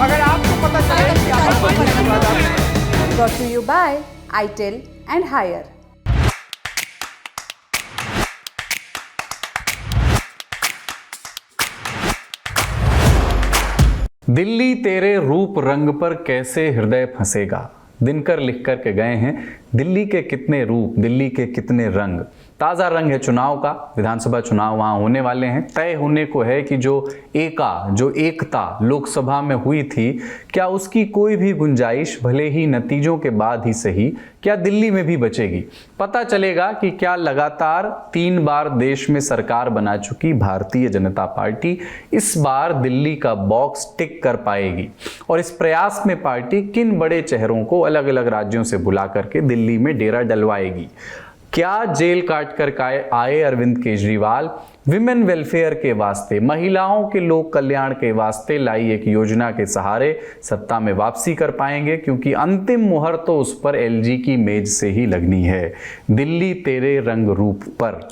अगर आपको पता चले कि आप Brought to you by ITIL and Higher. Delhi तेरे रूप रंग पर कैसे हृदय फंसेगा, दिनकर लिख कर के गए हैं। दिल्ली के कितने रूप, दिल्ली के कितने रंग। ताज़ा रंग है चुनाव का, विधानसभा चुनाव वहाँ होने वाले हैं। तय होने को है कि जो एकता लोकसभा में हुई थी, क्या उसकी कोई भी गुंजाइश भले ही नतीजों के बाद ही सही, क्या दिल्ली में भी बचेगी। पता चलेगा कि क्या लगातार 3 बार देश में सरकार बना चुकी भारतीय जनता पार्टी इस बार दिल्ली का बॉक्स टिक कर पाएगी, और इस प्रयास में पार्टी किन बड़े चेहरों को अलग अलग राज्यों से बुला करके दिल्ली में डेरा डलवाएगी। क्या जेल काट कर आए अरविंद केजरीवाल विमेन वेलफेयर के वास्ते, महिलाओं के लोक कल्याण के वास्ते लाई एक योजना के सहारे सत्ता में वापसी कर पाएंगे, क्योंकि अंतिम मुहर तो उस पर एलजी की मेज से ही लगनी है। दिल्ली तेरे रंग रूप पर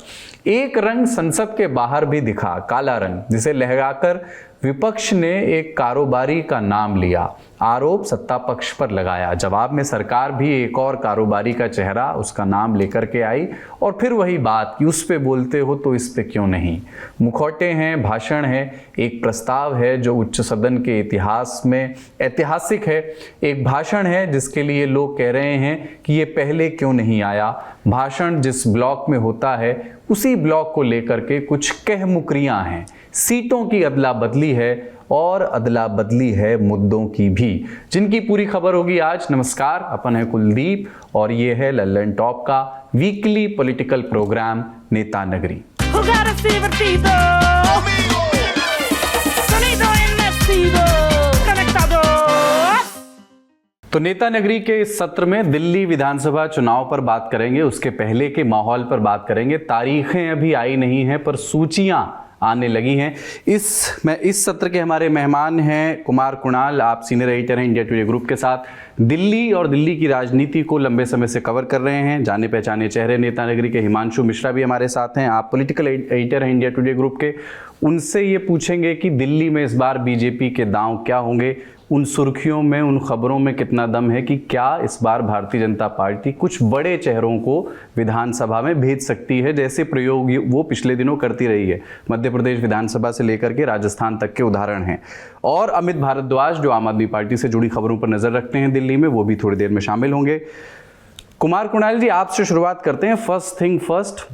एक रंग संसद के बाहर भी दिखा, काला रंग, जिसे लहराकर विपक्ष ने एक कारोबारी का नाम लिया, आरोप सत्ता पक्ष पर लगाया। जवाब में सरकार भी एक और कारोबारी का चेहरा, उसका नाम लेकर के आई, और फिर वही बात कि उस पे बोलते हो तो इस पे क्यों नहीं। मुखौटे हैं, भाषण है, एक प्रस्ताव है जो उच्च सदन के इतिहास में ऐतिहासिक है, एक भाषण है जिसके लिए लोग कह रहे हैं कि ये पहले क्यों नहीं आया। भाषण जिस ब्लॉक में होता है उसी ब्लॉक को लेकर के कुछ कह मुकरियां हैं, सीटों की अदला बदली है और अदला बदली है मुद्दों की भी, जिनकी पूरी खबर होगी आज। नमस्कार, अपन है कुलदीप और ये है लल्लन टॉप का वीकली पॉलिटिकल प्रोग्राम नेता नगरी। तो नेता नगरी के इस सत्र में दिल्ली विधानसभा चुनाव पर बात करेंगे, उसके पहले के माहौल पर बात करेंगे। तारीखें अभी आई नहीं हैं पर सूचियां आने लगी हैं। इस सत्र के हमारे मेहमान हैं कुमार कुणाल, आप सीनियर एडिटर हैं इंडिया टुडे ग्रुप के साथ, दिल्ली और दिल्ली की राजनीति को लंबे समय से कवर कर रहे हैं, जाने पहचाने चेहरे नेता नगरी के। हिमांशु मिश्रा भी हमारे साथ हैं, आप पॉलिटिकल एडिटर हैं इंडिया टुडे ग्रुप के। उनसे ये पूछेंगे कि दिल्ली में इस बार बीजेपी के दांव क्या होंगे, उन सुर्खियों में, उन खबरों में कितना दम है कि क्या इस बार भारतीय जनता पार्टी कुछ बड़े चेहरों को विधानसभा में भेज सकती है, जैसे प्रयोग वो पिछले दिनों करती रही है। मध्य प्रदेश विधानसभा से लेकर के राजस्थान तक के उदाहरण हैं। और अमित भारद्वाज जो आम आदमी पार्टी से जुड़ी खबरों पर नजर रखते हैं दिल्ली में, वो भी थोड़ी देर में शामिल होंगे। कुमार कुणाल जी, आपसे शुरुआत करते हैं। फर्स्ट थिंग फर्स्ट,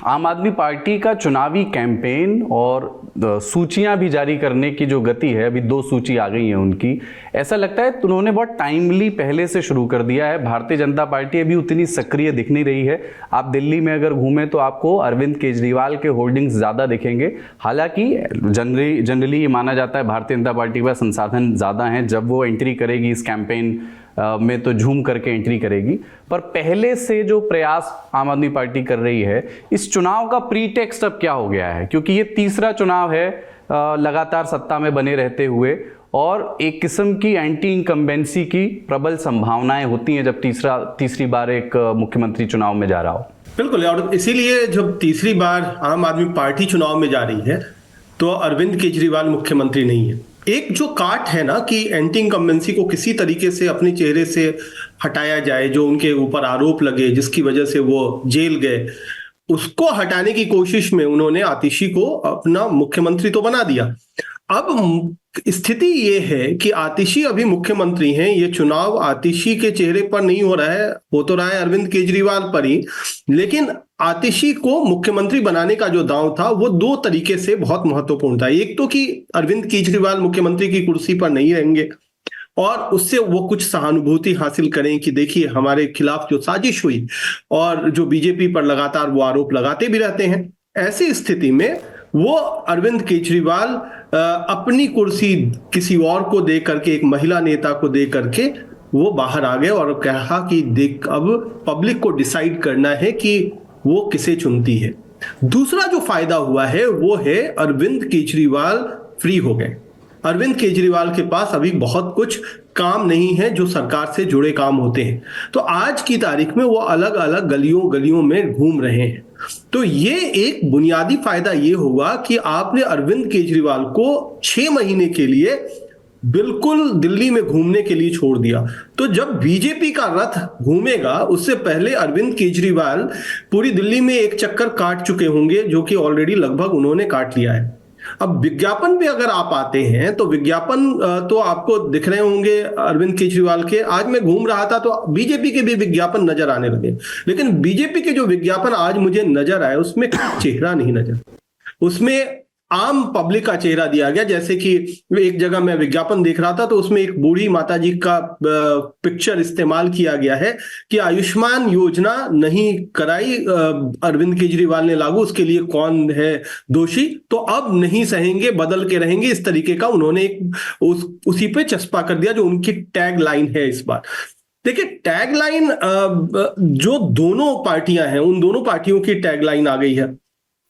आम आदमी पार्टी का चुनावी कैंपेन और सूचियां भी जारी करने की जो गति है, अभी 2 सूची आ गई है उनकी, ऐसा लगता है उन्होंने बहुत टाइमली पहले से शुरू कर दिया है। भारतीय जनता पार्टी अभी उतनी सक्रिय दिख नहीं रही है। आप दिल्ली में अगर घूमें तो आपको अरविंद केजरीवाल के होर्डिंग्स ज़्यादा दिखेंगे। हालांकि जनरली ये माना जाता है भारतीय जनता पार्टी के पास संसाधन ज़्यादा हैं, जब वो एंट्री करेगी इस कैंपेन में तो झूम करके एंट्री करेगी, पर पहले से जो प्रयास आम आदमी पार्टी कर रही है, इस चुनाव का प्री टेक्स्ट अब क्या हो गया है, क्योंकि ये तीसरा चुनाव है लगातार सत्ता में बने रहते हुए, और एक किस्म की एंटी इनकम्बेंसी की प्रबल संभावनाएं होती हैं जब तीसरी बार एक मुख्यमंत्री चुनाव में जा रहा हो। बिल्कुल, और इसीलिए जब तीसरी बार आम आदमी पार्टी चुनाव में जा रही है तो अरविंद केजरीवाल मुख्यमंत्री नहीं है। एक जो काट है ना कि एंटी इनकम्बेंसी को किसी तरीके से अपने चेहरे से हटाया जाए, जो उनके ऊपर आरोप लगे जिसकी वजह से वो जेल गए, उसको हटाने की कोशिश में उन्होंने आतिशी को अपना मुख्यमंत्री तो बना दिया। अब स्थिति ये है कि आतिशी अभी मुख्यमंत्री हैं, ये चुनाव आतिशी के चेहरे पर नहीं हो रहा है, हो तो रहा है अरविंद केजरीवाल पर ही। लेकिन आतिशी को मुख्यमंत्री बनाने का जो दांव था वो 2 तरीके से बहुत महत्वपूर्ण था। एक तो कि अरविंद केजरीवाल मुख्यमंत्री की कुर्सी पर नहीं रहेंगे और उससे वो कुछ सहानुभूति हासिल करें कि देखिए हमारे खिलाफ जो साजिश हुई, और जो बीजेपी पर लगातार वो आरोप लगाते भी रहते हैं। ऐसी स्थिति में वो अरविंद केजरीवाल अपनी कुर्सी किसी और को दे करके, एक महिला नेता को दे करके वो बाहर आ गए और कहा कि देख अब पब्लिक को डिसाइड करना है कि वो किसे चुनती है। दूसरा जो फायदा हुआ है वो है अरविंद केजरीवाल फ्री हो गए। अरविंद केजरीवाल के पास अभी बहुत कुछ काम नहीं है जो सरकार से जुड़े काम होते हैं, तो आज की तारीख में वो अलग अलग गलियों में घूम रहे हैं। तो ये एक बुनियादी फायदा ये होगा कि आपने अरविंद केजरीवाल को 6 महीने के लिए बिल्कुल दिल्ली में घूमने के लिए छोड़ दिया। तो जब बीजेपी का रथ घूमेगा उससे पहले अरविंद केजरीवाल पूरी दिल्ली में एक चक्कर काट चुके होंगे, जो कि ऑलरेडी लगभग उन्होंने काट लिया है। अब विज्ञापन पे अगर आप आते हैं तो विज्ञापन तो आपको दिख रहे होंगे अरविंद केजरीवाल के। आज मैं घूम रहा था तो बीजेपी के भी विज्ञापन नजर आने लगे, लेकिन बीजेपी के जो विज्ञापन आज मुझे नजर आए उसमें चेहरा नहीं नजर, उसमें आम पब्लिक का चेहरा दिया गया। जैसे कि एक जगह मैं विज्ञापन देख रहा था तो उसमें एक बूढ़ी माताजी का पिक्चर इस्तेमाल किया गया है कि आयुष्मान योजना नहीं कराई अरविंद केजरीवाल ने लागू, उसके लिए कौन है दोषी, तो अब नहीं सहेंगे, बदल के रहेंगे, इस तरीके का उन्होंने उसी पे चस्पा कर दिया, जो उनकी टैग लाइन है इस बार। देखिए टैग लाइन जो दोनों पार्टियां हैं उन दोनों पार्टियों की टैग लाइन आ गई है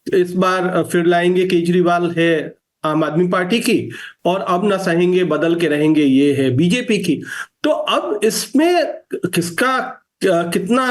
इस बार। फिर लाएंगे केजरीवाल है आम आदमी पार्टी की, और अब ना सहेंगे बदल के रहेंगे ये है बीजेपी की। तो अब इसमें किसका कितना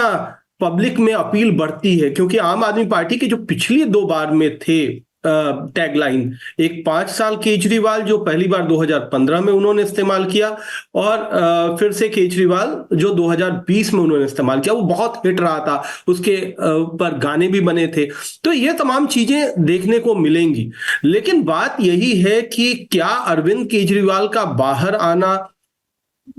पब्लिक में अपील बढ़ती है, क्योंकि आम आदमी पार्टी की जो पिछली 2 बार में थे टैगलाइन, एक 5 साल केजरीवाल जो पहली बार 2015 में उन्होंने इस्तेमाल किया, और फिर से केजरीवाल जो 2020 में उन्होंने इस्तेमाल किया, वो बहुत हिट रहा था, उसके पर गाने भी बने थे। तो ये तमाम चीजें देखने को मिलेंगी। लेकिन बात यही है कि क्या अरविंद केजरीवाल का बाहर आना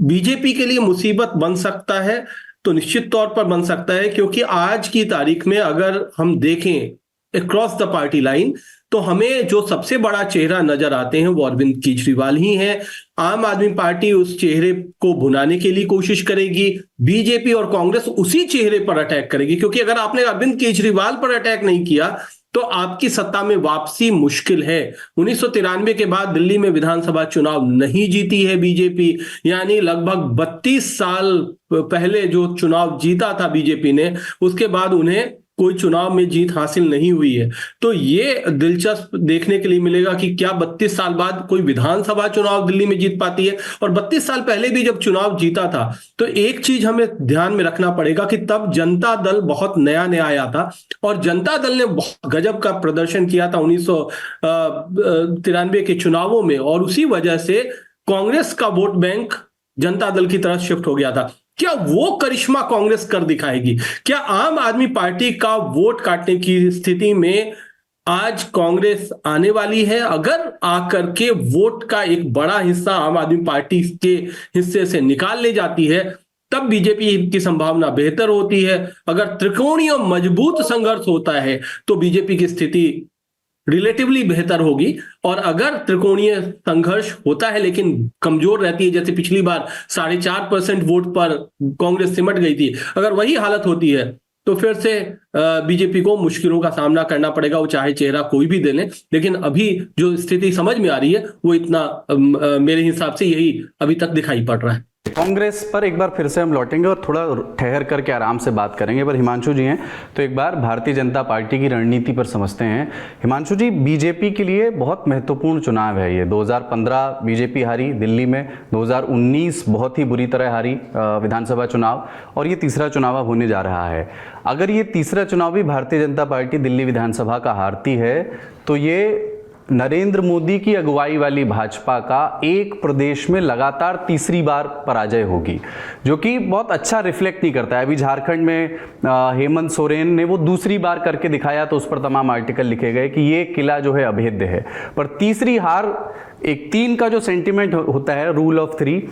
बीजेपी के लिए मुसीबत बन सकता है? तो निश्चित तौर पर बन सकता है, क्योंकि आज की तारीख में अगर हम देखें अक्रॉस द पार्टी लाइन तो हमें जो सबसे बड़ा चेहरा नजर आते हैं वो अरविंद केजरीवाल ही हैं। आम आदमी पार्टी उस चेहरे को भुनाने के लिए कोशिश करेगी, बीजेपी और कांग्रेस उसी चेहरे पर अटैक करेगी, क्योंकि अगर आपने अरविंद केजरीवाल पर अटैक नहीं किया तो आपकी सत्ता में वापसी मुश्किल है। 1993 के बाद दिल्ली में विधानसभा चुनाव नहीं जीती है बीजेपी, यानी लगभग 32 साल पहले जो चुनाव जीता था बीजेपी ने, उसके बाद उन्हें कोई चुनाव में जीत हासिल नहीं हुई है। तो ये दिलचस्प देखने के लिए मिलेगा कि क्या 32 साल बाद कोई विधानसभा चुनाव दिल्ली में जीत पाती है। और 32 साल पहले भी जब चुनाव जीता था तो एक चीज हमें ध्यान में रखना पड़ेगा कि तब जनता दल बहुत नया नया आया था, और जनता दल ने बहुत गजब का प्रदर्शन किया था 1993 के चुनावों में, और उसी वजह से कांग्रेस का वोट बैंक जनता दल की तरफ शिफ्ट हो गया था। क्या वो करिश्मा कांग्रेस कर दिखाएगी? क्या आम आदमी पार्टी का वोट काटने की स्थिति में आज कांग्रेस आने वाली है? अगर आकर के वोट का एक बड़ा हिस्सा आम आदमी पार्टी के हिस्से से निकाल ले जाती है तब बीजेपी की संभावना बेहतर होती है। अगर त्रिकोणीय मजबूत संघर्ष होता है तो बीजेपी की स्थिति रिलेटिवली बेहतर होगी, और अगर त्रिकोणीय संघर्ष होता है लेकिन कमजोर रहती है, जैसे पिछली बार 4.5% वोट पर कांग्रेस सिमट गई थी, अगर वही हालत होती है तो फिर से बीजेपी को मुश्किलों का सामना करना पड़ेगा, वो चाहे चेहरा कोई भी दे ले। लेकिन अभी जो स्थिति समझ में आ रही है वो इतना मेरे हिसाब से यही अभी तक दिखाई पड़ रहा है। कांग्रेस पर एक बार फिर से हम लौटेंगे और थोड़ा ठहर करके आराम से बात करेंगे, पर हिमांशु जी हैं तो एक बार भारतीय जनता पार्टी की रणनीति पर समझते हैं। हिमांशु जी, बीजेपी के लिए बहुत महत्वपूर्ण चुनाव है ये। 2015 बीजेपी हारी दिल्ली में, 2019 बहुत ही बुरी तरह हारी विधानसभा चुनाव, और ये तीसरा चुनाव अब होने जा रहा है। अगर ये तीसरा चुनाव भी भारतीय जनता पार्टी दिल्ली विधानसभा का हारती है तो ये नरेंद्र मोदी की अगुवाई वाली भाजपा का एक प्रदेश में लगातार तीसरी बार पराजय होगी, जो कि बहुत अच्छा रिफ्लेक्ट नहीं करता है। अभी झारखंड में हेमंत सोरेन ने वो दूसरी बार करके दिखाया तो उस पर तमाम आर्टिकल लिखे गए कि ये किला जो है अभेद्य है, पर तीसरी हार, एक 3 का जो सेंटिमेंट होता है, रूल ऑफ 3,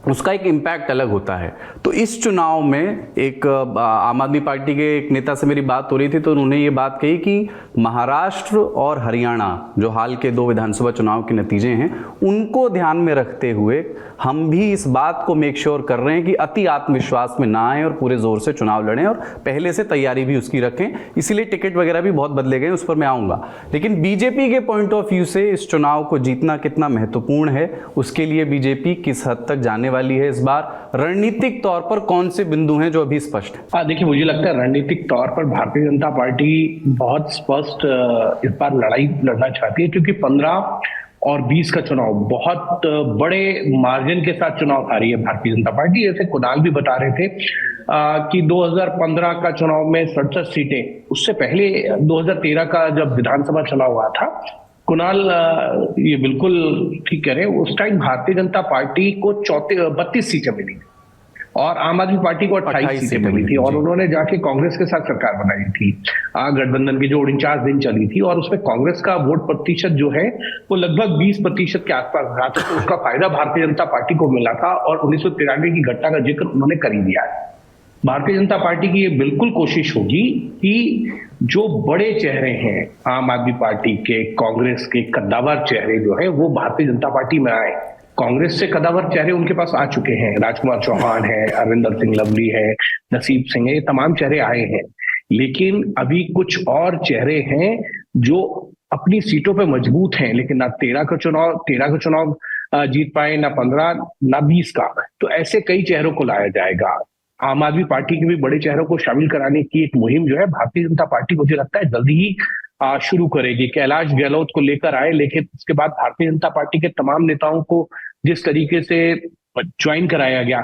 उसका एक इम्पैक्ट अलग होता है। तो इस चुनाव में एक आम आदमी पार्टी के एक नेता से मेरी बात हो रही थी तो उन्होंने ये बात कही कि महाराष्ट्र और हरियाणा जो हाल के 2 विधानसभा चुनाव के नतीजे हैं उनको ध्यान में रखते हुए हम भी इस बात को मेक श्योर कर रहे हैं कि अति आत्मविश्वास में ना आए और पूरे जोर से चुनाव लड़ें, और पहले से तैयारी भी उसकी रखें। इसीलिए टिकट वगैरह भी बहुत बदले गए, उस पर मैं आऊँगा। लेकिन बीजेपी के पॉइंट ऑफ व्यू से इस चुनाव को जीतना कितना महत्वपूर्ण है, उसके लिए बीजेपी किस हद तक जाने वाली है इस बार, रणनीतिक तौर पर कौन से बिंदु हैं जो अभी स्पष्ट है? देखिए, मुझे लगता है रणनीतिक तौर पर भारतीय जनता पार्टी बहुत स्पष्ट इस बार लड़ाई लड़ना चाहती है, क्योंकि 15 और 20 का चुनाव बहुत बड़े मार्जिन के साथ चुनाव हारी है भारतीय जनता पार्टी। जैसे कुणाल भी बता रहे थे कि 2015 का चुनाव में 67 सीटें, उससे पहले 2013 का जब विधानसभा चुनाव हुआ था कुणाल, ये बिल्कुल ठीक कह रहे हैं। उस टाइम भारतीय जनता पार्टी को 32 सीटें मिली और आम आदमी पार्टी को 28 सीटें मिली थी और उन्होंने जाके कांग्रेस के साथ सरकार बनाई थी। गठबंधन की जो 49 दिन चली थी और उसमें कांग्रेस का वोट प्रतिशत जो है वो लगभग 20% के आसपास रहा था, तो उसका फायदा भारतीय जनता पार्टी को मिला था और 1993 की घटना का जिक्र उन्होंने कर ही दिया है। भारतीय जनता पार्टी की ये बिल्कुल कोशिश होगी कि जो बड़े चेहरे हैं आम आदमी पार्टी के, कांग्रेस के कद्दावर चेहरे जो है वो भारतीय जनता पार्टी में आए। कांग्रेस से कद्दावर चेहरे उनके पास आ चुके हैं, राजकुमार चौहान है, अरविंदर सिंह लवली है, नसीब सिंह है, ये तमाम चेहरे आए हैं। लेकिन अभी कुछ और चेहरे हैं जो अपनी सीटों पे मजबूत हैं, लेकिन ना 13 का चुनाव जीत पाए, ना 15, ना 20 का। तो ऐसे कई चेहरों को लाया जाएगा। आम आदमी पार्टी के भी बड़े चेहरों को शामिल कराने की एक मुहिम जो है भारतीय जनता पार्टी मुझे लगता है जल्दी ही शुरू करेगी। कैलाश गहलोत को लेकर आए, लेकिन उसके बाद भारतीय जनता पार्टी के तमाम नेताओं को जिस तरीके से ज्वाइन कराया गया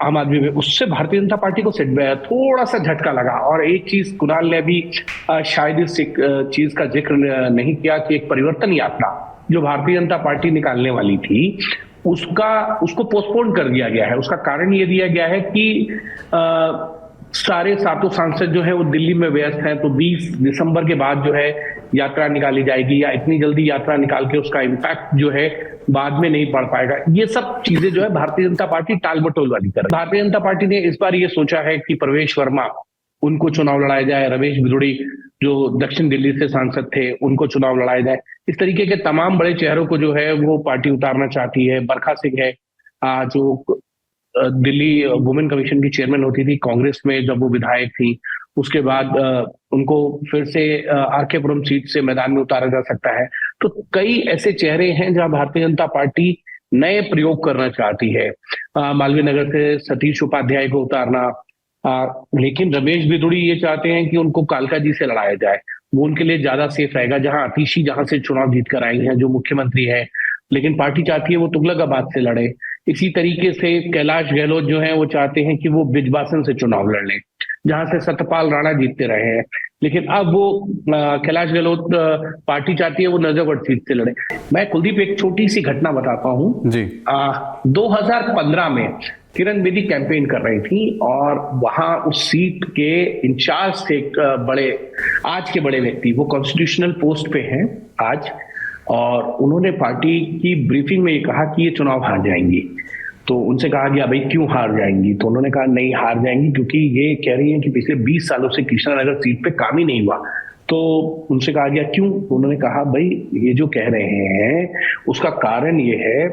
आम आदमी में, उससे भारतीय जनता पार्टी को थोड़ा सा झटका लगा। और एक चीज कुणाल ने अभी शायद इस चीज का जिक्र नहीं किया कि एक परिवर्तन यात्रा जो भारतीय जनता पार्टी निकालने वाली थी उसको पोस्टपोन कर दिया गया है। उसका कारण ये दिया गया है कि सारे 7 सांसद जो है वो दिल्ली में व्यस्त हैं, तो 20 दिसंबर के बाद जो है यात्रा निकाली जाएगी या इतनी जल्दी यात्रा निकाल के उसका इम्पैक्ट जो है बाद में नहीं पड़ पाएगा। ये सब चीजें जो है भारतीय जनता पार्टी टाल मटोल वाली कर। भारतीय जनता पार्टी ने इस बार ये सोचा है कि प्रवेश वर्मा उनको चुनाव लड़ाया जाए, रमेश बिधूड़ी जो दक्षिण दिल्ली से सांसद थे उनको चुनाव लड़ाया जाए। इस तरीके के तमाम बड़े चेहरों को जो है वो पार्टी उतारना चाहती है। बरखा सिंह है जो दिल्ली वुमेन कमीशन की चेयरमैन होती थी कांग्रेस में जब वो विधायक थी, उसके बाद उनको फिर से आरके पुरम सीट से मैदान में उतारा जा सकता है। तो कई ऐसे चेहरे हैं जहां भारतीय जनता पार्टी नए प्रयोग करना चाहती है। मालवीय नगर से सतीश उपाध्याय को उतारना, लेकिन रमेश बिधूड़ी ये चाहते हैं कि उनको कालका जी से लड़ाया जाए, वो उनके लिए ज्यादा सेफ रहेगा। जहां आतिशी जहां से चुनाव जीत कर आई हैं, जो मुख्यमंत्री है, लेकिन पार्टी चाहती है वो तुगलकाबाद से लड़े। इसी तरीके से कैलाश गहलोत जो है वो चाहते हैं कि वो बिजबासन से चुनाव लड़ लें, जहां से सत्यपाल राणा जीतते रहे हैं। लेकिन अब वो कैलाश गहलोत पार्टी चाहती है वो नजफगढ़ सीट से लड़े। मैं कुलदीप एक छोटी सी घटना बताता हूँ जी। 2015 में किरण बेदी कैंपेन कर रही थी और वहां उस सीट के इंचार्ज थे आज के बड़े व्यक्ति, वो कॉन्स्टिट्यूशनल पोस्ट पे हैं आज, और उन्होंने पार्टी की ब्रीफिंग में ये कहा कि ये चुनाव हार जाएंगी। तो उनसे कहा गया भाई क्यों हार जाएंगी, तो उन्होंने कहा नहीं हार जाएंगी क्योंकि ये कह रही हैं कि पिछले 20 सालों से कृष्णानगर सीट पे काम ही नहीं हुआ। तो उनसे कहा गया क्यों, तो उन्होंने कहा भाई ये जो कह रहे हैं उसका कारण ये है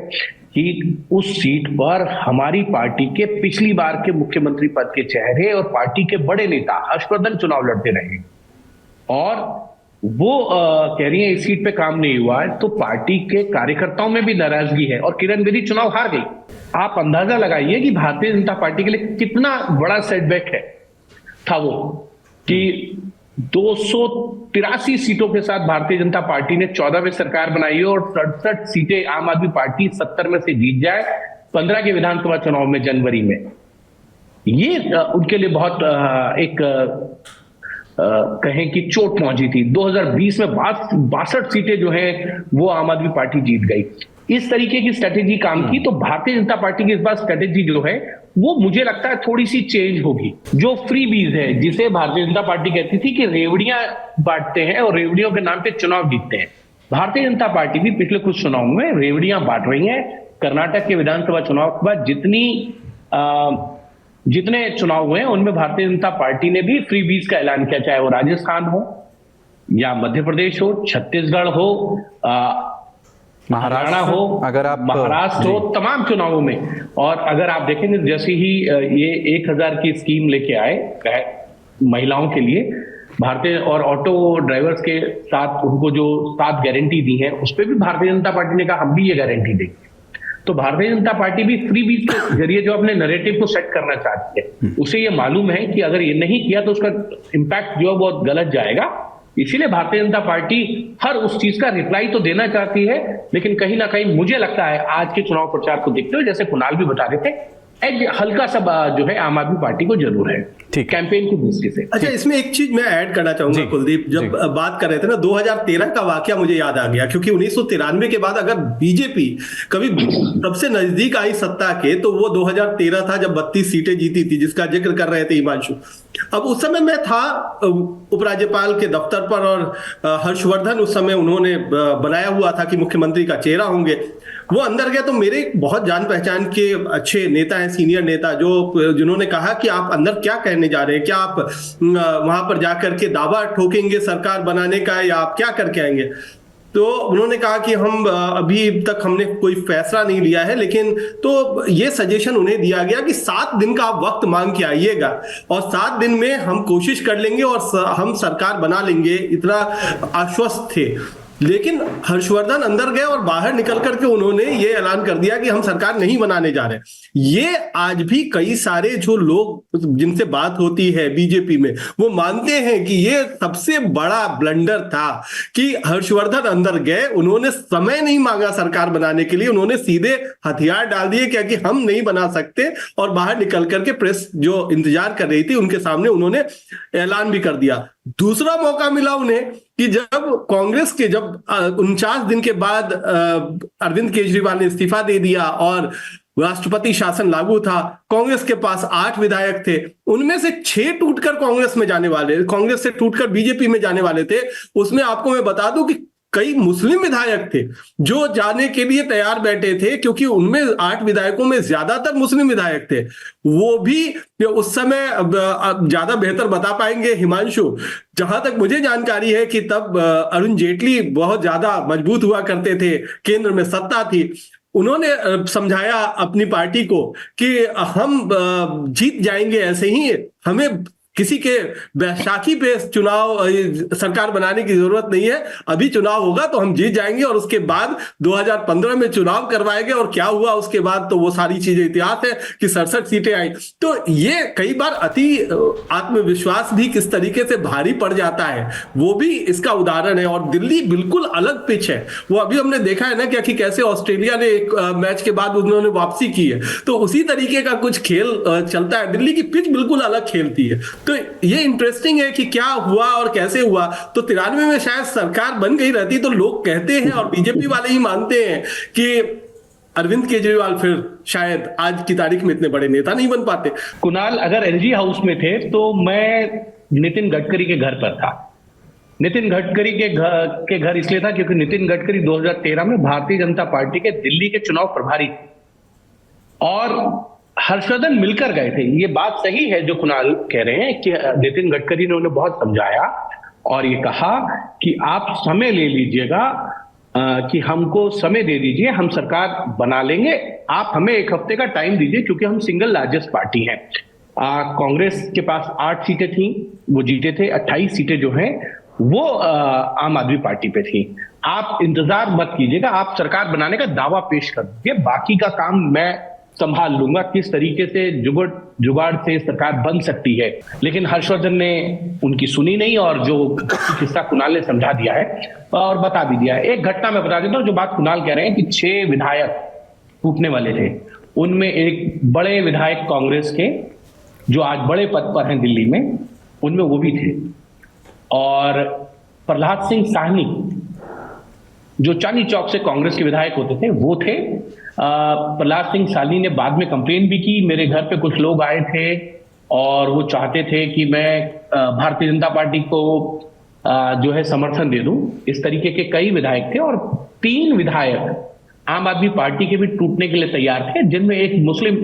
कि उस सीट पर हमारी पार्टी के पिछली बार के मुख्यमंत्री पद के चेहरे और पार्टी के बड़े नेता हर्षवर्धन चुनाव लड़ते रहे और वो कह रही है इस सीट पे काम नहीं हुआ है। तो पार्टी के कार्यकर्ताओं में भी नाराजगी है और किरण बेदी चुनाव हार गई। आप अंदाजा लगाइए कि भारतीय जनता पार्टी के लिए कितना बड़ा सेटबैक था वो, कि 283 सीटों के साथ भारतीय जनता पार्टी ने 14 में सरकार बनाई और 67 सीटें आम आदमी पार्टी 70 में से जीत जाए 15 के विधानसभा चुनाव में जनवरी में। ये उनके लिए बहुत कहें कि चोट पहुंची थी। 2020 में 62 सीटें जो है वो आम आदमी पार्टी जीत गई। इस तरीके की स्ट्रेटेजी काम की। तो भारतीय जनता पार्टी की इस बार स्ट्रेटेजी जो है वो मुझे लगता है थोड़ी सी चेंज होगी। जो फ्री बीज है, जिसे भारतीय जनता पार्टी कहती थी कि रेवड़ियां बांटते हैं और रेवड़ियों के नाम पे चुनाव जीतते हैं, भारतीय जनता पार्टी भी पिछले कुछ चुनाव में रेवड़ियां बांट रही है। कर्नाटक के विधानसभा चुनाव के बाद जितने चुनाव हुए उनमें भारतीय जनता पार्टी ने भी फ्री बीज का ऐलान किया, चाहे वो राजस्थान हो या मध्य प्रदेश हो, छत्तीसगढ़ हो, महाराष्ट्र हो, अगर आप महाराष्ट्र हो, तमाम चुनावों में। और अगर आप देखेंगे जैसे ही ये 1000 की स्कीम लेके आए महिलाओं के लिए, भारतीय और ऑटो ड्राइवर्स के साथ उनको जो 7 गारंटी दी है उस पर भी भारतीय जनता पार्टी ने कहा हम भी ये गारंटी देंगे। तो भारतीय जनता पार्टी भी फ्री बीज के जरिए जो अपने नैरेटिव को सेट करना चाहती है, उसे ये मालूम है कि अगर ये नहीं किया तो उसका इम्पैक्ट जो है बहुत गलत जाएगा। इसीलिए भारतीय जनता पार्टी हर उस चीज का रिप्लाई तो देना चाहती है, लेकिन कहीं ना कहीं मुझे लगता है आज के चुनाव प्रचार को देखते हुए, जैसे कुणाल भी बता रहे थे, एज हल्का सा जो है आम आदमी पार्टी को जरूर है, ठीक। कैंपेन की दृष्टि से। अच्छा, इसमें एक चीज मैं ऐड करना चाहूंगा कुलदीप, जब बात कर रहे थे ना 2013 का वाकया मुझे याद आ गया, क्योंकि 1993 के बाद अगर बीजेपी कभी सबसे नजदीक आई सत्ता के तो वो 2013 था, जब 32 सीटें जीती थी, जिसका जिक्र कर रहे थे हिमांशु। अब उस समय मैं था उपराज्यपाल के दफ्तर पर, और हर्षवर्धन उस समय उन्होंने बनाया हुआ था कि मुख्यमंत्री का चेहरा होंगे। वो अंदर गया तो मेरे बहुत जान पहचान के अच्छे नेता हैं, सीनियर नेता, जिन्होंने कहा कि आप अंदर क्या कहने जा रहे हैं, क्या आप वहां पर जाकर के दावा ठोकेंगे सरकार बनाने का, या आप क्या करके आएंगे। तो उन्होंने कहा कि हम अभी तक हमने कोई फैसला नहीं लिया है, लेकिन तो ये सजेशन उन्हें दिया गया कि 7 दिन का आप वक्त मांग के आइएगा, और 7 दिन में हम कोशिश कर लेंगे और हम सरकार बना लेंगे, इतना आश्वस्त थे। लेकिन हर्षवर्धन अंदर गए और बाहर निकल करके उन्होंने ये ऐलान कर दिया कि हम सरकार नहीं बनाने जा रहे। ये आज भी कई सारे जो लोग जिनसे बात होती है बीजेपी में, वो मानते हैं कि ये सबसे बड़ा ब्लंडर था कि हर्षवर्धन अंदर गए, उन्होंने समय नहीं मांगा सरकार बनाने के लिए, उन्होंने सीधे हथियार डाल दिए क्या कि हम नहीं बना सकते, और बाहर निकल करके प्रेस जो इंतजार कर रही थी उनके सामने उन्होंने ऐलान भी कर दिया। दूसरा मौका मिला उन्हें कि जब कांग्रेस के 49 दिन के बाद अरविंद केजरीवाल ने इस्तीफा दे दिया और राष्ट्रपति शासन लागू था, कांग्रेस के पास 8 विधायक थे, उनमें से 6 टूटकर कांग्रेस में जाने वाले, कांग्रेस से टूटकर बीजेपी में जाने वाले थे। उसमें आपको मैं बता दूं कि कई मुस्लिम विधायक थे जो जाने के लिए तैयार बैठे थे, क्योंकि उनमें 8 विधायकों में ज्यादातर मुस्लिम विधायक थे। वो भी उस समय ज्यादा बेहतर बता पाएंगे हिमांशु, जहां तक मुझे जानकारी है कि तब अरुण जेटली बहुत ज्यादा मजबूत हुआ करते थे, केंद्र में सत्ता थी। उन्होंने समझाया अपनी पार्टी को कि हम जीत जाएंगे, ऐसे ही हमें किसी के बैसाखी पे चुनाव सरकार बनाने की जरूरत नहीं है, अभी चुनाव होगा तो हम जीत जाएंगे और उसके बाद 2015 में चुनाव करवाएंगे। और क्या हुआ उसके बाद तो वो सारी चीजें इतिहास है कि 67 सीटें आई। तो ये कई बार अति आत्मविश्वास भी किस तरीके से भारी पड़ जाता है, वो भी इसका उदाहरण है। और दिल्ली बिल्कुल अलग पिच है, वो अभी हमने देखा है ना क्या कि कैसे ऑस्ट्रेलिया ने एक मैच के बाद उन्होंने वापसी की है, तो उसी तरीके का कुछ खेल चलता है। दिल्ली की पिच बिल्कुल अलग खेलती है। तो ये इंटरेस्टिंग है कि क्या हुआ और कैसे हुआ। तो 93 में शायद सरकार बन गई रहती तो लोग कहते हैं और बीजेपी वाले ही मानते हैं कि अरविंद केजरीवाल फिर शायद आज की तारीख में इतने बड़े नेता नहीं बन पाते। कुणाल, अगर एलजी हाउस में थे तो मैं नितिन गडकरी के घर पर था। नितिन गडकरी के घर इसलिए था क्योंकि नितिन गडकरी 2013 में भारतीय जनता पार्टी के दिल्ली के चुनाव प्रभारी थे और हर्षवर्धन मिलकर गए थे। ये बात सही है जो कुणाल कह रहे हैं कि नितिन गडकरी ने उन्हें बहुत समझाया और ये कहा कि आप समय ले लीजिएगा, कि हमको समय दे दीजिए, हम सरकार बना लेंगे, आप हमें 1 हफ्ते का टाइम दीजिए क्योंकि हम सिंगल लार्जेस्ट पार्टी हैं। कांग्रेस के पास 8 सीटें थी, वो जीते थे। 28 सीटें जो हैं वो आम आदमी पार्टी पे थी। आप इंतजार मत कीजिएगा, आप सरकार बनाने का दावा पेश कर दीजिए, बाकी का काम मैं संभाल लूंगा, किस तरीके से जुगाड़ से सरकार बन सकती है। लेकिन हर्षवर्धन ने उनकी सुनी नहीं और जो किस्सा कुणाल ने समझा दिया है और बता भी दिया है। एक घटना मैं बता देता हूं, जो बात कुणाल कह रहे हैं कि 6 विधायक टूटने वाले थे, उनमें एक बड़े विधायक कांग्रेस के जो आज बड़े पद पर हैं दिल्ली में, उनमें वो भी थे। और प्रहलाद सिंह साहनी जो चांदनी चौक से कांग्रेस के विधायक होते थे, वो थे। प्रहलाद सिंह साहनी ने बाद में कंप्लेन भी की, मेरे घर पे कुछ लोग आए थे और वो चाहते थे कि मैं भारतीय जनता पार्टी को जो है समर्थन दे दूं। इस तरीके के कई विधायक थे और 3 विधायक आम आदमी पार्टी के भी टूटने के लिए तैयार थे, जिनमें एक मुस्लिम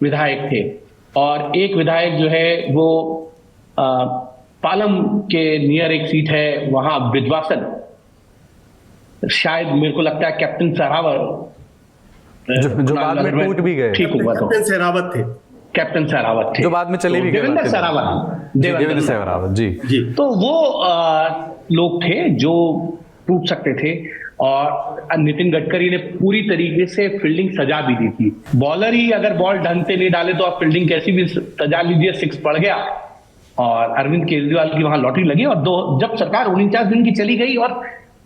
विधायक थे और एक विधायक जो है वो पालम के नियर एक सीट है वहां ब्रिजवासन, शायद मेरे को लगता है कैप्टन सहरावत, जो बाद में टूट भी गए, ठीक हुआ तो कैप्टन सहरावत थे, कैप्टन सहरावत थे, जो बाद में चले भी गए, देवेंद्र सहरावत जी। तो वो लोग थे जो टूट सकते थे और नितिन गडकरी ने पूरी तरीके से फील्डिंग सजा भी दी थी। बॉलर ही अगर बॉल ढंग से नहीं डाले तो आप फील्डिंग कैसी भी सजा लीजिए, 6 पड़ गया और अरविंद केजरीवाल की वहां लॉटरी लगी। और जब सरकार 49 दिन की चली गई और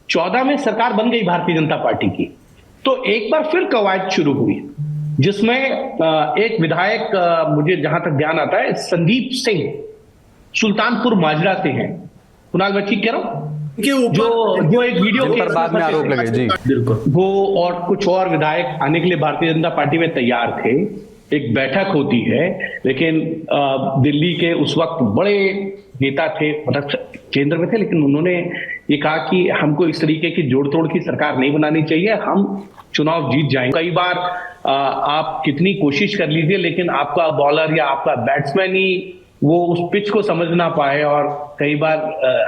14 में सरकार बन गई भारतीय जनता पार्टी की, तो एक बार फिर कवायद शुरू हुई जिसमें एक विधायक मुझे जहां तक ध्यान आता है संदीप सिंह सुल्तानपुर माजरा से हैं। कुणाल मैं ठीक कह रहा हूं? के ऊपर जो एक वीडियो जिन पर बाद में आरोप लगे जी बिल्कुल वो और कुछ और विधायक आने के लिए भारतीय जनता पार्टी में तैयार थे। एक बैठक होती है, लेकिन दिल्ली के उस वक्त बड़े नेता थे, मतलब केंद्र में थे, लेकिन उन्होंने ये कहा कि हमको इस तरीके की जोड़ तोड़ की सरकार नहीं बनानी चाहिए, हम चुनाव जीत जाएंगे। कई बार आप कितनी कोशिश कर लीजिए, लेकिन आपका बॉलर या आपका बैट्समैन ही वो उस पिच को समझ ना पाए, और कई बार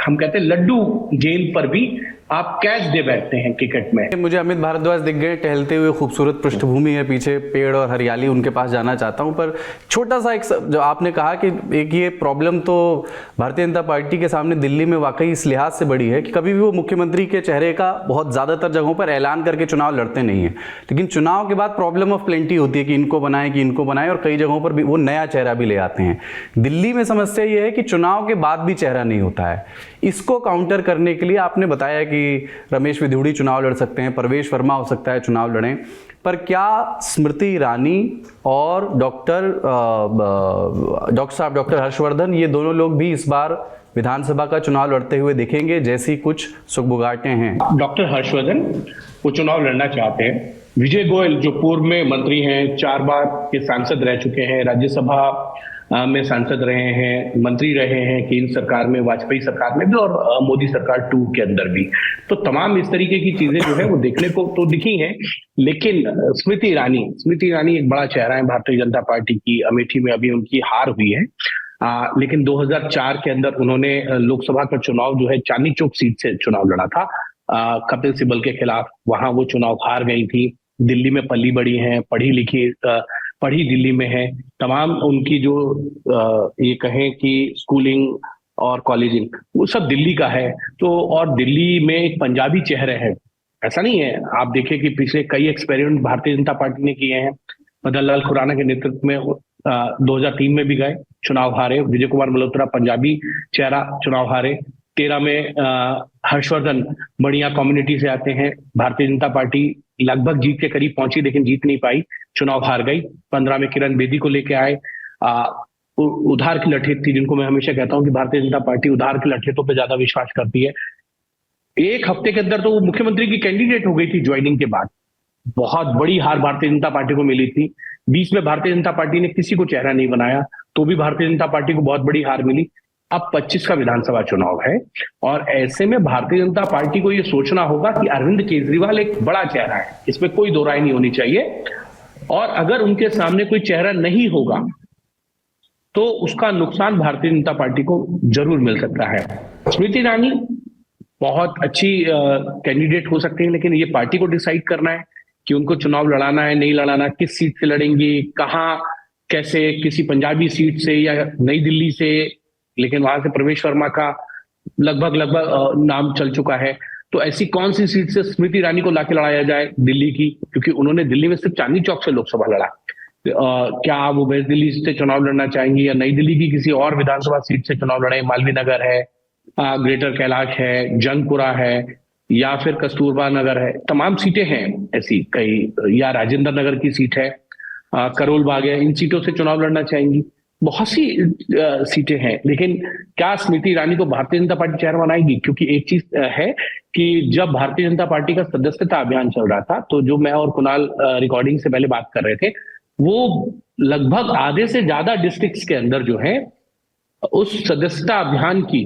हम कहते हैं लड्डू गेंद पर भी आप कैच दे बैठते हैं क्रिकेट में। मुझे अमित भारद्वाज दिख गए टहलते हुए, खूबसूरत पृष्ठभूमि है पीछे, पेड़ और हरियाली, उनके पास जाना चाहता हूं। पर छोटा सा एक जो आपने कहा कि एक ये प्रॉब्लम तो भारतीय जनता पार्टी के सामने दिल्ली में वाकई इस लिहाज से बड़ी है कि कभी भी वो मुख्यमंत्री के चेहरे का बहुत ज़्यादातर जगहों पर ऐलान करके चुनाव लड़ते नहीं है, लेकिन चुनाव के बाद प्रॉब्लम ऑफ प्लेंटी होती है कि इनको बनाएं, और कई जगहों पर भी वो नया चेहरा भी ले आते हैं। दिल्ली में समस्या ये है कि चुनाव के बाद भी चेहरा नहीं होता है। इसको काउंटर करने के लिए आपने बताया कि रमेश विधुड़ी चुनाव लड़ सकते हैं, प्रवेश वर्मा हो सकता है चुनाव लड़ें, पर क्या स्मृति ईरानी और डॉक्टर हर्षवर्धन, ये दोनों लोग भी इस बार विधानसभा का चुनाव लड़ते हुए दिखेंगे जैसी कुछ सुगबुगाहटें हैं? डॉक्टर हर्षवर्धन वो चुनाव लड़ना चाहते हैं। विजय गोयल जो पूर्व में मंत्री हैं, 4 बार के सांसद रह चुके हैं, राज्यसभा में सांसद रहे हैं, मंत्री रहे हैं केंद्र सरकार में, वाजपेयी सरकार में भी, और मोदी सरकार 2 के अंदर भी। तो तमाम इस तरीके की चीजें जो है वो देखने को तो दिखी हैं। लेकिन स्मृति ईरानी एक बड़ा चेहरा है भारतीय जनता पार्टी की। अमेठी में अभी उनकी हार हुई है, लेकिन 2004 के अंदर उन्होंने लोकसभा का चुनाव जो है चांदनी चौक सीट से चुनाव लड़ा था कपिल सिब्बल के खिलाफ। वहां वो चुनाव हार गई थी। दिल्ली में पली बड़ी हैं, पढ़ी दिल्ली में है। तमाम उनकी जो ये कहें कि स्कूलिंग और कॉलेजिंग वो सब दिल्ली का है। तो और दिल्ली में एक पंजाबी चेहरे है, ऐसा नहीं है। आप देखें कि पिछले कई एक्सपेरिमेंट भारतीय जनता पार्टी ने किए हैं। मदन लाल खुराना के नेतृत्व में 2003 में भी गए, चुनाव हारे। विजय कुमार मल्होत्रा पंजाबी चेहरा, चुनाव हारे। 13 में हर्षवर्धन बढ़िया कम्युनिटी से आते हैं। भारतीय जनता पार्टी लगभग जीत के करीब पहुंची, लेकिन जीत नहीं पाई, चुनाव हार गई। 15 में किरण बेदी को लेके आए। उधार की लठेत थी, जिनको मैं हमेशा कहता हूं कि भारतीय जनता पार्टी उधार की लठेतों पे ज्यादा विश्वास करती है। एक हफ्ते के अंदर तो वो मुख्यमंत्री की कैंडिडेट हो गई थी ज्वाइनिंग के बाद। बहुत बड़ी हार भारतीय जनता पार्टी को मिली थी। 20 में भारतीय जनता पार्टी ने किसी को चेहरा नहीं बनाया, तो भी भारतीय जनता पार्टी को बहुत बड़ी हार मिली। अब 25 का विधानसभा चुनाव है, और ऐसे में भारतीय जनता पार्टी को यह सोचना होगा कि अरविंद केजरीवाल एक बड़ा चेहरा है, इसमें कोई दो राय नहीं होनी चाहिए। और अगर उनके सामने कोई चेहरा नहीं होगा तो उसका नुकसान भारतीय जनता पार्टी को जरूर मिल सकता है। स्मृति ईरानी बहुत अच्छी कैंडिडेट हो सकती है, लेकिन ये पार्टी को डिसाइड करना है कि उनको चुनाव लड़ाना है नहीं लड़ाना, किस सीट से लड़ेंगी, कहां, कैसे, किसी पंजाबी सीट से या नई दिल्ली से। लेकिन वहां से प्रवेश वर्मा का लगभग नाम चल चुका है। तो ऐसी कौन सी सीट से स्मृति ईरानी को लाके लड़ाया जाए दिल्ली की, क्योंकि उन्होंने दिल्ली में सिर्फ चांदनी चौक से लोकसभा लड़ा। क्या वो वेस्ट दिल्ली से चुनाव लड़ना चाहेंगी, या नई दिल्ली की किसी और विधानसभा सीट से चुनाव लड़े? मालवीय नगर है, ग्रेटर कैलाश है, जंगपुरा है, या फिर कस्तूरबा नगर है। तमाम सीटें हैं ऐसी कई, या राजेंद्र नगर की सीट है, करोल बाग है। इन सीटों से चुनाव लड़ना चाहेंगी। बहुत सी सीटें हैं, लेकिन क्या स्मृति ईरानी को भारतीय जनता पार्टी चेहरा बनाएगी? क्योंकि एक चीज है कि जब भारतीय जनता पार्टी का सदस्यता अभियान चल रहा था, तो जो मैं और कुणाल रिकॉर्डिंग से पहले बात कर रहे थे, वो लगभग आधे से ज्यादा डिस्ट्रिक्ट्स के अंदर जो है उस सदस्यता अभियान की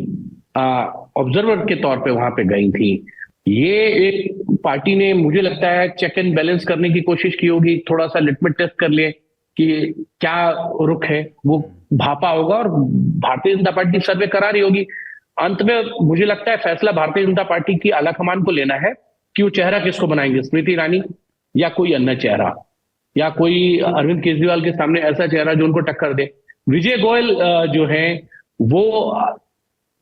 ऑब्जर्वर के तौर पे वहां पे गई थी। ये एक पार्टी ने, मुझे लगता है, चेक एंड बैलेंस करने की कोशिश की होगी, थोड़ा सा लिटमस टेस्ट कर लिए कि क्या रुख है, वो भापा होगा और भारतीय जनता पार्टी सर्वे करा रही होगी। अंत में मुझे लगता है फैसला भारतीय जनता पार्टी की आलाकमान को लेना है कि वो चेहरा किसको बनाएंगे, स्मृति ईरानी या कोई अन्य चेहरा, या कोई अरविंद केजरीवाल के सामने ऐसा चेहरा जो उनको टक्कर दे। विजय गोयल जो है वो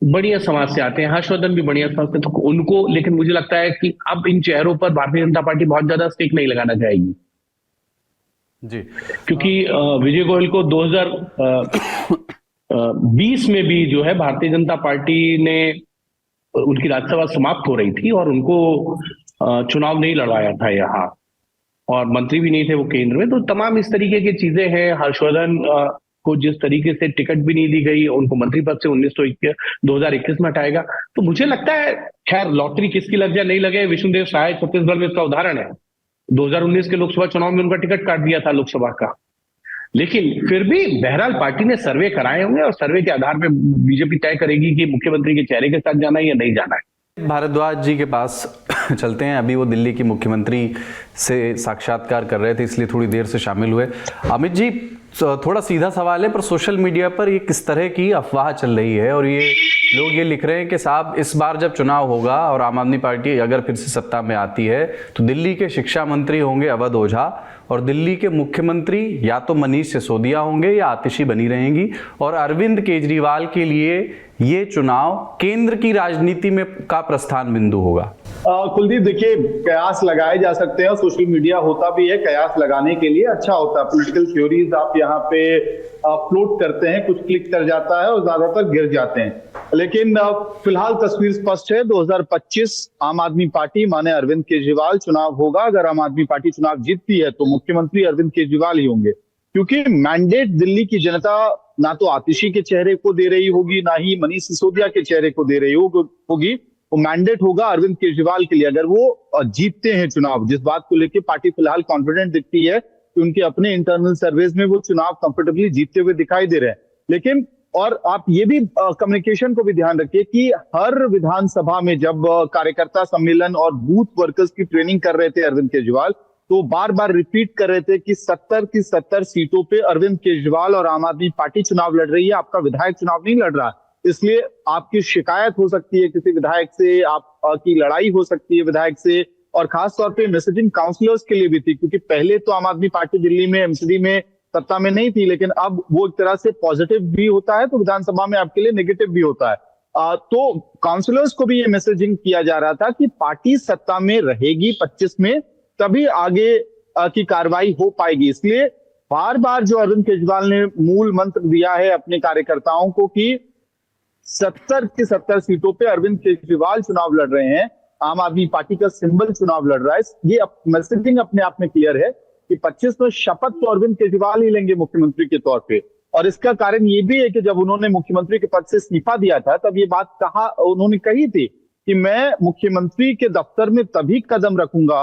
बढ़िया समाज से आते हैं, हर्षवर्धन भी बढ़िया समाज से, तो उनको, लेकिन मुझे लगता है कि अब इन चेहरों पर भारतीय जनता पार्टी बहुत ज्यादा स्टिक नहीं लगाना चाहेगी जी, क्योंकि विजय गोयल को 2020 में भी जो है भारतीय जनता पार्टी ने, उनकी राज्यसभा समाप्त हो रही थी और उनको चुनाव नहीं लड़वाया था यहाँ। और मंत्री भी नहीं थे वो केंद्र में। तो तमाम इस तरीके की चीजें हैं। हर्षवर्धन को जिस तरीके से टिकट भी नहीं दी गई, उनको मंत्री पद से 2021 में हटाएगा। तो मुझे लगता है, खैर लॉटरी किसकी लग जाए नहीं लगे, विष्णुदेव साय छत्तीसगढ़ में इसका उदाहरण है। 2019 के लोकसभा चुनाव में उनका टिकट काट दिया था लोकसभा का। लेकिन फिर भी बहरहाल पार्टी ने सर्वे कराए होंगे और सर्वे के आधार पर बीजेपी तय करेगी कि मुख्यमंत्री के चेहरे के साथ जाना है या नहीं जाना है। भारद्वाज जी के पास चलते हैं। अभी वो दिल्ली की मुख्यमंत्री से साक्षात्कार कर रहे थे, इसलिए थोड़ी देर से शामिल हुए। अमित जी, थोड़ा सीधा सवाल है, पर सोशल मीडिया पर ये किस तरह की अफवाह चल रही है और ये लोग ये लिख रहे हैं कि साहब इस बार जब चुनाव होगा और आम आदमी पार्टी अगर फिर से सत्ता में आती है तो दिल्ली के शिक्षा मंत्री होंगे अवध ओझा और दिल्ली के मुख्यमंत्री या तो मनीष सिसोदिया होंगे या आतिशी बनी रहेंगी, और अरविंद केजरीवाल के लिए ये चुनाव केंद्र की राजनीति में का प्रस्थान बिंदु होगा। कुलदीप, देखिए, कयास लगाए जा सकते हैं, सोशल मीडिया होता भी है कयास लगाने के लिए, अच्छा होता है। पॉलिटिकल थ्योरीज आप यहाँ पे फ्लोट करते हैं, कुछ क्लिक कर जाता है और ज्यादातर गिर जाते हैं। लेकिन फिलहाल तस्वीर स्पष्ट है, 2025 आम आदमी पार्टी माने अरविंद केजरीवाल चुनाव होगा। अगर आम आदमी पार्टी चुनाव जीतती है तो मुख्यमंत्री अरविंद केजरीवाल ही होंगे, क्योंकि मैंडेट दिल्ली की जनता ना तो आतिशी के चेहरे को दे रही होगी, ना ही मनीष सिसोदिया के चेहरे को दे रही होगी। वो मैंडेट होगा अरविंद केजरीवाल के लिए। अगर वो जीतते हैं चुनाव, जिस बात को लेकर पार्टी फिलहाल कॉन्फिडेंट दिखती है कि उनके अपने इंटरनल सर्वेज में वो चुनाव कंफर्टेबली जीतते हुए दिखाई दे रहे हैं। लेकिन और आप ये भी कम्युनिकेशन को भी ध्यान रखिए कि हर विधानसभा में जब कार्यकर्ता सम्मेलन और बूथ वर्कर्स की ट्रेनिंग कर रहे थे अरविंद केजरीवाल, तो बार बार रिपीट कर रहे थे कि 70 की 70 सीटों पे अरविंद केजरीवाल और आम आदमी पार्टी चुनाव लड़ रही है, आपका विधायक चुनाव नहीं लड़ रहा है। इसलिए आपकी शिकायत हो सकती है किसी विधायक से, आपकी लड़ाई हो सकती है विधायक से, और खास तौर पे मैसेजिंग काउंसलर्स के लिए भी थी, क्योंकि पहले तो आम आदमी पार्टी दिल्ली में एमसीडी में सत्ता में नहीं थी, लेकिन अब वो एक तरह से पॉजिटिव भी होता है तो विधानसभा में आपके लिए नेगेटिव भी होता है। तो काउंसलर्स को भी ये मैसेजिंग किया जा रहा था कि पार्टी सत्ता में रहेगी 25 में, तभी आगे की कार्रवाई हो पाएगी। इसलिए बार बार जो अरविंद केजरीवाल ने मूल मंत्र दिया है अपने कार्यकर्ताओं को कि 70 की 70 सीटों पे अरविंद केजरीवाल चुनाव लड़ रहे हैं, आम आदमी पार्टी का सिंबल चुनाव लड़ रहा है, ये मैसेजिंग अपने आप में क्लियर है कि 25 में शपथ तो अरविंद केजरीवाल ही लेंगे मुख्यमंत्री के तौर पे। और इसका कारण ये भी है कि जब उन्होंने मुख्यमंत्री के पद से इस्तीफा दिया था तब ये बात उन्होंने कही थी कि मैं मुख्यमंत्री के दफ्तर में तभी कदम रखूंगा,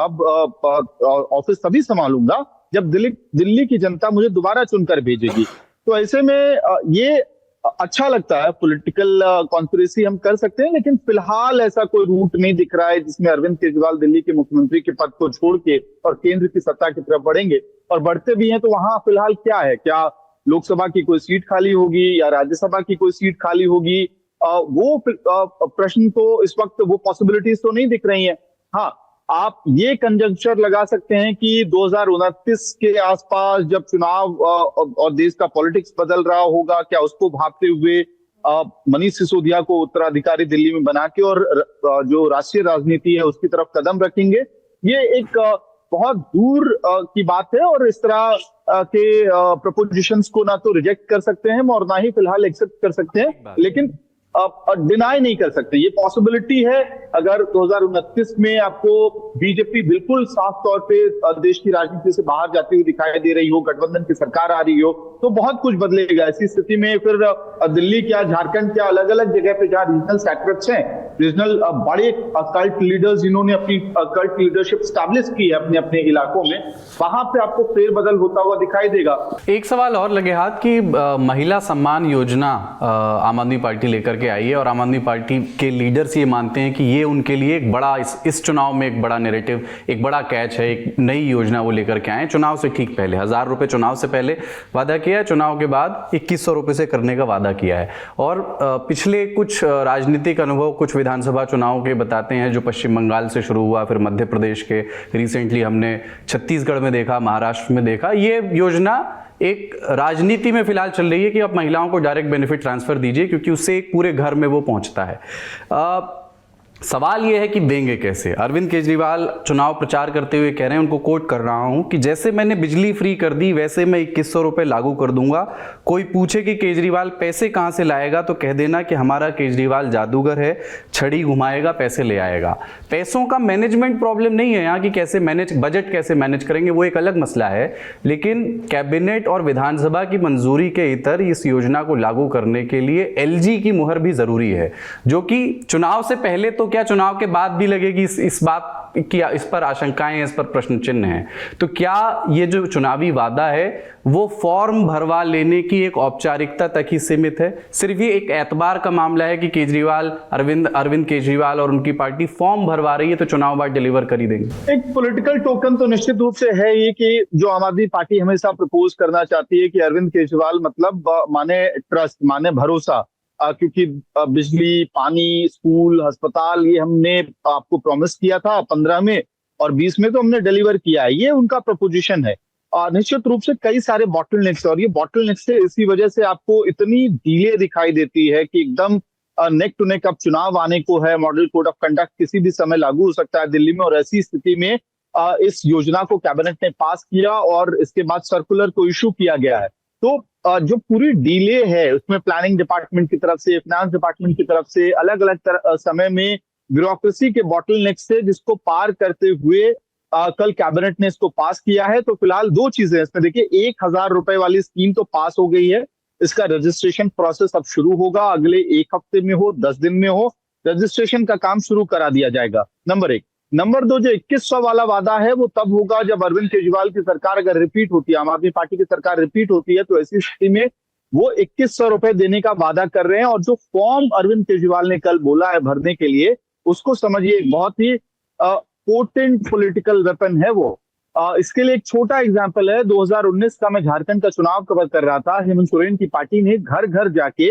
ऑफिस तभी संभालूंगा जब दिल्ली की जनता मुझे दोबारा चुनकर भेजेगी। तो ऐसे में ये अच्छा लगता है, पॉलिटिकल कॉन्स्पिरेसी हम कर सकते हैं, लेकिन फिलहाल ऐसा कोई रूट नहीं दिख रहा है जिसमें अरविंद केजरीवाल दिल्ली के मुख्यमंत्री के पद को छोड़ के और केंद्र की सत्ता की तरफ बढ़ेंगे। और बढ़ते भी हैं तो वहां फिलहाल क्या है, क्या लोकसभा की कोई सीट खाली होगी या राज्यसभा की कोई सीट खाली होगी, वो प्रश्न तो इस वक्त वो पॉसिबिलिटीज तो नहीं दिख रही है। हाँ, आप ये कंजंक्चर लगा सकते हैं कि 2029 के आसपास जब चुनाव और देश का पॉलिटिक्स बदल रहा होगा, क्या उसको भांपते हुए मनीष सिसोदिया को उत्तराधिकारी दिल्ली में बना के और जो राष्ट्रीय राजनीति है उसकी तरफ कदम रखेंगे। ये एक बहुत दूर की बात है और इस तरह के प्रपोजिशंस को ना तो रिजेक्ट कर सकते हैं और ना ही फिलहाल एक्सेप्ट कर सकते हैं, लेकिन डिनाई नहीं कर सकते। ये पॉसिबिलिटी है अगर 2029 में आपको बीजेपी बिल्कुल साफ तौर पे देश की राजनीति से बाहर जाती हुई दिखाई दे रही हो, गठबंधन की सरकार आ रही हो, तो बहुत कुछ बदलेगा। ऐसी स्थिति में फिर दिल्ली क्या, झारखंड क्या, अलग अलग जगह पे जहां रीजनल सेक्टर्स हैं, रीजनल बड़े कल्ट लीडर्स जिन्होंने अपनी कल्ट लीडरशिप स्टैब्लिश की है अपने अपने इलाकों में, वहां पे आपको फेरबदल होता हुआ दिखाई देगा। एक सवाल और लगे हाथ की महिला सम्मान योजना आम आदमी पार्टी लेकर के आई है और आम आदमी पार्टी के लीडर्स ये मानते हैं कि ये उनके लिए एक बड़ा इस चुनाव में एक बड़ा नैरेटिव, एक बड़ा कैच है, एक नई योजना वो लेकर के आए। चुनाव से ठीक पहले 1000 रुपए चुनाव से पहले वादा किया है, चुनाव के बाद 2100 रुपए से करने का वादा किया है। और पिछले कुछ राजनीतिक अनुभव कुछ विधानसभा चुनाव के बताते हैं, जो पश्चिम बंगाल से शुरू हुआ, फिर मध्य प्रदेश के, रिसेंटली हमने छत्तीसगढ़ में देखा, महाराष्ट्र में देखा। ये योजना एक राजनीति में फिलहाल चल रही है कि आप महिलाओं को डायरेक्ट बेनिफिट ट्रांसफर दीजिए, क्योंकि उससे एक पूरे घर में वो पहुंचता है। सवाल यह है कि देंगे कैसे। अरविंद केजरीवाल चुनाव प्रचार करते हुए कह रहे हैं, उनको कोट कर रहा हूं, कि जैसे मैंने बिजली फ्री कर दी वैसे मैं 2100 रुपए लागू कर दूंगा। कोई पूछे कि केजरीवाल पैसे कहां से लाएगा तो कह देना कि हमारा केजरीवाल जादूगर है, छड़ी घुमाएगा पैसे ले आएगा। पैसों का मैनेजमेंट प्रॉब्लम नहीं है यहाँ, कि कैसे मैनेज, बजट कैसे मैनेज करेंगे वो एक अलग मसला है, लेकिन कैबिनेट और विधानसभा की मंजूरी के इतर इस योजना को लागू करने के लिए एलजी की मुहर भी जरूरी है, जो कि चुनाव से पहले तो क्या चुनाव के बाद भी लगेगी। इस बात की, इस पर आशंकाएं हैं, इस पर प्रश्न चिन्ह हैं। तो क्या ये जो चुनावी वादा है वो फॉर्म भरवा लेने की एक औपचारिकता तक ही सीमित है? सिर्फ ये एक एतबार का मामला है कि केजरीवाल, अरविंद केजरीवाल और उनकी पार्टी फॉर्म भरवा रही है तो चुनाव बाद डिलीवर कर ही देंगे? एक पॉलिटिकल टोकन तो निश्चित रूप से है ये, कि जो आम आदमी पार्टी हमेशा प्रपोज करना चाहती है कि अरविंद केजरीवाल मतलब माने ट्रस्ट, माने भरोसा, क्योंकि बिजली, पानी, स्कूल, अस्पताल ये हमने आपको प्रॉमिस किया था 15 में और 20 में तो हमने डिलीवर किया है, ये उनका प्रपोजिशन है। निश्चित रूप से कई सारे बॉटलनेक्स, और ये बॉटलनेक्स से इसी वजह से आपको इतनी डीले दिखाई देती है कि एकदम नेक टू नेक अब चुनाव आने को है, मॉडल कोड ऑफ कंडक्ट किसी भी समय लागू हो सकता है दिल्ली में, और ऐसी स्थिति में इस योजना को कैबिनेट ने पास किया और इसके बाद सर्कुलर को इशू किया गया है। तो जो पूरी डीले है उसमें प्लानिंग डिपार्टमेंट की तरफ से, फाइनेंस डिपार्टमेंट की तरफ से, अलग अलग समय में ब्यूरोक्रेसी के बॉटलनेक से जिसको पार करते हुए कल कैबिनेट ने इसको पास किया है। तो फिलहाल दो चीजें इसमें देखिए, 1000 रुपए वाली स्कीम तो पास हो गई है, इसका रजिस्ट्रेशन प्रोसेस अब शुरू होगा, अगले 1 हफ्ते में हो, 10 दिन में हो, रजिस्ट्रेशन का काम शुरू करा दिया जाएगा, नंबर 1। नंबर 2, जो 2100 वाला वादा है वो तब होगा जब अरविंद केजरीवाल की सरकार अगर रिपीट होती है, आम आदमी पार्टी की सरकार रिपीट होती है, तो ऐसी स्थिति में वो 2100 रुपए देने का वादा कर रहे हैं। और जो फॉर्म अरविंद केजरीवाल ने कल बोला है भरने के लिए, उसको समझिए बहुत ही पोटेंट पॉलिटिकल वेपन है वो। इसके लिए एक छोटा एग्जांपल है, 2019 का मैं झारखंड का चुनाव कवर कर रहा था, हेमंत सोरेन की पार्टी ने घर घर जाके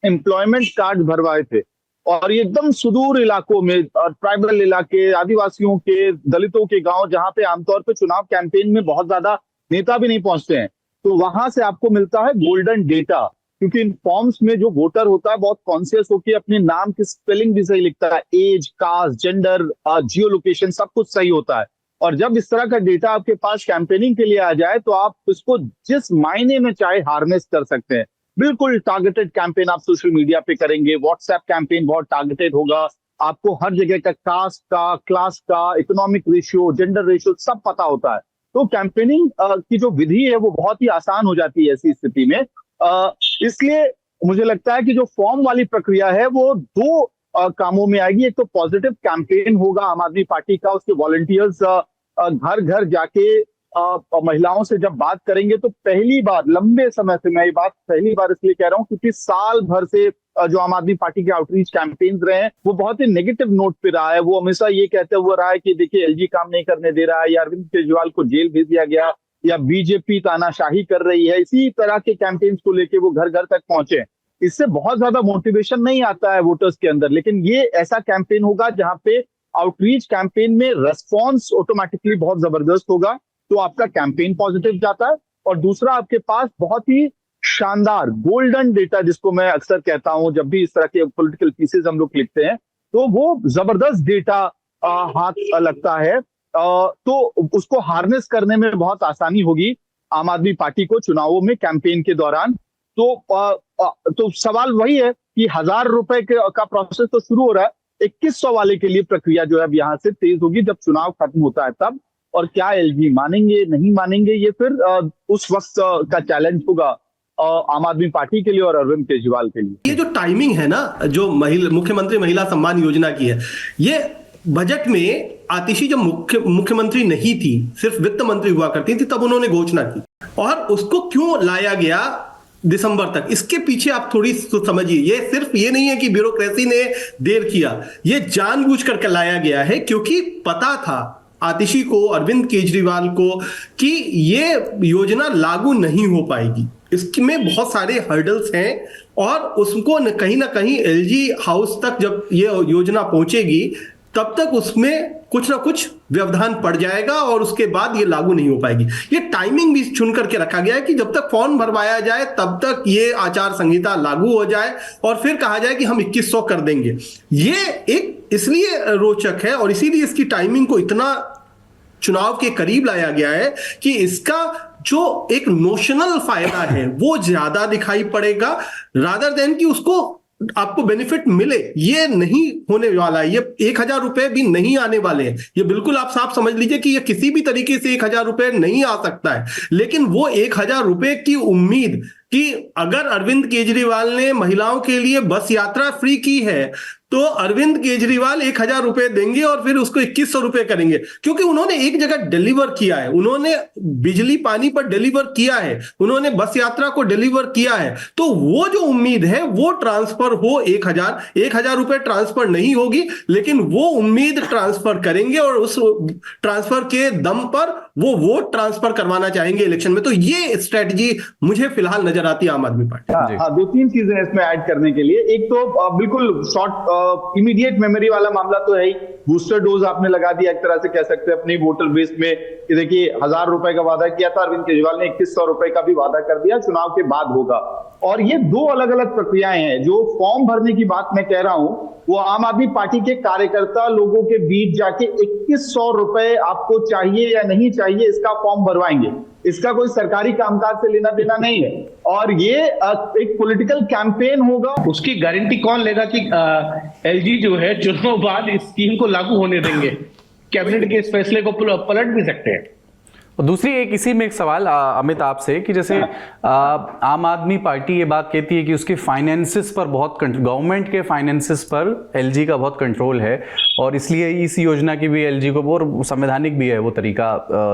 एम्प्लॉयमेंट कार्ड भरवाए थे, और ये एकदम सुदूर इलाकों में, ट्राइबल इलाके, आदिवासियों के, दलितों के गांव, जहां पे आमतौर पे चुनाव कैंपेन में बहुत ज्यादा नेता भी नहीं पहुंचते हैं, तो वहां से आपको मिलता है गोल्डन डेटा, क्योंकि इन फॉर्म्स में जो वोटर होता है बहुत कॉन्शियस होकर अपने नाम की स्पेलिंग भी सही लिखता है, age, caste, gender, geo location सब कुछ सही होता है। और जब इस तरह का डेटा आपके पास कैंपेनिंग के लिए आ जाए तो आप इसको जिस मायने में चाहे हार्नेस कर सकते हैं। बिल्कुल टारगेटेड कैंपेन आप सोशल मीडिया पे करेंगे, व्हाट्सएप कैंपेन बहुत टारगेटेड होगा, आपको हर जगह का कास्ट का, क्लास का, इकोनॉमिक रेशियो, जेंडर रेशियो सब पता होता है। तो कैंपेनिंग की जो विधि है वो बहुत ही आसान हो जाती है ऐसी स्थिति में। इसलिए मुझे लगता है कि जो फॉर्म वाली प्रक्रिया है वो 2 कामों में आएगी। एक तो पॉजिटिव कैंपेन होगा आम आदमी पार्टी का, उसके वॉलंटियर्स घर घर जाके महिलाओं से जब बात करेंगे तो पहली बार लंबे समय से, मैं ये बात पहली बार इसलिए कह रहा हूं क्योंकि साल भर से जो आम आदमी पार्टी के आउटरीच कैंपेन्स रहे हैं वो बहुत ही नेगेटिव नोट पे रहा है। वो हमेशा ये कहते हुए रहा है कि देखिए एलजी काम नहीं करने दे रहा है, या अरविंद केजरीवाल को जेल भेज दिया गया, या बीजेपी तानाशाही कर रही है। इसी तरह के कैंपेन्स को लेके वो घर घर तक पहुंचे। इससे बहुत ज्यादा मोटिवेशन नहीं आता है वोटर्स के अंदर, लेकिन ये ऐसा कैंपेन होगा जहां पे आउटरीच कैंपेन में रेस्पॉन्स ऑटोमेटिकली बहुत जबरदस्त होगा, तो आपका कैंपेन पॉजिटिव जाता है। और दूसरा, आपके पास बहुत ही शानदार गोल्डन डेटा, जिसको मैं अक्सर कहता हूं जब भी इस तरह के पॉलिटिकल पीसेस हम लोग लिखते हैं, तो वो जबरदस्त डेटा हाथ लगता है, तो उसको हार्नेस करने में बहुत आसानी होगी आम आदमी पार्टी को चुनावों में कैंपेन के दौरान। तो सवाल वही है कि 1000 रुपए का प्रोसेस तो शुरू हो रहा है, 2100 वाले के लिए प्रक्रिया जो है अब यहाँ से तेज होगी जब चुनाव खत्म होता है तब। और क्या एलजी मानेंगे नहीं मानेंगे, ये फिर उस वक्त का चैलेंज होगा आम आदमी पार्टी के लिए और अरविंद केजरीवाल के लिए। ये जो टाइमिंग है ना, जो मुख्यमंत्री महिला सम्मान योजना की है, ये बजट में आतिशी जब मुख्यमंत्री नहीं थी, सिर्फ वित्त मंत्री हुआ करती थी, तब उन्होंने घोषणा की। और उसको क्यों लाया गया दिसंबर तक, इसके पीछे आप थोड़ी समझिए। ये सिर्फ ये नहीं है कि ब्यूरोक्रेसी ने देर किया, ये जानबूझकर लाया गया है, क्योंकि पता था आतिशी को, अरविंद केजरीवाल को, कि ये योजना लागू नहीं हो पाएगी। इसमें बहुत सारे हर्डल्स हैं और उसको कहीं ना कहीं एलजी हाउस तक जब ये योजना पहुंचेगी तब तक उसमें कुछ ना कुछ व्यवधान पड़ जाएगा और उसके बाद ये लागू नहीं हो पाएगी। ये टाइमिंग भी चुन करके रखा गया है कि जब तक फॉर्म भरवाया जाए तब तक ये आचार संहिता लागू हो जाए और फिर कहा जाए कि हम 2100 कर देंगे। ये एक इसलिए रोचक है और इसीलिए इसकी टाइमिंग को इतना चुनाव के करीब लाया गया है कि इसका जो एक नोशनल फायदा है वो ज्यादा दिखाई पड़ेगा रादर देन कि उसको आपको बेनिफिट मिले। ये नहीं होने वाला है, ये 1000 रुपए भी नहीं आने वाले हैं। ये बिल्कुल आप साफ समझ लीजिए कि ये किसी भी तरीके से 1000 रुपए नहीं आ सकता है। लेकिन वो 1000 रुपए की उम्मीद कि अगर अरविंद केजरीवाल ने महिलाओं के लिए बस यात्रा फ्री की है तो अरविंद केजरीवाल 1000 रुपए देंगे और फिर उसको 2100 रुपए करेंगे, क्योंकि उन्होंने एक जगह डिलीवर किया है, उन्होंने बिजली पानी पर डिलीवर किया है, उन्होंने बस यात्रा को डिलीवर किया है। तो वो जो उम्मीद है वो ट्रांसफर हो 1000 रुपए ट्रांसफर नहीं होगी, लेकिन वो उम्मीद ट्रांसफर करेंगे और उस ट्रांसफर के दम पर वो वोट ट्रांसफर करवाना चाहेंगे इलेक्शन में। तो ये स्ट्रेटजी मुझे फिलहाल नजर आती है आम आदमी पार्टी। हाँ, 2-3 चीजें इसमें ऐड करने के लिए। एक तो बिल्कुल शॉर्ट इमीडिएट मेमोरी वाला मामला तो है ही। बूस्टर डोज आपने लगा दिया, एक तरह से कह सकते हैं अपनी वोटर बेस में कि देखिए 1000 रुपए का वादा किया था अरविंद केजरीवाल ने, 2100 रुपए का भी वादा कर दिया, चुनाव के बाद होगा। और ये 2 अलग अलग प्रक्रियाएं हैं। जो फॉर्म भरने की बात मैं कह रहा हूं वो आम आदमी पार्टी के कार्यकर्ता लोगों के बीच जाके 2100 रुपए आपको चाहिए या नहीं चाहिए इसका फॉर्म भरवाएंगे। इसका कोई सरकारी कामकाज से लेना देना नहीं है और ये एक पॉलिटिकल कैंपेन होगा। उसकी गारंटी कौन लेगा कि एलजी जो है चुनाव बाद इस स्कीम को लागू होने देंगे? कैबिनेट के इस फैसले को पलट भी सकते हैं। और दूसरी एक इसी में एक सवाल अमित आपसे कि जैसे आम आदमी पार्टी ये बात कहती है कि उसके फाइनेंसेस पर बहुत गवर्नमेंट के फाइनेंसेस पर एलजी का बहुत कंट्रोल है और इसलिए इस योजना की भी एलजी को और संवैधानिक भी है वो तरीका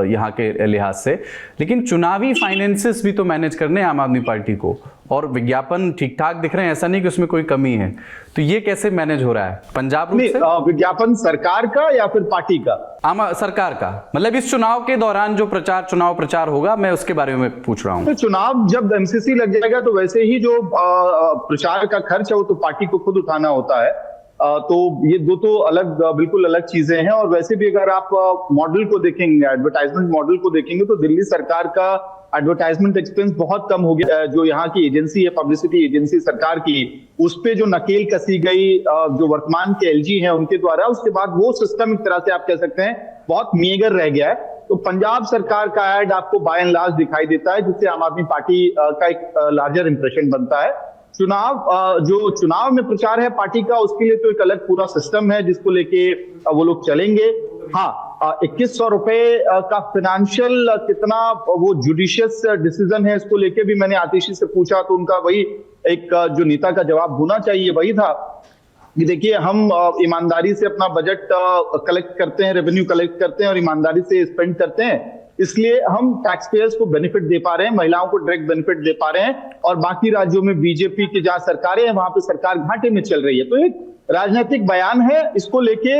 यहाँ के लिहाज से, लेकिन चुनावी फाइनेंसेस भी तो मैनेज करने हैं आम आदमी पार्टी को और विज्ञापन ठीक ठाक दिख रहे हैं, ऐसा नहीं कि उसमें कोई कमी है। तो ये कैसे मैनेज हो रहा है पंजाब रूप से? विज्ञापन सरकार का या फिर पार्टी का? सरकार का, मतलब इस चुनाव के दौरान जो चुनाव प्रचार होगा मैं उसके बारे में पूछ रहा हूँ। तो चुनाव जब एमसीसी लग जाएगा तो वैसे ही जो प्रचार का खर्च है वो तो पार्टी को खुद उठाना होता है। तो ये 2 तो बिल्कुल अलग चीजें हैं। और वैसे भी अगर आप मॉडल को देखेंगे, एडवर्टाइजमेंट मॉडल को देखेंगे तो दिल्ली सरकार का एडवर्टाइजमेंट एक्सपेंस बहुत कम हो गया। जो यहाँ की एजेंसी है, पब्लिसिटी एजेंसी सरकार की, उस पे जो नकेल कसी गई जो वर्तमान के एलजी हैं उनके द्वारा, उसके बाद वो सिस्टम एक तरह से आप कह सकते हैं बहुत मेगर रह गया है। तो पंजाब सरकार का एड आपको बाय एंड लार्ज दिखाई देता है, जिससे आम आदमी पार्टी का एक लार्जर इंप्रेशन बनता है। जो चुनाव में प्रचार है पार्टी का, उसके लिए तो एक अलग पूरा सिस्टम है जिसको लेके वो लोग चलेंगे। हाँ, 2100 रुपए का फाइनेंशियल कितना वो जुडिशियस डिसीजन है इसको लेके भी मैंने आतिशी से पूछा तो उनका वही एक जो नेता का जवाब होना चाहिए वही था कि देखिए हम ईमानदारी से अपना बजट कलेक्ट करते हैं, रेवेन्यू कलेक्ट करते हैं और ईमानदारी से स्पेंड करते हैं, इसलिए हम टैक्स पेयर्स को बेनिफिट दे पा रहे हैं, महिलाओं को डायरेक्ट बेनिफिट दे पा रहे हैं। और बाकी राज्यों में बीजेपी की जहां सरकारें हैं वहां पे सरकार घाटे में चल रही है। तो एक राजनीतिक बयान है, इसको लेके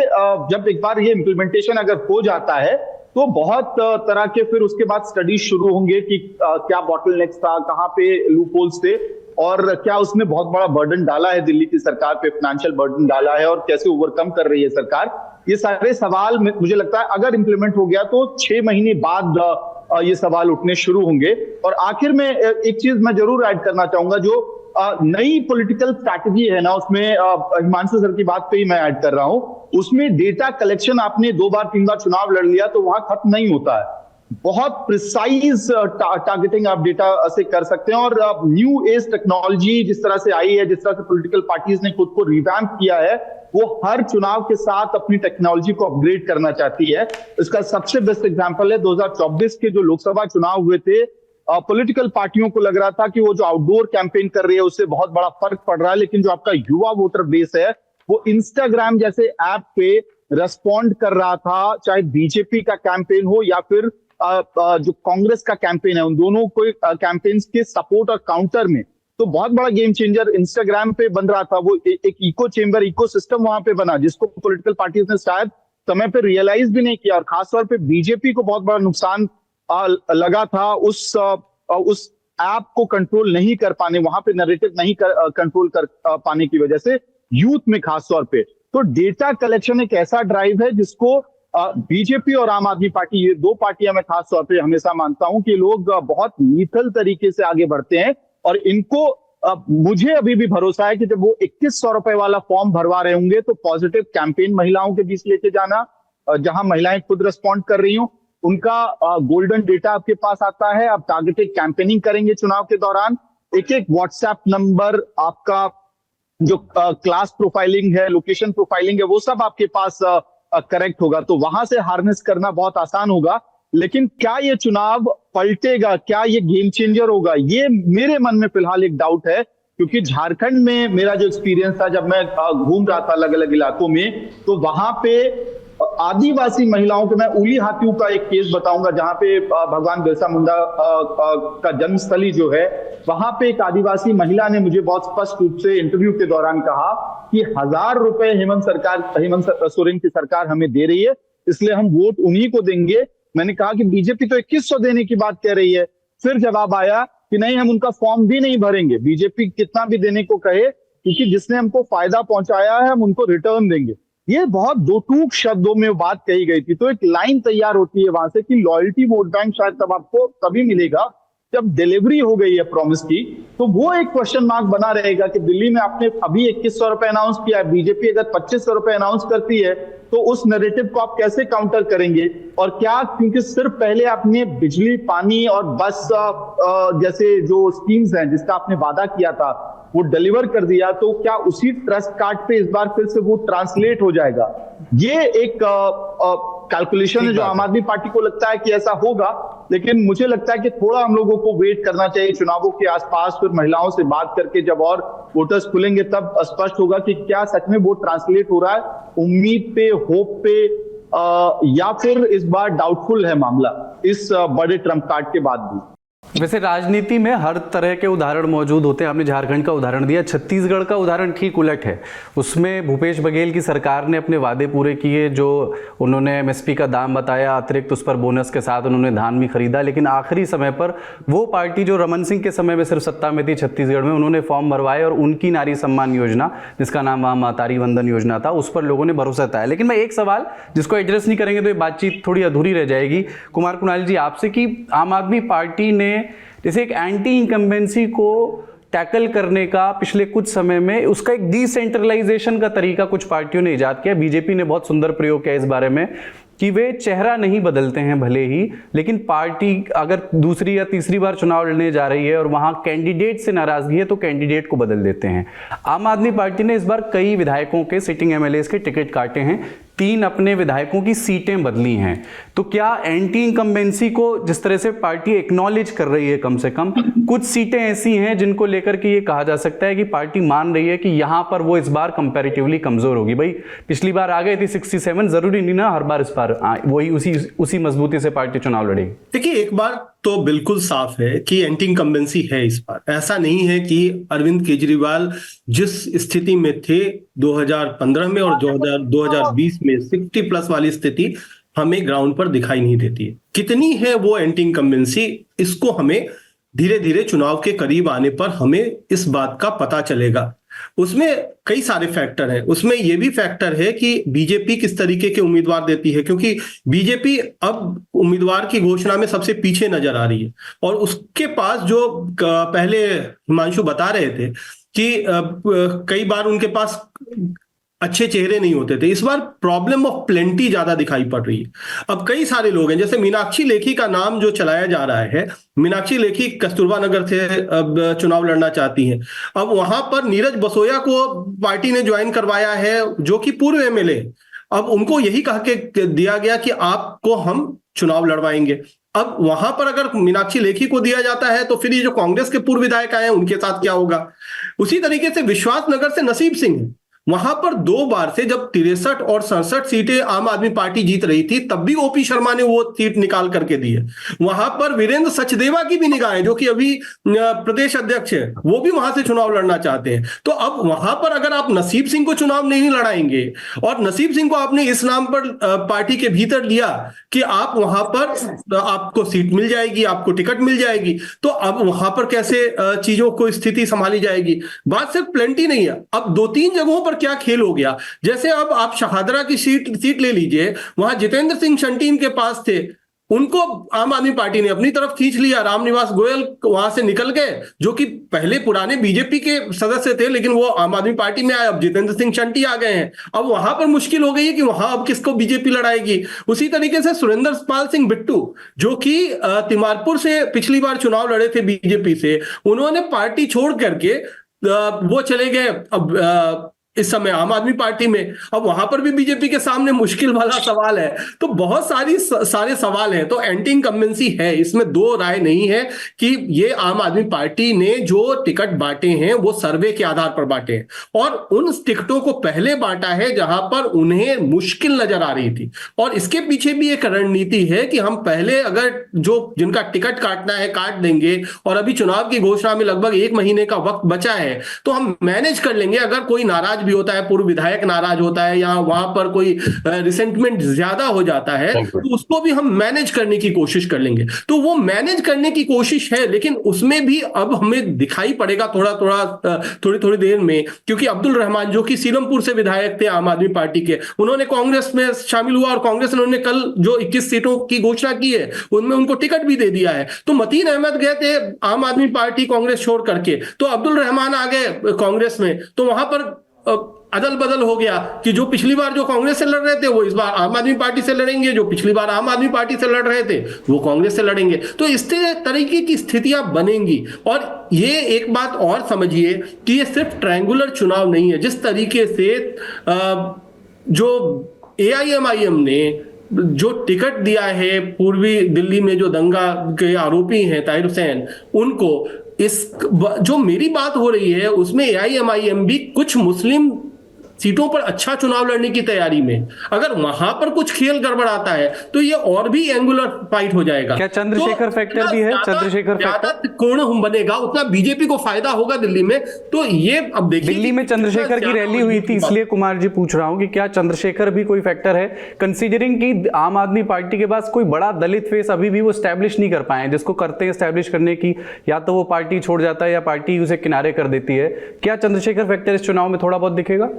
जब एक बार ये इम्प्लीमेंटेशन अगर हो जाता है तो बहुत तरह के फिर उसके बाद स्टडीज शुरू होंगे कि क्या बॉटलनेक्स था, कहाँ पे लूप होल्स थे और क्या उसने बहुत बड़ा बर्डन डाला है दिल्ली की सरकार पे, फाइनेंशियल बर्डन डाला है और कैसे ओवरकम कर रही है सरकार। ये सारे सवाल मुझे लगता है अगर इंप्लीमेंट हो गया तो 6 महीने बाद ये सवाल उठने शुरू होंगे। और आखिर में एक चीज मैं जरूर ऐड करना चाहूंगा, जो नई पॉलिटिकल स्ट्रैटेजी है ना, उसमें हिमांशु सर की बात पे ही मैं ऐड कर रहा हूं, उसमें डेटा कलेक्शन आपने 2 बार 3 बार चुनाव लड़ लिया तो वहां खत्म नहीं होता है। बहुत प्रिसाइज टारगेटिंग आप डेटा से कर सकते हैं और न्यू एज टेक्नोलॉजी जिस तरह से आई है, जिस तरह से पॉलिटिकल पार्टीज ने खुद को रिवैम्प किया है, वो हर चुनाव के साथ अपनी टेक्नोलॉजी को अपग्रेड करना चाहती है। इसका सबसे बेस्ट एग्जांपल है 2024 के जो लोकसभा चुनाव हुए थे। पॉलिटिकल पार्टियों को लग रहा था कि वो जो आउटडोर कैंपेन कर रही है उससे बहुत बड़ा फर्क पड़ रहा है, लेकिन जो आपका युवा वोटर बेस है वो इंस्टाग्राम जैसे ऐप पे रेस्पॉन्ड कर रहा था, चाहे बीजेपी का कैंपेन हो या फिर जो कांग्रेस का कैंपेन है, उन दोनों को कैंपेन्स के सपोर्ट और काउंटर में तो बहुत बड़ा गेम चेंजर इंस्टाग्राम पे बन रहा था। वो एक इको चेंबर, इको सिस्टम वहां पे बना जिसको पॉलिटिकल पार्टीज ने शायद समय पे रियलाइज भी नहीं किया और खासतौर पे बीजेपी को बहुत बड़ा नुकसान लगा था उस ऐप को कंट्रोल नहीं कर पाने, वहां पे नैरेटिव नहीं कंट्रोल कर पाने की वजह से यूथ में खासतौर पे। तो डेटा कलेक्शन एक ऐसा ड्राइव है जिसको बीजेपी और आम आदमी पार्टी, ये दो पार्टियां मैं खास तौर पे हमेशा मानता हूं कि लोग बहुत लीथल तरीके से आगे बढ़ते हैं, और इनको मुझे अभी भी भरोसा है कि जब वो 2100 रुपए वाला फॉर्म भरवा रहे होंगे तो पॉजिटिव कैंपेन महिलाओं के बीच लेके जाना, जहां महिलाएं खुद रिस्पॉन्ड कर रही हूं, उनका गोल्डन डेटा आपके पास आता है, आप टारगेटेड कैंपेनिंग करेंगे चुनाव के दौरान, एक एक व्हाट्सएप नंबर, आपका जो क्लास प्रोफाइलिंग है, लोकेशन प्रोफाइलिंग है, वो सब आपके पास करेक्ट होगा, तो वहां से हार्नेस करना बहुत आसान होगा। लेकिन क्या ये चुनाव पलटेगा, क्या ये गेम चेंजर होगा, ये मेरे मन में फिलहाल एक डाउट है, क्योंकि झारखंड में मेरा जो एक्सपीरियंस था जब मैं घूम रहा था अलग अलग इलाकों में, तो वहां पे आदिवासी महिलाओं के, मैं उली हाथियों का एक केस बताऊंगा जहां पे भगवान बिरसा मुंडा का जन्मस्थली जो है, वहां पे एक आदिवासी महिला ने मुझे बहुत स्पष्ट रूप से इंटरव्यू के दौरान कहा कि 1000 रुपए हेमंत सोरेन की सरकार हमें दे रही है, इसलिए हम वोट उन्हीं को देंगे। मैंने कहा कि बीजेपी तो 2100 देने की बात कह रही है। फिर जवाब आया कि नहीं, हम उनका फॉर्म भी नहीं भरेंगे, बीजेपी कितना भी देने को कहे, क्योंकि जिसने हमको फायदा पहुंचाया है हम उनको रिटर्न देंगे। ये बहुत दो टूक शब्दों में बात कही गई थी। तो एक लाइन तैयार होती है वहां से कि लॉयल्टी वोट बैंक शायद तब आपको तभी मिलेगा जब डिलीवरी हो गई है प्रॉमिस की। तो वो एक क्वेश्चन मार्क बना रहेगा कि दिल्ली में आपने अभी 2100 रुपए अनाउंस किया है, बीजेपी अगर 2500 रुपए अनाउंस करती है तो उस नैरेटिव को आप कैसे काउंटर करेंगे? और क्या, क्योंकि सिर्फ पहले आपने बिजली, पानी और बस जैसे जो स्कीम्स हैं जिसका आपने वादा किया था वो डिलीवर कर दिया, तो क्या उसी ट्रस्ट कार्ड पे इस बार फिर से वो ट्रांसलेट हो जाएगा? ये एक कैलकुलेशन है जो आम आदमी पार्टी को लगता है कि ऐसा होगा, लेकिन मुझे लगता है कि थोड़ा हम लोगों को वेट करना चाहिए चुनावों के आसपास, फिर महिलाओं से बात करके जब और वोटर्स खुलेंगे तब स्पष्ट होगा कि क्या सच में वो ट्रांसलेट हो रहा है उम्मीद पे, होप पे, या फिर इस बार डाउटफुल है मामला इस बड़े ट्रम्प कार्ड के बाद भी। वैसे राजनीति में हर तरह के उदाहरण मौजूद होते हैं। आपने झारखंड का उदाहरण दिया, छत्तीसगढ़ का उदाहरण ठीक उलट है। उसमें भूपेश बघेल की सरकार ने अपने वादे पूरे किए, जो उन्होंने एमएसपी का दाम बताया, अतिरिक्त उस पर बोनस के साथ उन्होंने धान भी खरीदा, लेकिन आखिरी समय पर वो पार्टी जो रमन सिंह के समय में सिर्फ सत्ता में थी छत्तीसगढ़ में, उन्होंने फॉर्म भरवाए और उनकी नारी सम्मान योजना, जिसका नाम वहाँ मातारी वंदन योजना था, उस पर लोगों ने भरोसा जताया। लेकिन मैं एक सवाल जिसको एड्रेस नहीं करेंगे तो ये बातचीत थोड़ी अधूरी रह जाएगी, कुमार कुणाल जी आपसे, कि आम आदमी पार्टी ने जैसे एक एंटी इनकम्बेंसी को टैकल करने का पिछले कुछ समय में उसका एक डिसेंट्रलाइजेशन का तरीका कुछ पार्टियों ने इजाद किया। बीजेपी ने बहुत सुंदर प्रयोग किया इस बारे में कि वे चेहरा नहीं बदलते हैं भले ही, लेकिन पार्टी अगर दूसरी या तीसरी बार चुनाव लड़ने जा रही है और वहां कैंडिडेट से नाराजगी है तो कैंडिडेट को बदल देते हैं। आम आदमी पार्टी ने इस बार कई विधायकों के, सिटिंग एमएलएस के टिकट काटे हैं, 3 अपने विधायकों की सीटें बदली हैं। तो क्या एंटी इनकम्बेंसी को जिस तरह से पार्टी एक्नॉलेज कर रही है, कम से कम कुछ सीटें ऐसी हैं जिनको लेकर के ये कहा जा सकता है कि पार्टी मान रही है कि यहां पर वो इस बार कंपैरेटिवली कमजोर होगी? भाई पिछली बार आ गई थी 67, जरूरी नहीं ना हर बार इस बार वही उसी मजबूती से पार्टी चुनाव लड़ेगी। देखिए, एक बार तो बिल्कुल साफ है कि एंटी इनकम्बेंसी है इस बार। ऐसा नहीं है कि अरविंद केजरीवाल जिस स्थिति में थे 2015 में और 2020 में 60 प्लस वाली स्थिति हमें ग्राउंड पर दिखाई नहीं देती है। कितनी है वो एंटी इनकम्बेंसी, इसको हमें धीरे धीरे चुनाव के करीब आने पर हमें इस बात का पता चलेगा। उसमें कई सारे फैक्टर हैं। उसमें यह भी फैक्टर है कि बीजेपी किस तरीके के उम्मीदवार देती है, क्योंकि बीजेपी अब उम्मीदवार की घोषणा में सबसे पीछे नजर आ रही है। और उसके पास जो पहले हिमांशु बता रहे थे कि कई बार उनके पास अच्छे चेहरे नहीं होते थे, इस बार प्रॉब्लम ऑफ प्लेंटी ज्यादा दिखाई पड़ रही है। अब कई सारे लोग हैं, जैसे मीनाक्षी लेखी का नाम जो चलाया जा रहा है, मीनाक्षी लेखी कस्तूरबा नगर से अब चुनाव लड़ना चाहती हैं। अब वहां पर नीरज बसोया को पार्टी ने ज्वाइन करवाया है, जो कि पूर्व एमएलए। अब उनको यही कह के दिया गया कि आपको हम चुनाव लड़वाएंगे। अब वहां पर अगर मीनाक्षी लेखी को दिया जाता है तो फिर ये जो कांग्रेस के पूर्व विधायक आए हैं उनके साथ क्या होगा? उसी तरीके से विश्वास नगर से नसीब सिंह, वहां पर 2 बार से जब 63 और 67 सीटें आम आदमी पार्टी जीत रही थी, तब भी ओपी शर्मा ने वो सीट निकाल करके दी है। वहां पर वीरेंद्र सचदेवा की भी निगाह है, जो कि अभी प्रदेश अध्यक्ष है, वो भी वहां से चुनाव लड़ना चाहते हैं। तो अब वहां पर अगर आप नसीब सिंह को चुनाव नहीं लड़ाएंगे और नसीब सिंह को आपने इस नाम पर पार्टी के भीतर लिया कि आप वहां पर आपको सीट मिल जाएगी, आपको टिकट मिल जाएगी, तो अब वहां पर कैसे चीजों को स्थिति संभाली जाएगी? बात सिर्फ प्लेंटी नहीं है। अब 2-3 जगहों पर पर क्या खेल हो गया। जैसे अब आप शहादरा की सीट ले लीजिए, वहां जितेंद्र सिंह शंटी इनके पास थे, उनको आम आदमी पार्टी ने अपनी तरफ खींच लिया। रामनिवास गोयल वहां से निकल गए, जो कि पहले पुराने बीजेपी के सदस्य थे, लेकिन वो आम आदमी पार्टी में आए। अब जितेंद्र सिंह शंटी आ गए हैं, अब वहां पर मुश्किल हो गई है कि वहां अब किसको बीजेपी लड़ाएगी। उसी तरीके से सुरेंद्र पाल सिंह बिट्टू, जो कि तिमारपुर से पिछली बार चुनाव लड़े थे बीजेपी से, उन्होंने पार्टी छोड़ करके वो चले गए अब इस समय आम आदमी पार्टी में। अब वहां पर भी बीजेपी के सामने मुश्किल वाला सवाल है। तो बहुत सारे सवाल हैं। तो एंटी इनकम्बेंसी है, इसमें दो राय नहीं है कि ये आम आदमी पार्टी ने जो टिकट बांटे हैं वो सर्वे के आधार पर बांटे हैं, और उन टिकटों को पहले बांटा है जहां पर उन्हें मुश्किल नजर आ रही थी। और इसके पीछे भी एक रणनीति है कि हम पहले अगर जो जिनका टिकट काटना है काट देंगे, और अभी चुनाव की घोषणा में लगभग 1 महीने का वक्त बचा है, तो हम मैनेज कर लेंगे। अगर कोई नाराज भी होता है, पूर्व विधायक नाराज होता है, या वहां पर कोई रिसेंटमेंट ज्यादा हो जाता है, तो उसको भी हम मैनेज करने की कोशिश कर लेंगे। तो वो मैनेज करने की कोशिश है, लेकिन उसमें भी अब हमें दिखाई पड़ेगा थोड़ी देर में, क्योंकि अब्दुल रहमान जो कि सीरमपुर से विधायक थे आम आदमी पार्टी के, उन्होंने कांग्रेस में शामिल हुआ, और कांग्रेस ने उन्होंने कल जो 21 सीटों की घोषणा की है उनमें उनको टिकट भी दे दिया है। तो मतीन अहमद गए थे आम आदमी पार्टी कांग्रेस छोड़ करके, तो अब्दुल रहमान आ गए कांग्रेस में, तो वहां पर अदल बदल हो गया कि जो पिछली बार जो कांग्रेस से लड़ रहे थे वो इस बार आम आदमी पार्टी से लड़ेंगे, जो पिछली बार आम आदमी पार्टी से लड़ रहे थे वो कांग्रेस से लड़ेंगे। तो इस तरीके की स्थितियां बनेंगी। और ये एक बात और समझिए कि ये सिर्फ ट्रायंगुलर चुनाव नहीं है। जिस तरीके से जो AIMIM ने जो टिकट दिया है पूर्वी दिल्ली में जो दंगा के आरोपी हैं ताहिर हुसैन, उनको इस जो मेरी बात हो रही है उसमें AIMIM भी कुछ मुस्लिम सीटों पर अच्छा चुनाव लड़ने की तैयारी में, अगर वहां पर कुछ खेल गड़बड़ाता है तो ये और भी एंगुलर फाइट हो जाएगा। क्या चंद्रशेखर फैक्टर भी है? चंद्रशेखर फैक्टर कोण बनेगा उतना बीजेपी को फायदा होगा दिल्ली में। तो ये अब देखिए, दिल्ली में चंद्रशेखर की रैली हुई थी, इसलिए कुमार जी पूछ रहा हूं कि क्या चंद्रशेखर भी कोई फैक्टर है, कंसीडरिंग कि आम आदमी पार्टी के पास कोई बड़ा दलित फेस अभी भी वो स्टैब्लिश नहीं कर पाए, जिसको करते हैं स्टैब्लिश करने की, या तो वो पार्टी छोड़ जाता है या पार्टी उसे किनारे कर देती है। क्या चंद्रशेखर फैक्टर इस चुनाव में थोड़ा बहुत दिखेगा?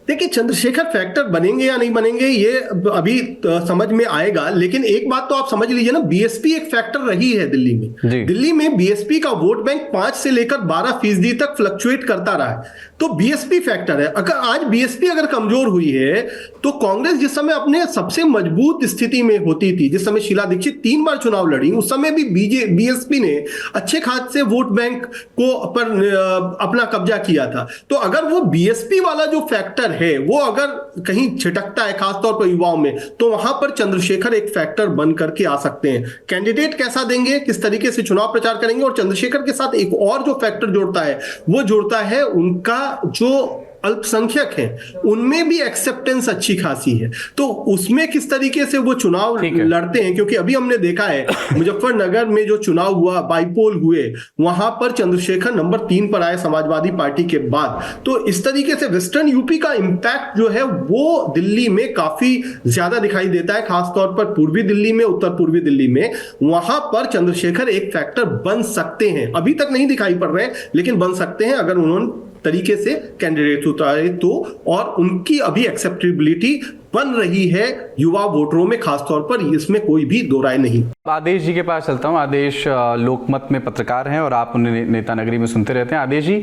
देखिए, चंद्रशेखर फैक्टर बनेंगे या नहीं बनेंगे ये अभी समझ में आएगा, लेकिन एक बात तो आप समझ लीजिए ना, बीएसपी एक फैक्टर रही है दिल्ली में। दिल्ली में बीएसपी का वोट बैंक 5 से लेकर 12% तक फ्लक्चुएट करता रहा है। तो बीएसपी फैक्टर है। अगर आज बीएसपी अगर कमजोर हुई है तो कांग्रेस जिस समय अपने सबसे मजबूत स्थिति में होती थी, जिस समय शीला दीक्षित 3 बार चुनाव लड़ी, उस समय भी बीएसपी ने अच्छे खासे वोट बैंक को पर अपना कब्जा किया था। तो अगर वो बीएसपी वाला जो फैक्टर है वो अगर कहीं छिटकता है खासतौर पर युवाओं में, तो वहां पर चंद्रशेखर एक फैक्टर बन करके आ सकते हैं। कैंडिडेट कैसा देंगे, किस तरीके से चुनाव प्रचार करेंगे, और चंद्रशेखर के साथ एक और जो फैक्टर जोड़ता है वो जोड़ता है उनका जो अल्पसंख्यक हैं उनमें भी एक्सेप्टेंस अच्छी खासी है। तो उसमें किस तरीके से वो चुनाव लड़ते हैं, क्योंकि अभी हमने देखा है मुजफ्फरनगर में जो चुनाव हुआ, बाईपोल हुए, वहां पर चंद्रशेखर नंबर 3 पर आए समाजवादी पार्टी के बाद। तो इस तरीके से वेस्टर्न यूपी का इंपैक्ट जो है वो दिल्ली में काफी ज्यादा दिखाई देता है, खासतौर पर पूर्वी दिल्ली में, उत्तर पूर्वी दिल्ली में। वहां पर चंद्रशेखर एक फैक्टर बन सकते हैं, अभी तक नहीं दिखाई पड़ रहे हैं लेकिन बन सकते हैं अगर उन्होंने तरीके से कैंडिडेट उतारे तो, और उनकी अभी एक्सेप्टेबिलिटी बन रही है युवा वोटरों में खासतौर पर, इसमें कोई भी दो राय नहीं। आदेश जी के पास चलता हूं। आदेश लोकमत में पत्रकार हैं और आप उन्हें नेता नगरी में सुनते रहते हैं। आदेश जी,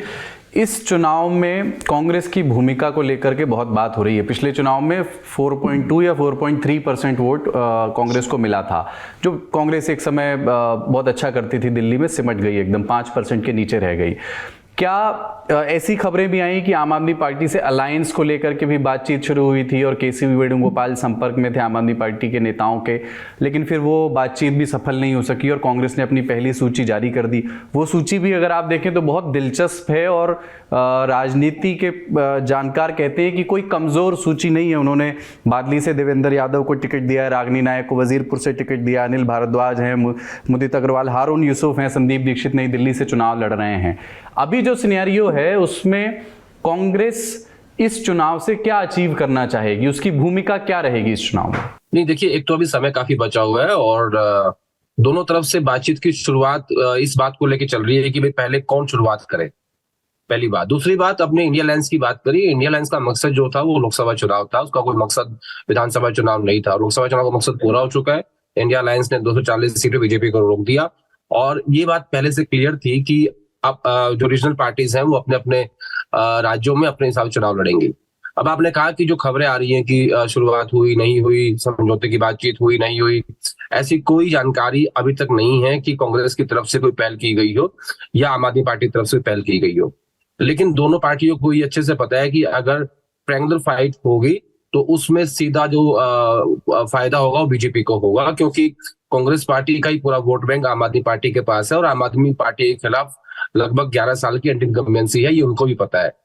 इस चुनाव में कांग्रेस की भूमिका को लेकर के बहुत बात हो रही है। पिछले चुनाव में 4.2 या 4.3% वोट कांग्रेस को मिला था, जो कांग्रेस एक समय बहुत अच्छा करती थी, दिल्ली में सिमट गई, एकदम 5% के नीचे रह गई। क्या ऐसी खबरें भी आई कि आम आदमी पार्टी से अलायंस को लेकर के भी बातचीत शुरू हुई थी और केसी वेणुगोपाल संपर्क में थे आम आदमी पार्टी के नेताओं के, लेकिन फिर वो बातचीत भी सफल नहीं हो सकी और कांग्रेस ने अपनी पहली सूची जारी कर दी। वो सूची भी अगर आप देखें तो बहुत दिलचस्प है और राजनीति के जानकार कहते हैं कि कोई कमजोर सूची नहीं है। उन्होंने बादली से देवेंद्र यादव को टिकट दिया है, रागनी नायक को वजीरपुर से टिकट दिया, अनिल भारद्वाज हैं, मुदित अग्रवाल, हारून यूसुफ हैं, संदीप दीक्षित नई दिल्ली से चुनाव लड़ रहे हैं। अभी जो सिनेरियो है उसमें कांग्रेस इस चुनाव से क्या अचीव करना चाहेगी, उसकी भूमिका क्या रहेगी इस चुनाव में? नहीं, देखिए, एक तो अभी समय काफी बचा हुआ है और दोनों तरफ से बातचीत की शुरुआत इस बात को लेकर चल रही है कि भाई पहले कौन शुरुआत करे। पहली बात। दूसरी बात, अपने इंडिया अलायंस की बात करी। इंडिया अलायंस का मकसद जो था वो लोकसभा चुनाव था, उसका कोई मकसद विधानसभा चुनाव नहीं था। लोकसभा चुनाव का मकसद पूरा हो चुका है। इंडिया अलायंस ने 240 सीटों बीजेपी को रोक दिया, और ये बात पहले से क्लियर थी कि अब जो रीजनल पार्टीज हैं वो अपने अपने राज्यों में अपने हिसाब से चुनाव लड़ेंगी। अब आपने कहा कि जो खबरें आ रही हैं कि शुरुआत हुई नहीं हुई, समझौते की बातचीत हुई नहीं हुई, ऐसी कोई जानकारी अभी तक नहीं है कि कांग्रेस की तरफ से कोई पहल की गई हो या आम आदमी पार्टी की तरफ से पहल की गई हो। लेकिन दोनों पार्टियों को ये अच्छे से पता है कि अगर ट्रायंगुलर फाइट होगी तो उसमें सीधा जो फायदा होगा वो बीजेपी को होगा, क्योंकि कांग्रेस पार्टी का ही पूरा वोट बैंक आम आदमी पार्टी के पास है, और आम आदमी पार्टी के खिलाफ लगभग 11 साल की एंटी इनकम्बेंसी है, ये उनको भी पता है।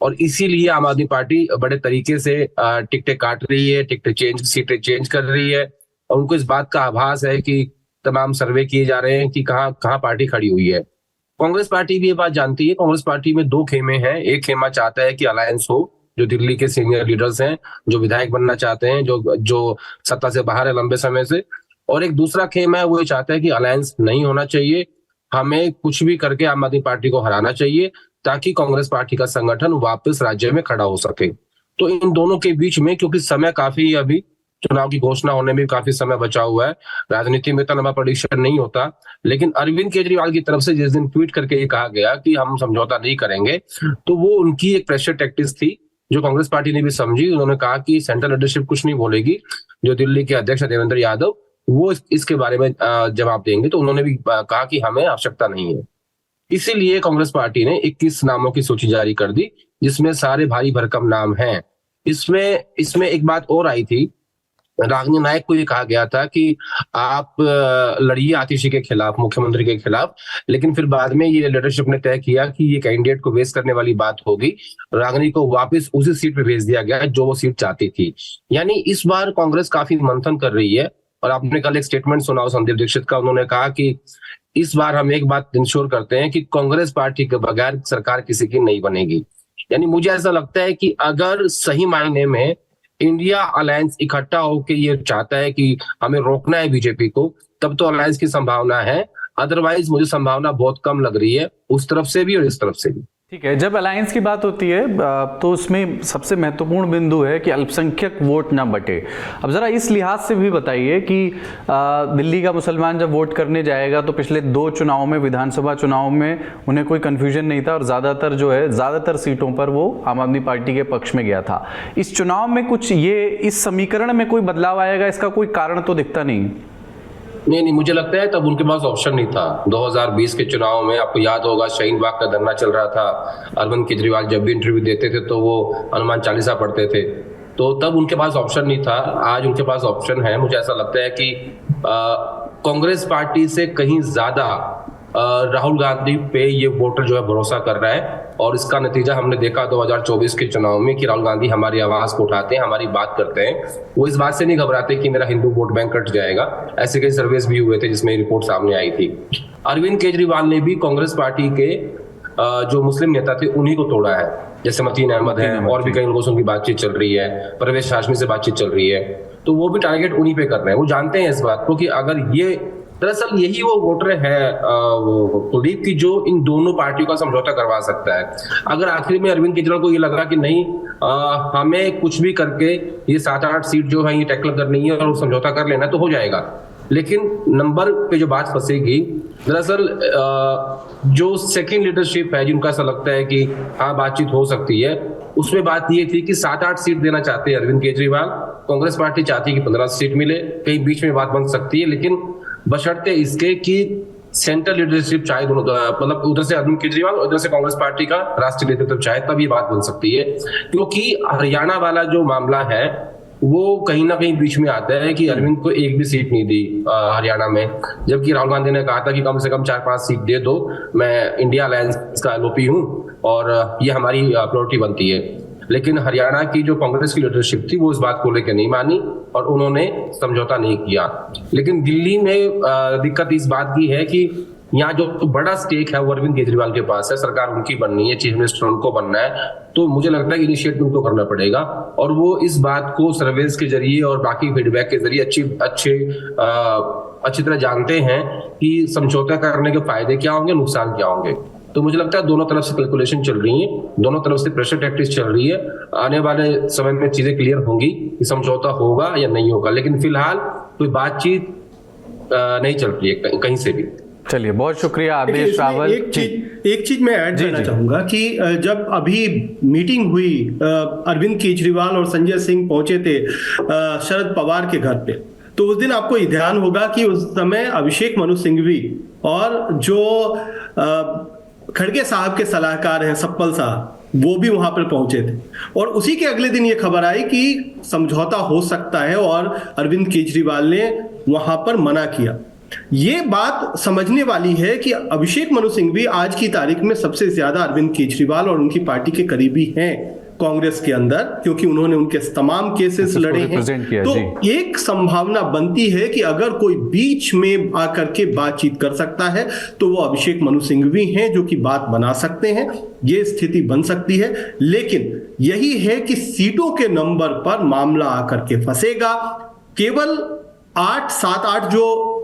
और इसीलिए आम आदमी पार्टी बड़े तरीके से टिकटें काट रही है, सीटें चेंज कर रही है, और उनको इस बात का आभास है कि तमाम सर्वे किए जा रहे हैं कि कहाँ पार्टी खड़ी हुई है। कांग्रेस पार्टी भी ये बात जानती है। कांग्रेस पार्टी में दो खेमे हैं। एक खेमा चाहता है कि अलायंस हो, जो दिल्ली के सीनियर लीडर्स हैं, जो विधायक बनना चाहते हैं, जो सत्ता से बाहर है लंबे समय से, और एक दूसरा खेमा है वो ये चाहता है कि अलायंस नहीं होना चाहिए, हमें कुछ भी करके आम आदमी पार्टी को हराना चाहिए ताकि कांग्रेस पार्टी का संगठन वापस राज्य में खड़ा हो सके। तो इन दोनों के बीच में, क्योंकि समय काफी अभी चुनाव की घोषणा होने में काफी समय बचा हुआ है, राजनीति में इतना लंबा प्रेडिक्शन नहीं होता, लेकिन अरविंद केजरीवाल की तरफ से जिस दिन ट्वीट करके ये कहा गया कि हम समझौता नहीं करेंगे, तो वो उनकी एक प्रेशर टैक्टिक्स थी जो कांग्रेस पार्टी ने भी समझी। उन्होंने कहा कि सेंट्रल लीडरशिप कुछ नहीं बोलेगी, जो दिल्ली के अध्यक्ष देवेंद्र यादव वो इसके बारे में जवाब देंगे, तो उन्होंने भी कहा कि हमें आवश्यकता नहीं है। इसीलिए कांग्रेस पार्टी ने 21 नामों की सूची जारी कर दी, जिसमें सारे भारी भरकम नाम हैं। इसमें एक बात और आई थी, रागिनी नायक को ये कहा गया था कि आप लड़िए आतिशी के खिलाफ, मुख्यमंत्री के खिलाफ, लेकिन फिर बाद में ये लीडरशिप ने तय किया कि ये कैंडिडेट को वेस्ट करने वाली बात होगी। रागिनी को वापस उसी सीट पे भेज दिया गया जो वो सीट चाहती थी। यानी इस बार कांग्रेस काफी मंथन कर रही है, और आपने कल एक स्टेटमेंट सुना संदीप दीक्षित का, उन्होंने कहा कि इस बार हम एक बात इंश्योर करते हैं कि कांग्रेस पार्टी के बगैर सरकार किसी की नहीं बनेगी। यानी मुझे ऐसा लगता है कि अगर सही मायने में इंडिया अलायंस इकट्ठा होकर ये चाहता है कि हमें रोकना है बीजेपी को, तब तो अलायंस की संभावना है, अदरवाइज मुझे संभावना बहुत कम लग रही है, उस तरफ से भी और इस तरफ से भी। ठीक है, जब अलायंस की बात होती है तो उसमें सबसे महत्वपूर्ण बिंदु है कि अल्पसंख्यक वोट ना बटे। अब ज़रा इस लिहाज से भी बताइए कि दिल्ली का मुसलमान जब वोट करने जाएगा तो पिछले 2 चुनावों में, विधानसभा चुनाव में उन्हें कोई कन्फ्यूजन नहीं था, और ज़्यादातर सीटों पर वो आम आदमी पार्टी के पक्ष में गया था। इस चुनाव में कुछ इस समीकरण में कोई बदलाव आएगा, इसका कोई कारण तो दिखता नहीं। नहीं, मुझे लगता है तब उनके पास ऑप्शन नहीं था। 2020 के चुनाव में आपको याद होगा, शाहीन बाग का धरना चल रहा था, अरविंद केजरीवाल जब भी इंटरव्यू देते थे तो वो हनुमान चालीसा पढ़ते थे, तो तब उनके पास ऑप्शन नहीं था। आज उनके पास ऑप्शन है। मुझे ऐसा लगता है कि कांग्रेस पार्टी से कहीं ज्यादा राहुल गांधी पे ये वोटर जो है भरोसा कर रहा है, और इसका नतीजा हमने देखा 2024 के चुनाव में कि राहुल गांधी हमारी आवाज को उठाते हैं, हमारी बात करते हैं। वो इस बात से नहीं घबराते कि मेरा हिंदू वोट बैंक कट जाएगा। ऐसे कई सर्वेस भी हुए थे जिसमें रिपोर्ट सामने आई थी। अरविंद केजरीवाल ने भी कांग्रेस पार्टी के जो मुस्लिम नेता थे उन्हीं को तोड़ा है, जैसे मतीन अहमद है, और भी कई लोगों से उनकी बातचीत चल रही है, परवेश हाशमी से बातचीत चल रही है, तो वो भी टारगेट उन्हीं पे कर रहे हैं। वो जानते हैं इस बात को कि अगर ये, दरअसल यही वो वोटर है कुलदीप की जो इन दोनों पार्टियों का समझौता करवा सकता है। अगर आखिर में अरविंद केजरीवाल को ये लगा कि नहीं, हमें कुछ भी करके ये 7-8 सीट जो है ये टैकल करनी है और समझौता कर लेना, तो हो जाएगा। लेकिन नंबर पे जो बात फंसेगी, दरअसल जो सेकंड लीडरशिप है जिनका ऐसा लगता है कि हाँ बातचीत हो सकती है, उसमें बात ये थी कि 7-8 सीट देना चाहते हैं अरविंद केजरीवाल, कांग्रेस पार्टी चाहती है कि 15 सीट मिले। कहीं बीच में बात बन सकती है, लेकिन बशर्ते इसके कि सेंट्रल लीडरशिप चाहे दोनों, मतलब उधर से अरविंद केजरीवाल और उधर से कांग्रेस पार्टी का राष्ट्रीय नेतृत्व चाहे, तब ये बात बन सकती है। क्योंकि हरियाणा वाला जो मामला है वो कहीं ना कहीं बीच में आता है कि अरविंद को एक भी सीट नहीं दी हरियाणा में, जबकि राहुल गांधी ने कहा था कि कम से कम 4-5 सीट दे दो, मैं इंडिया अलायंस का एलओपी हूं और ये हमारी प्रायोरिटी बनती है। लेकिन हरियाणा की जो कांग्रेस की लीडरशिप थी वो इस बात को लेकर नहीं मानी और उन्होंने समझौता नहीं किया। लेकिन दिल्ली में दिक्कत इस बात की है कि यहाँ जो बड़ा स्टेक है वो अरविंद केजरीवाल के पास है, सरकार उनकी बननी है, चीफ मिनिस्टर उनको बनना है, तो मुझे लगता है कि इनिशिएटिव उनको करना पड़ेगा। और वो इस बात को सर्वेस के जरिए और बाकी फीडबैक के जरिए अच्छी तरह जानते हैं कि समझौता करने के फायदे क्या होंगे, नुकसान क्या होंगे। तो मुझे लगता है दोनों तरफ से कैलकुलेशन चल रही है, दोनों तरफ से प्रेशर टैक्टिक्स चल रही है। आने वाले समय में चीजें क्लियर होंगी कि समझौता होगा या नहीं होगा, लेकिन फिलहाल कोई बातचीत नहीं चल रही है कहीं से भी। चलिए, बहुत शुक्रिया आदेश रावल। एक चीज मैं ऐड करना चाहूंगा कि जब अभी मीटिंग हुई, अरविंद केजरीवाल और संजय सिंह पहुंचे थे शरद पवार के घर पे, तो उस दिन आपको ध्यान होगा कि उस समय अभिषेक मनु सिंघवी और जो खड़गे साहब के सलाहकार हैं सप्पल साहब, वो भी वहां पर पहुंचे थे। और उसी के अगले दिन ये खबर आई कि समझौता हो सकता है और अरविंद केजरीवाल ने वहां पर मना किया। ये बात समझने वाली है कि अभिषेक मनु सिंघवी आज की तारीख में सबसे ज्यादा अरविंद केजरीवाल और उनकी पार्टी के करीबी हैं कांग्रेस के अंदर, क्योंकि उन्होंने उनके तमाम केसेस लड़े हैं। तो एक संभावना बनती है कि अगर कोई बीच में आकर के बातचीत कर सकता है तो वो अभिषेक मनु सिंघवी हैं, जो कि बात बना सकते हैं। ये स्थिति बन सकती है, लेकिन यही है कि सीटों के नंबर पर मामला आकर के फंसेगा। केवल 8, 7, 8 जो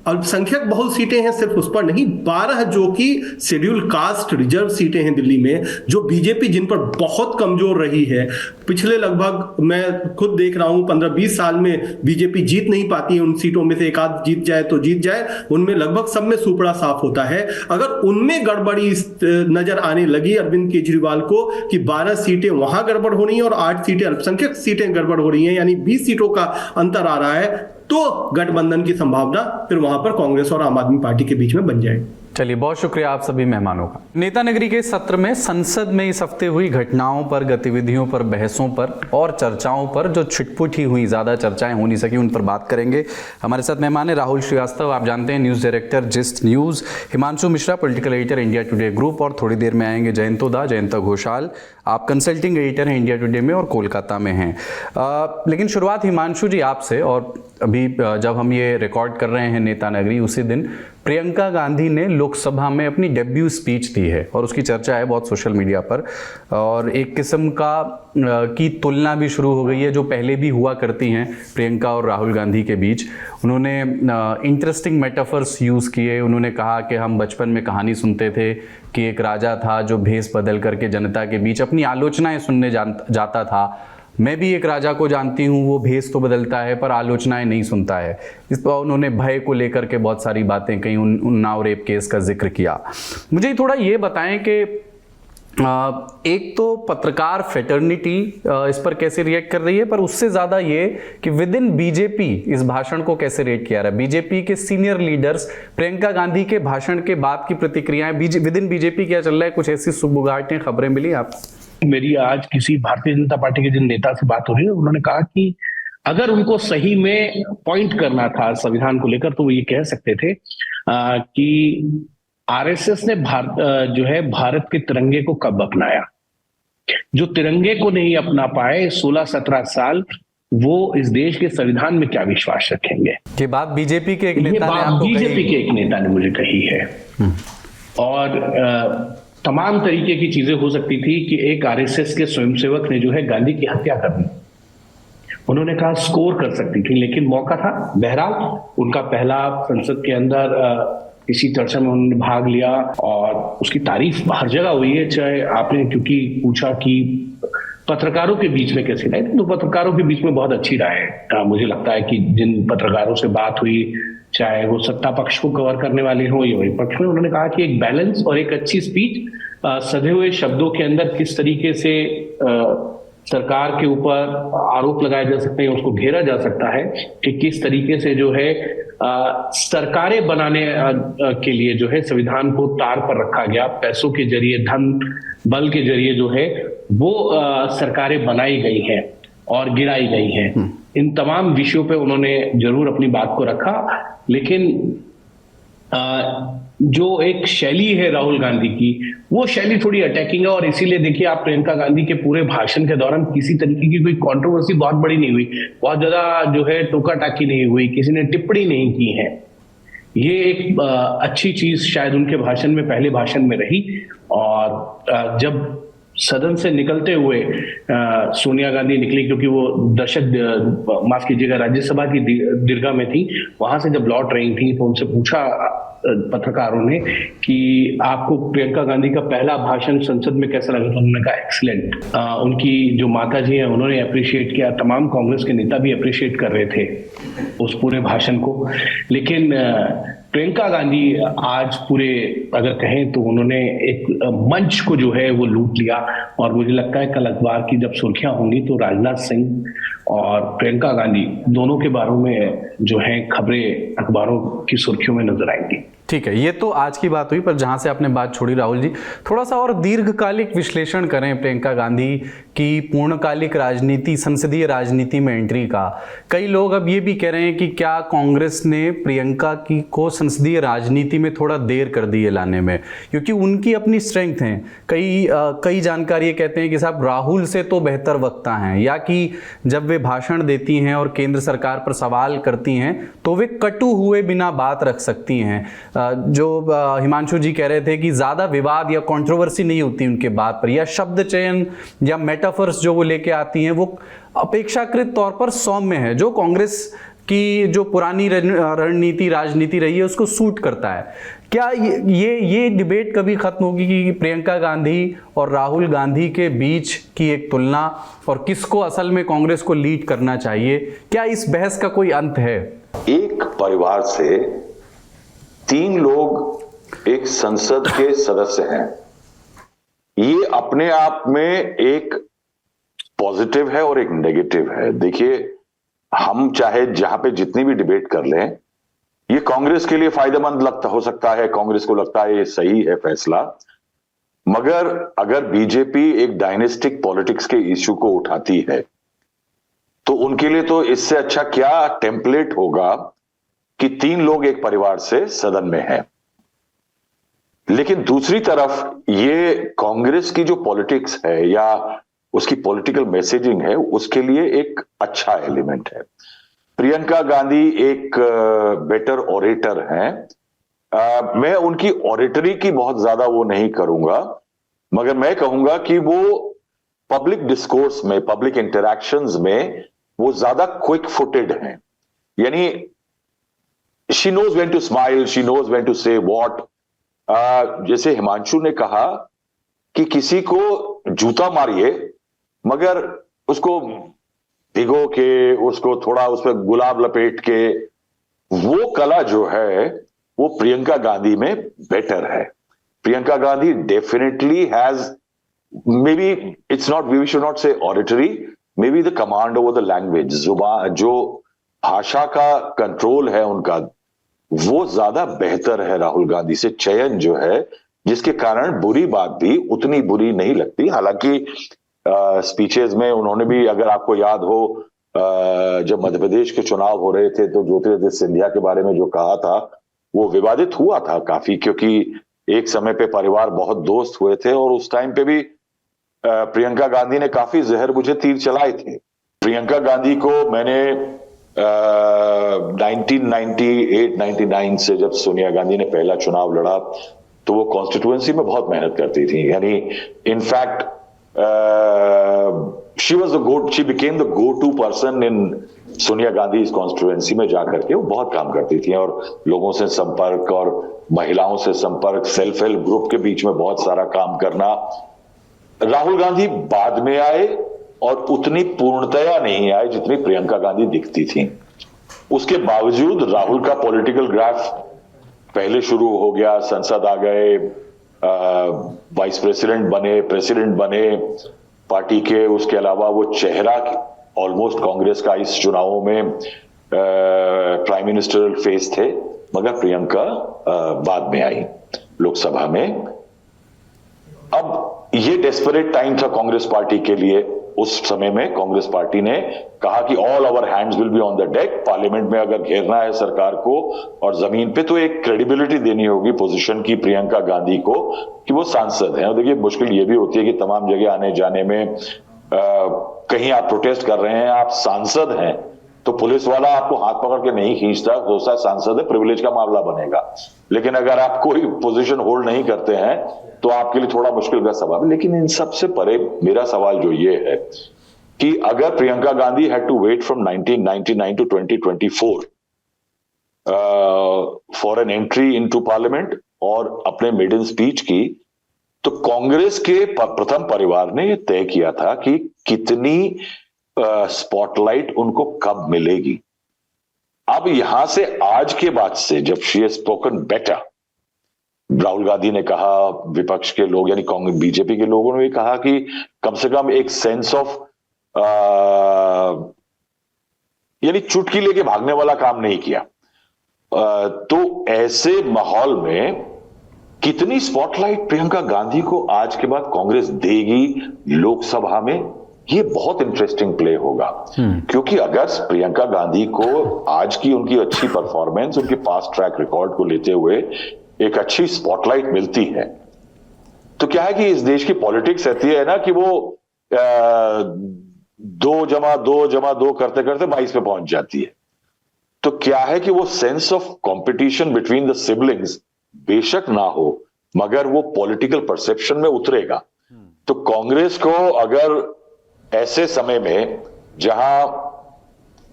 अल्पसंख्यक बहुल सीटें हैं, सिर्फ उस पर नहीं, 12 जो कि शेड्यूल कास्ट रिजर्व सीटें हैं दिल्ली में, जो बीजेपी जिन पर बहुत कमजोर रही है। पिछले लगभग मैं खुद देख रहा हूं 15-20 साल में बीजेपी जीत नहीं पाती है उन सीटों में से, एक आध जीत जाए तो जीत जाए, उनमें लगभग सब में सुपड़ा साफ होता है। अगर उनमें गड़बड़ी नजर आने लगी अरविंद केजरीवाल को कि 12 सीटें वहां गड़बड़ हो रही हैं और 8 सीटें अल्पसंख्यक सीटें गड़बड़ हो रही हैं, यानी 20 सीटों का अंतर आ रहा है, तो गठबंधन की संभावना फिर वहां पर कांग्रेस और आम आदमी पार्टी के बीच में बन जाएगी। चलिए, बहुत शुक्रिया आप सभी मेहमानों का। नेता नगरी के सत्र में संसद में इस हफ्ते हुई घटनाओं पर, गतिविधियों पर, बहसों पर और चर्चाओं पर जो छिटपुट ही हुई, ज्यादा चर्चाएं हो नहीं सकी, उन पर बात करेंगे। हमारे साथ मेहमान है राहुल श्रीवास्तव, आप जानते हैं news director gist news, Himanshu Mishra political editor India today group, और थोड़ी देर में आएंगे जयंता घोषाल, आप कंसल्टिंग एडिटर हैं इंडिया टुडे में और कोलकाता में हैं। लेकिन शुरुआत हिमांशु जी आपसे, और अभी जब हम ये रिकॉर्ड कर रहे हैं नेता नगरी, उसी दिन प्रियंका गांधी ने लोकसभा में अपनी डेब्यू स्पीच दी है और उसकी चर्चा है बहुत सोशल मीडिया पर, और एक किस्म की तुलना भी शुरू हो गई है जो पहले भी हुआ करती हैं प्रियंका और राहुल गांधी के बीच। उन्होंने इंटरेस्टिंग मेटाफर्स यूज़ किए। उन्होंने कहा कि हम बचपन में कहानी सुनते थे कि एक राजा था जो भेष बदल करके जनता के बीच अपनी आलोचनाएं सुनने जाता था। मैं भी एक राजा को जानती हूँ, वो भेष तो बदलता है पर आलोचनाएं नहीं सुनता है। इस पर उन्होंने भय को लेकर के बहुत सारी बातें कहीं, उन्नाव रेप केस का जिक्र किया। मुझे थोड़ा ये बताएं कि एक तो पत्रकार फेटर्निटी इस पर कैसे रिएक्ट कर रही है, पर उससे ज़्यादा ये कि विद इन बीजेपी इस भाषण को कैसे रेट किया रहा है। बीजेपी के सीनियर लीडर्स, प्रियंका गांधी के भाषण के बाद की प्रतिक्रियाएं, विद इन बीजेपी क्या चल रहा है, कुछ ऐसी सुगबुगाहटें, खबरें मिली आप? मेरी आज किसी भारतीय जनता पार्टी के जिन नेता से बात हो रही है, उन्होंने कहा कि अगर उनको सही में पॉइंट करना था संविधान को लेकर तो वो ये कह सकते थे कि आरएसएस ने भारत के तिरंगे को कब अपनाया। जो तिरंगे को नहीं अपना पाए 16-17 साल, वो इस देश के संविधान में क्या विश्वास रखेंगे। ये बात बीजेपी के एक नेता ने आपको कही? बीजेपी के एक नेता ने मुझे कही है। और तमाम तरीके की चीजें हो सकती थी कि एक आरएसएस के स्वयंसेवक ने जो है गांधी की हत्या कर दी। उन्होंने कहा स्कोर कर सकती थी, लेकिन मौका था। बहरहाल उनका पहला संसद के अंदर किसी चर्चा में उन्होंने भाग लिया और उसकी तारीफ हर जगह हुई है। चाहे आपने क्योंकि पूछा कि पत्रकारों के बीच में कैसी राय, तो पत्रकारों के बीच में बहुत अच्छी राय है। मुझे लगता है कि जिन पत्रकारों से बात हुई, चाहे वो सत्ता पक्ष को कवर करने वाले हों या विपक्ष में, उन्होंने कहा कि एक बैलेंस और एक अच्छी स्पीच, सधे हुए शब्दों के अंदर किस तरीके से सरकार के ऊपर आरोप लगाए जा सकते हैं, उसको घेरा जा सकता है कि किस तरीके से जो है सरकारें बनाने के लिए जो है संविधान को तार पर रखा गया। पैसों के जरिए, धन बल के जरिए जो है वो सरकारें बनाई गई हैं और गिराई गई हैं। इन तमाम विषयों पे उन्होंने जरूर अपनी बात को रखा, लेकिन जो एक शैली है राहुल गांधी की, वो शैली थोड़ी अटैकिंग है। और इसीलिए देखिए आप, प्रियंका गांधी के पूरे भाषण के दौरान किसी तरीके की कोई कंट्रोवर्सी बहुत बड़ी नहीं हुई, बहुत ज्यादा जो है टोका टाकी नहीं हुई, किसी ने टिप्पणी नहीं की है। ये एक अच्छी चीज शायद उनके भाषण में, पहले भाषण में रही। और जब सदन से निकलते हुए सोनिया गांधी निकली, क्योंकि वो माफ कीजिएगा, राज्यसभा की दीर्घा में थी। वहां से जब लौट रही थी तो उनसे पूछा पत्रकारों ने कि आपको प्रियंका गांधी का पहला भाषण संसद में कैसा लगा, तो उन्होंने कहा एक्सीलेंट। उनकी जो माता जी हैं उन्होंने अप्रिशिएट किया, तमाम कांग्रेस के नेता भी अप्रिशिएट कर रहे थे उस पूरे भाषण को। लेकिन प्रियंका गांधी आज पूरे अगर कहें तो उन्होंने एक मंच को जो है वो लूट लिया। और मुझे लगता है कल अखबार की जब सुर्खियां होंगी तो राजनाथ सिंह और प्रियंका गांधी दोनों के बारे में जो है खबरें अखबारों की सुर्खियों में नजर आएंगी। ठीक है, ये तो आज की बात हुई, पर जहां से आपने बात छोड़ी राहुल जी, थोड़ा सा और दीर्घकालिक विश्लेषण करें प्रियंका गांधी की पूर्णकालिक राजनीति, संसदीय राजनीति में एंट्री का। कई लोग अब ये भी कह रहे हैं कि क्या कांग्रेस ने प्रियंका की को संसदीय राजनीति में थोड़ा देर कर दी है लाने में, क्योंकि उनकी अपनी स्ट्रेंथ हैं। कई जानकार ये कहते हैं कि साहब राहुल से तो बेहतर वक्ता हैं, या कि जब वे भाषण देती हैं और केंद्र सरकार पर सवाल करती हैं तो वे कटु हुए बिना बात रख सकती हैं। जो हिमांशु जी कह रहे थे कि ज्यादा विवाद या कंट्रोवर्सी नहीं होती उनके बात पर, या शब्द चयन या मेटाफर्स जो वो लेके आती हैं वो अपेक्षाकृत तौर पर सौम्य है, जो कांग्रेस की जो पुरानी रणनीति राजनीति रही है उसको सूट करता है। क्या ये डिबेट कभी खत्म होगी कि प्रियंका गांधी और राहुल गांधी के बीच की एक तुलना, और किसको असल में कांग्रेस को लीड करना चाहिए? क्या इस बहस का कोई अंत है? एक परिवार से 3 लोग एक संसद के सदस्य हैं, ये अपने आप में एक पॉजिटिव है और एक नेगेटिव है। देखिए, हम चाहे जहां पे जितनी भी डिबेट कर लें, ये कांग्रेस के लिए फायदेमंद हो सकता है, कांग्रेस को लगता है ये सही है फैसला, मगर अगर बीजेपी एक डायनेस्टिक पॉलिटिक्स के इश्यू को उठाती है तो उनके लिए तो इससे अच्छा क्या टेम्पलेट होगा कि 3 लोग एक परिवार से सदन में हैं। लेकिन दूसरी तरफ ये कांग्रेस की जो पॉलिटिक्स है या उसकी पॉलिटिकल मैसेजिंग है, उसके लिए एक अच्छा एलिमेंट है। प्रियंका गांधी एक बेटर ऑरेटर हैं। मैं उनकी ऑरेटरी की बहुत ज्यादा वो नहीं करूंगा, मगर मैं कहूंगा कि वो पब्लिक डिस्कोर्स में, पब्लिक इंटरैक्शंस में वो ज्यादा क्विक फुटेड हैं। यानी she knows when to smile, she knows when to say what. जैसे हिमांशु ने कहा कि किसी को जूता मारिए मगर उसको भिगो के, उसको थोड़ा उस पर गुलाब लपेट के, वो कला जो है वो प्रियंका गांधी में बेटर है। Priyanka Gandhi definitely has, maybe it's not, we should not say oratory, maybe the command over the language, जो भाषा का कंट्रोल है उनका, वो ज्यादा बेहतर है राहुल गांधी से। चयन जो है, जिसके कारण बुरी बात भी उतनी बुरी नहीं लगती। हालांकि स्पीचेस में उन्होंने भी, अगर आपको याद हो, जब मध्य प्रदेश के चुनाव हो रहे थे तो ज्योतिरादित्य सिंधिया के बारे में जो कहा था वो विवादित हुआ था काफी, क्योंकि एक समय पे परिवार बहुत दोस्त हुए थे और उस टाइम पे भी प्रियंका गांधी ने काफी जहर बुझे तीर चलाए थे। प्रियंका गांधी को मैंने 1998-99 से जब सोनिया गांधी ने पहला चुनाव लड़ा तो वो कॉन्स्टिट्यूएंसी में बहुत मेहनत करती थी। यानी in fact she became the go to person in Sonia Gandhi constituency में जाकर के वो बहुत काम करती थी, और लोगों से संपर्क और महिलाओं से संपर्क, सेल्फ हेल्प ग्रुप के बीच में बहुत सारा काम करना। राहुल गांधी बाद में आए और उतनी पूर्णतया नहीं आए जितनी प्रियंका गांधी दिखती थी। उसके बावजूद राहुल का पॉलिटिकल ग्राफ पहले शुरू हो गया, संसद आ गए, वाइस प्रेसिडेंट बने, प्रेसिडेंट बने पार्टी के। उसके अलावा वो चेहरा ऑलमोस्ट कांग्रेस का इस चुनावों में प्राइम मिनिस्टरल फेस थे, मगर प्रियंका बाद में आई लोकसभा में। अब ये डेस्परेट टाइम था कांग्रेस पार्टी के लिए। उस समय में कांग्रेस पार्टी ने कहा कि all our hands will be on the deck. Parliament में अगर घेरना है सरकार को और जमीन पे, तो एक क्रेडिबिलिटी देनी होगी पोजीशन की प्रियंका गांधी को कि वो सांसद हैं। और देखिए, मुश्किल ये भी होती है कि तमाम जगह आने जाने में कहीं आप प्रोटेस्ट कर रहे हैं, आप सांसद हैं, तो पुलिस वाला आपको हाथ पकड़ के नहीं खींचता, सोचता सांसद है, प्रिविलेज का मामला बनेगा। लेकिन अगर आप कोई पोजीशन होल्ड नहीं करते हैं तो आपके लिए थोड़ा मुश्किल का सवाल है। लेकिन इन सबसे परे मेरा सवाल जो ये है कि अगर Priyanka Gandhi had to wait from 1999 to 2024 for an entry into parliament और अपने मेडन स्पीच की, तो कांग्रेस के प्रथम परिवार ने यह तय किया था कि कितनी स्पॉटलाइट उनको कब मिलेगी। अब यहां से आज के बाद से जब she has spoken better, Rahul Gandhi ने कहा, विपक्ष के लोग यानी कांग्रेस बीजेपी के लोगों ने भी कहा कि कम से कम एक सेंस ऑफ यानी चुटकी लेके भागने वाला काम नहीं किया। तो ऐसे माहौल में कितनी स्पॉटलाइट प्रियंका गांधी को आज के बाद कांग्रेस देगी लोकसभा में, ये बहुत इंटरेस्टिंग प्ले होगा। क्योंकि अगर प्रियंका गांधी को आज की उनकी अच्छी परफॉर्मेंस, उनके फास्ट ट्रैक रिकॉर्ड को लेते हुए एक अच्छी स्पॉटलाइट मिलती है, तो क्या है कि इस देश की पॉलिटिक्स ऐसी है ना कि वो 2+2 करते करते 22 पे पहुंच जाती है। तो क्या है कि वो sense of competition between the siblings बेशक ना हो, मगर वो पॉलिटिकल परसेप्शन में उतरेगा। तो कांग्रेस को अगर ऐसे समय में जहां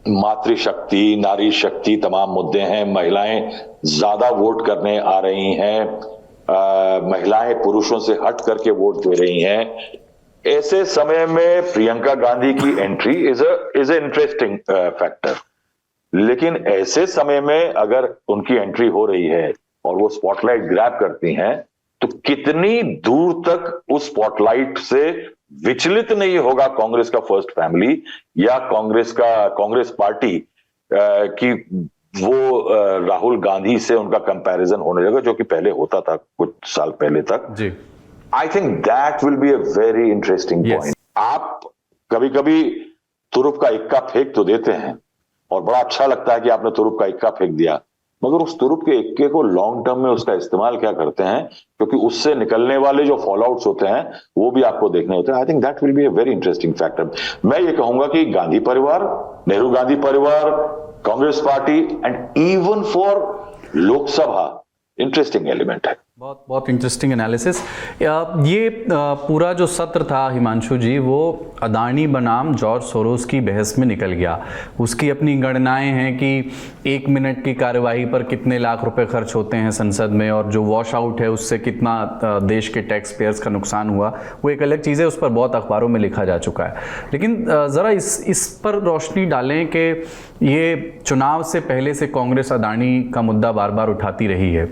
मातृशक्ति, नारी शक्ति तमाम मुद्दे हैं, महिलाएं ज्यादा वोट करने आ रही हैं, महिलाएं पुरुषों से हट करके वोट दे रही हैं, ऐसे समय में प्रियंका गांधी की entry is a interesting factor. लेकिन ऐसे समय में अगर उनकी एंट्री हो रही है और वो स्पॉटलाइट ग्रैब करती हैं, तो कितनी दूर तक उस स्पॉटलाइट से विचलित नहीं होगा कांग्रेस का फर्स्ट फैमिली या कांग्रेस पार्टी की वो राहुल गांधी से उनका कंपैरिजन होने लगा, जो कि पहले होता था कुछ साल पहले तक जी। I think that will be a very interesting point. आप कभी कभी तुरुप का इक्का फेंक तो देते हैं और बड़ा अच्छा लगता है कि आपने तुरुप का इक्का फेंक दिया, मगर उस तुरुप के इक्के को लॉन्ग टर्म में उसका इस्तेमाल क्या करते हैं, क्योंकि उससे निकलने वाले जो फॉलोआउट्स होते हैं वो भी आपको देखने होते हैं। आई think that will be a very interesting factor. मैं ये कहूंगा कि गांधी परिवार, नेहरू गांधी परिवार, Congress party and even for Lok Sabha interesting element है। बहुत बहुत इंटरेस्टिंग एनालिसिस। ये पूरा जो सत्र था हिमांशु जी, वो अदानी बनाम जॉर्ज सोरोस की बहस में निकल गया। उसकी अपनी गणनाएं हैं कि 1 मिनट की कार्यवाही पर कितने लाख रुपए खर्च होते हैं संसद में, और जो वॉश आउट है उससे कितना देश के टैक्स पेयर्स का नुकसान हुआ, वो एक अलग चीज़ है, उस पर बहुत अखबारों में लिखा जा चुका है। लेकिन ज़रा इस पर रोशनी डालें कि ये चुनाव से पहले से कांग्रेस अदानी का मुद्दा बार बार उठाती रही है।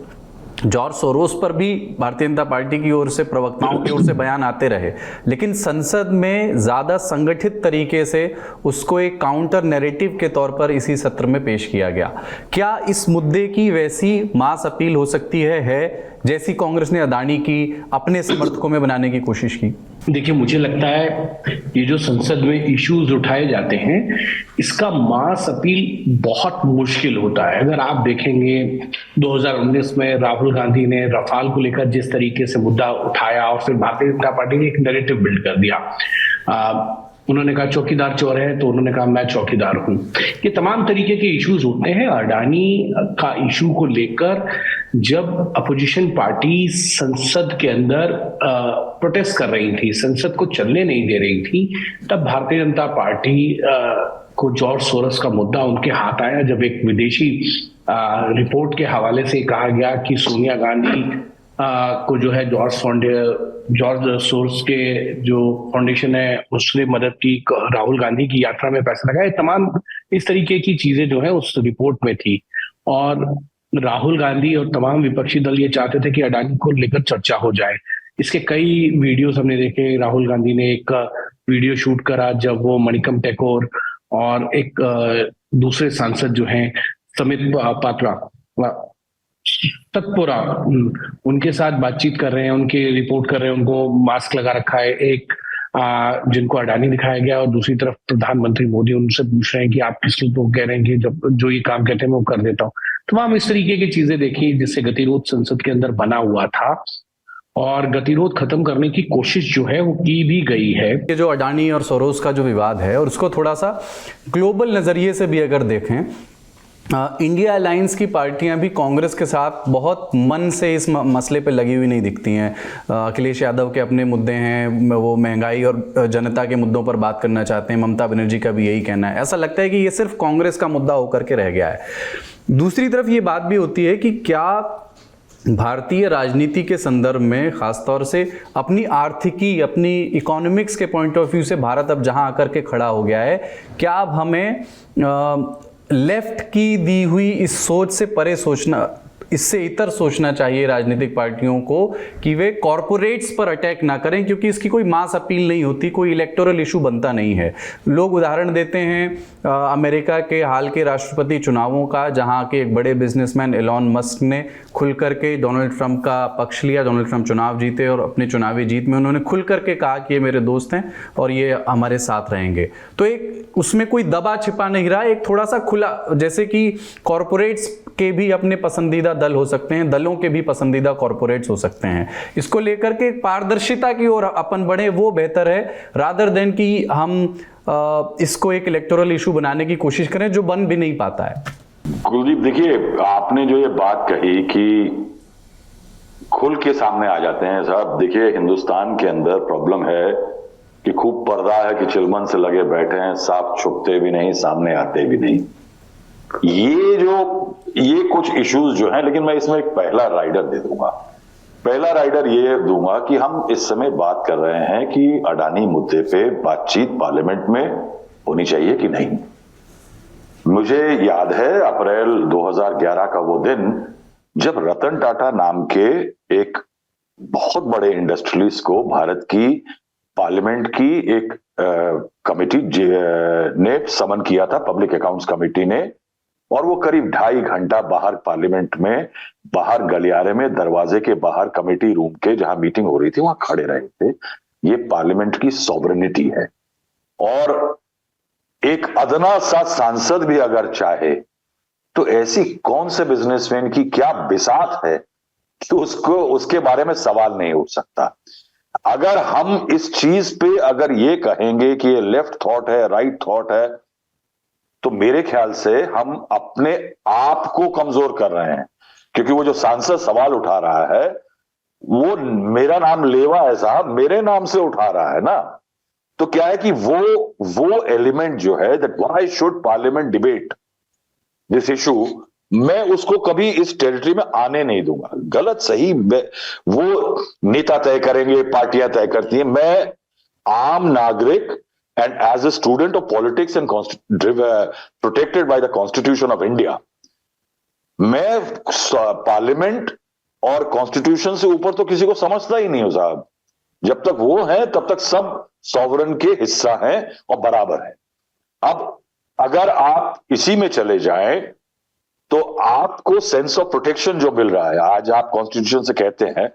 जॉर्ज सोरोस पर भी भारतीय जनता पार्टी की ओर से, प्रवक्ताओं की ओर से बयान आते रहे, लेकिन संसद में ज़्यादा संगठित तरीके से उसको एक काउंटर नैरेटिव के तौर पर इसी सत्र में पेश किया गया। क्या इस मुद्दे की वैसी मास अपील हो सकती है जैसी कांग्रेस ने अदानी की अपने समर्थकों में बनाने की कोशिश की? देखिए, मुझे लगता है ये जो संसद में इश्यूज उठाए जाते हैं, इसका मास अपील बहुत मुश्किल होता है। अगर आप देखेंगे 2019 में राहुल गांधी ने रफाल को लेकर जिस तरीके से मुद्दा उठाया और फिर भारतीय जनता पार्टी ने एक नैरेटिव बिल्ड कर दिया। उन्होंने कहा चौकीदार चोर है, तो उन्होंने कहा मैं चौकीदार हूं। ये तमाम तरीके के इश्यूज होते हैं। अडानी का इशू को लेकर जब अपोजिशन पार्टी संसद के अंदर प्रोटेस्ट कर रही थी, संसद को चलने नहीं दे रही थी, तब भारतीय जनता पार्टी को जॉर्ज सोरोस का मुद्दा उनके हाथ आया, जब एक विदेशी रिपोर्ट के हवाले से कहा गया कि सोनिया गांधी को जो है जॉर्ज सोरोस के जो फाउंडेशन है उसने मदद की, राहुल गांधी की यात्रा में पैसा लगाया। तमाम इस तरीके की चीजें जो है उस रिपोर्ट में थी, और राहुल गांधी और तमाम विपक्षी दल ये चाहते थे कि अडानी को लेकर चर्चा हो जाए। इसके कई वीडियोस हमने देखे। राहुल गांधी ने एक वीडियो शूट करा जब वो मणिकम टैकोर और एक दूसरे सांसद जो हैं समित पात्रा तत्पुरा, उनके साथ बातचीत कर रहे हैं, उनकी रिपोर्ट कर रहे हैं, उनको मास्क लगा रखा है। एक जिनको अडानी दिखाया गया और दूसरी तरफ प्रधानमंत्री मोदी उनसे पूछ रहे हैं कि आप किस लिए तो कह रहे हैं कि जब जो ये काम कहते हैं मैं वो कर देता हूँ। तमाम इस तरीके की चीजें देखी जिससे गतिरोध संसद के अंदर बना हुआ था। और गतिरोध खत्म करने की कोशिश जो है वो की भी गई है। ये जो अडानी और सोरोस का जो विवाद है और उसको थोड़ा सा ग्लोबल नज़रिए से भी अगर देखें, इंडिया अलायंस की पार्टियां भी कांग्रेस के साथ बहुत मन से इस मसले पे लगी हुई नहीं दिखती हैं। अखिलेश यादव के अपने मुद्दे हैं, वो महंगाई और जनता के मुद्दों पर बात करना चाहते हैं। ममता बनर्जी का भी यही कहना है। ऐसा लगता है कि ये सिर्फ कांग्रेस का मुद्दा होकर के रह गया है। दूसरी तरफ ये बात भी होती है कि क्या भारतीय राजनीति के संदर्भ में खासतौर से अपनी आर्थिकी, अपनी इकोनॉमिक्स के पॉइंट ऑफ व्यू से भारत अब जहां आकर के खड़ा हो गया है, क्या अब हमें लेफ्ट की दी हुई इस सोच से परे सोचना, इससे इतर सोचना चाहिए राजनीतिक पार्टियों को कि वे कॉरपोरेट्स पर अटैक ना करें, क्योंकि इसकी कोई मास अपील नहीं होती, कोई इलेक्टोरल इशू बनता नहीं है। लोग उदाहरण देते हैं अमेरिका के हाल के राष्ट्रपति चुनावों का, जहां के एक बड़े बिजनेसमैन एलॉन मस्क ने खुल करके डोनाल्ड ट्रंप का पक्ष लिया। डोनाल्ड ट्रंप चुनाव जीते और अपनी चुनावी जीत में उन्होंने खुल करके कहा कि ये मेरे दोस्त हैं और ये हमारे साथ रहेंगे। तो एक उसमें कोई दबा छिपा नहीं रहा, एक थोड़ा सा खुला, जैसे कि कॉरपोरेट्स के भी अपने पसंदीदा दल हो सकते हैं, दलों के भी पसंदीदा कॉरपोरेट्स हो सकते हैं। इसको लेकर के पारदर्शिता की ओर अपन बढ़े, वो बेहतर है, रादर देन कि हम इसको एक इलेक्टोरल इशू बनाने की कोशिश करें जो बन भी नहीं पाता है। कुलदीप, देखिए, आपने जो ये बात कही कि खुल के सामने आ जाते हैं साहब, देखिए हिंदुस्तान के अंदर प्रॉब्लम है कि खूब पर्दा है कि चिलमन से लगे बैठे हैं, साफ छुपते भी नहीं, सामने आते भी नहीं। ये कुछ इश्यूज जो हैं, लेकिन मैं इसमें एक पहला राइडर दे दूंगा। पहला राइडर ये दूंगा कि हम इस समय बात कर रहे हैं कि अडानी मुद्दे पे बातचीत पार्लियामेंट में होनी चाहिए कि नहीं। मुझे याद है अप्रैल 2011 का वो दिन जब रतन टाटा नाम के एक बहुत बड़े इंडस्ट्रियलिस्ट को भारत की पार्लियामेंट की एक कमेटी ने समन किया था, पब्लिक अकाउंट्स कमेटी ने, और वो करीब 2.5 घंटा बाहर पार्लियामेंट में, बाहर गलियारे में, दरवाजे के बाहर कमेटी रूम के जहां मीटिंग हो रही थी वहां खड़े रहे थे। ये पार्लियामेंट की सॉवरेनिटी है, और एक अदना सा सांसद भी अगर चाहे तो ऐसी कौन से बिजनेसमैन की क्या बिसात है कि उसके बारे में सवाल नहीं उठ सकता। अगर हम इस चीज पे अगर ये कहेंगे कि ये लेफ्ट थॉट है, राइट थॉट है, तो मेरे ख्याल से हम अपने आप को कमजोर कर रहे हैं। क्योंकि वो जो सांसद सवाल उठा रहा है वो मेरा नाम लेवा है साहब, मेरे नाम से उठा रहा है ना। तो क्या है कि वो एलिमेंट जो है, that why should parliament debate this issue, मैं उसको कभी इस टेरिटरी में आने नहीं दूंगा। गलत सही वो नेता तय करेंगे, पार्टियां तय करती हैं। मैं आम नागरिक and as a student of politics and protected by the Constitution of India, मैं पार्लियामेंट और कॉन्स्टिट्यूशन से ऊपर तो किसी को समझता ही नहीं हूं साहब। जब तक वो है तब तक सब सॉवरन के हिस्सा हैं और बराबर है। अब अगर आप इसी में चले जाएं तो आपको सेंस ऑफ प्रोटेक्शन जो मिल रहा है, आज आप कॉन्स्टिट्यूशन से कहते हैं,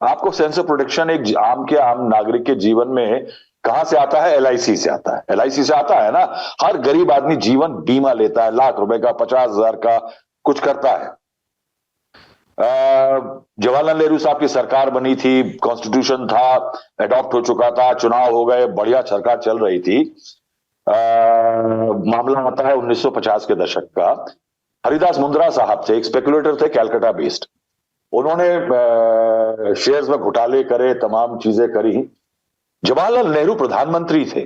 आपको सेंस ऑफ प्रोटेक्शन एक आम नागरिक के जीवन में कहां से आता है? LIC से आता है। LIC से आता है ना। हर गरीब आदमी जीवन बीमा लेता है, लाख रुपए का, 50,000 का, कुछ करता है। जवाहरलाल नेहरू साहब की सरकार बनी थी, कॉन्स्टिट्यूशन था, अडॉप्ट हो चुका था, चुनाव हो गए, बढ़िया सरकार चल रही थी। मामला आता है 1950 के दशक का। हरिदास मुंद्रा साहब थे, एक स्पेकुलेटर थे, कैलकाटा बेस्ड। उन्होंने शेयर्स में घोटाले करे, तमाम चीजें करी। जवाहरलाल नेहरू प्रधानमंत्री थे,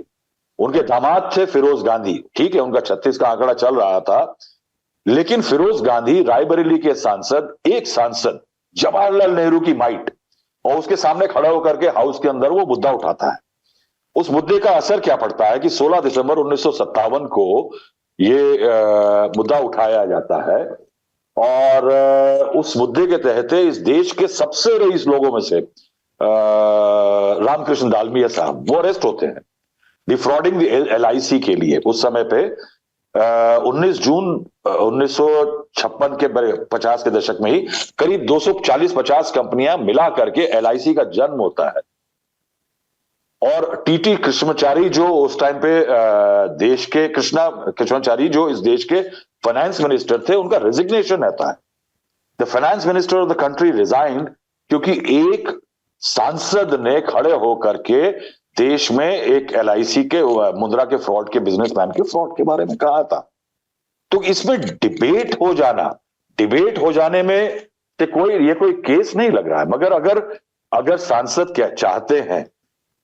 उनके दामाद थे फिरोज गांधी। ठीक है, उनका 36 का आंकड़ा चल रहा था, लेकिन फिरोज गांधी रायबरेली के सांसद, एक सांसद जवाहरलाल नेहरू की माइट, और उसके सामने खड़ा होकर के हाउस के अंदर वो मुद्दा उठाता है। उस मुद्दे का असर क्या पड़ता है कि 16 दिसंबर 1957 को ये मुद्दा उठाया जाता है, और उस मुद्दे के तहत इस देश के सबसे रईस लोगों में से रामकृष्ण दालमिया साहब, वो अरेस्ट होते हैं डिफ्रॉडिंग द LIC के लिए। उस समय पे 19 जून 1956 के 50 के दशक में ही करीब 240-50 कंपनियां मिला करके LIC का जन्म होता है। और TT कृष्णमाचारी जो उस टाइम पे देश के कृष्णमाचारी जो इस देश के फाइनेंस मिनिस्टर थे, उनका रेजिग्नेशन रहता है। The finance minister of the country resigned, क्योंकि एक सांसद ने खड़े होकर के देश में एक LIC के मुद्रा के फ्रॉड के बिजनेसमैन के फ्रॉड के बारे में कहा था। तो इसमें डिबेट हो जाने में तो ये कोई केस नहीं लग रहा है। मगर अगर सांसद क्या चाहते हैं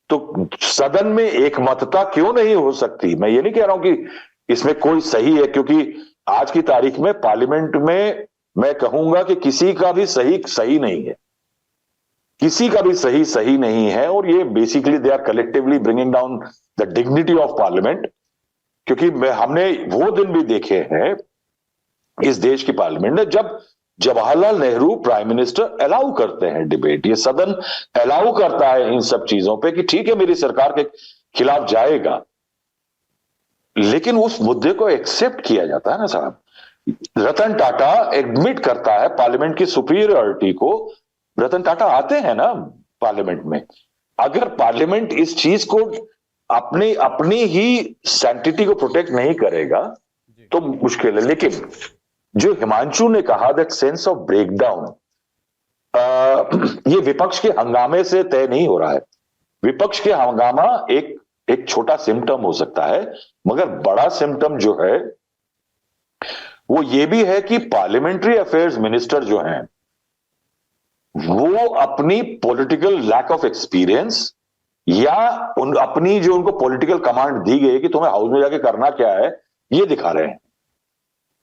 तो सदन में एकमतता क्यों नहीं हो सकती? मैं ये नहीं कह रहा हूं कि इसमें कोई सही है, क्योंकि आज की तारीख में पार्लियामेंट में मैं कहूंगा कि किसी का भी सही नहीं है, किसी का भी सही नहीं है। और ये basically they are collectively bringing down the dignity of parliament, क्योंकि हमने वो दिन भी देखे हैं इस देश की पार्लियामेंट में जब Jawaharlal Nehru prime minister allow करते हैं डिबेट, ये सदन अलाउ करता है इन सब चीजों पे कि ठीक है मेरी सरकार के खिलाफ जाएगा, लेकिन उस मुद्दे को एक्सेप्ट किया जाता है ना साहब। रतन टाटा एडमिट करता है पार्लियामेंट की सुपीरियरिटी को। रतन टाटा आते हैं ना पार्लियामेंट में। अगर पार्लियामेंट इस चीज को अपनी ही सैंक्टिटी को प्रोटेक्ट नहीं करेगा तो मुश्किल है। लेकिन जो हिमांशु ने कहा दैट सेंस ऑफ ब्रेकडाउन, ये विपक्ष के हंगामे से तय नहीं हो रहा है। विपक्ष के हंगामा एक छोटा सिम्टम हो सकता है, मगर बड़ा सिम्टम जो है वो ये भी है कि पार्लियामेंट्री अफेयर्स मिनिस्टर जो हैं वो अपनी पॉलिटिकल लैक ऑफ एक्सपीरियंस या अपनी जो उनको पॉलिटिकल कमांड दी गई कि तुम्हें हाउस में जाके करना क्या है, ये दिखा रहे हैं।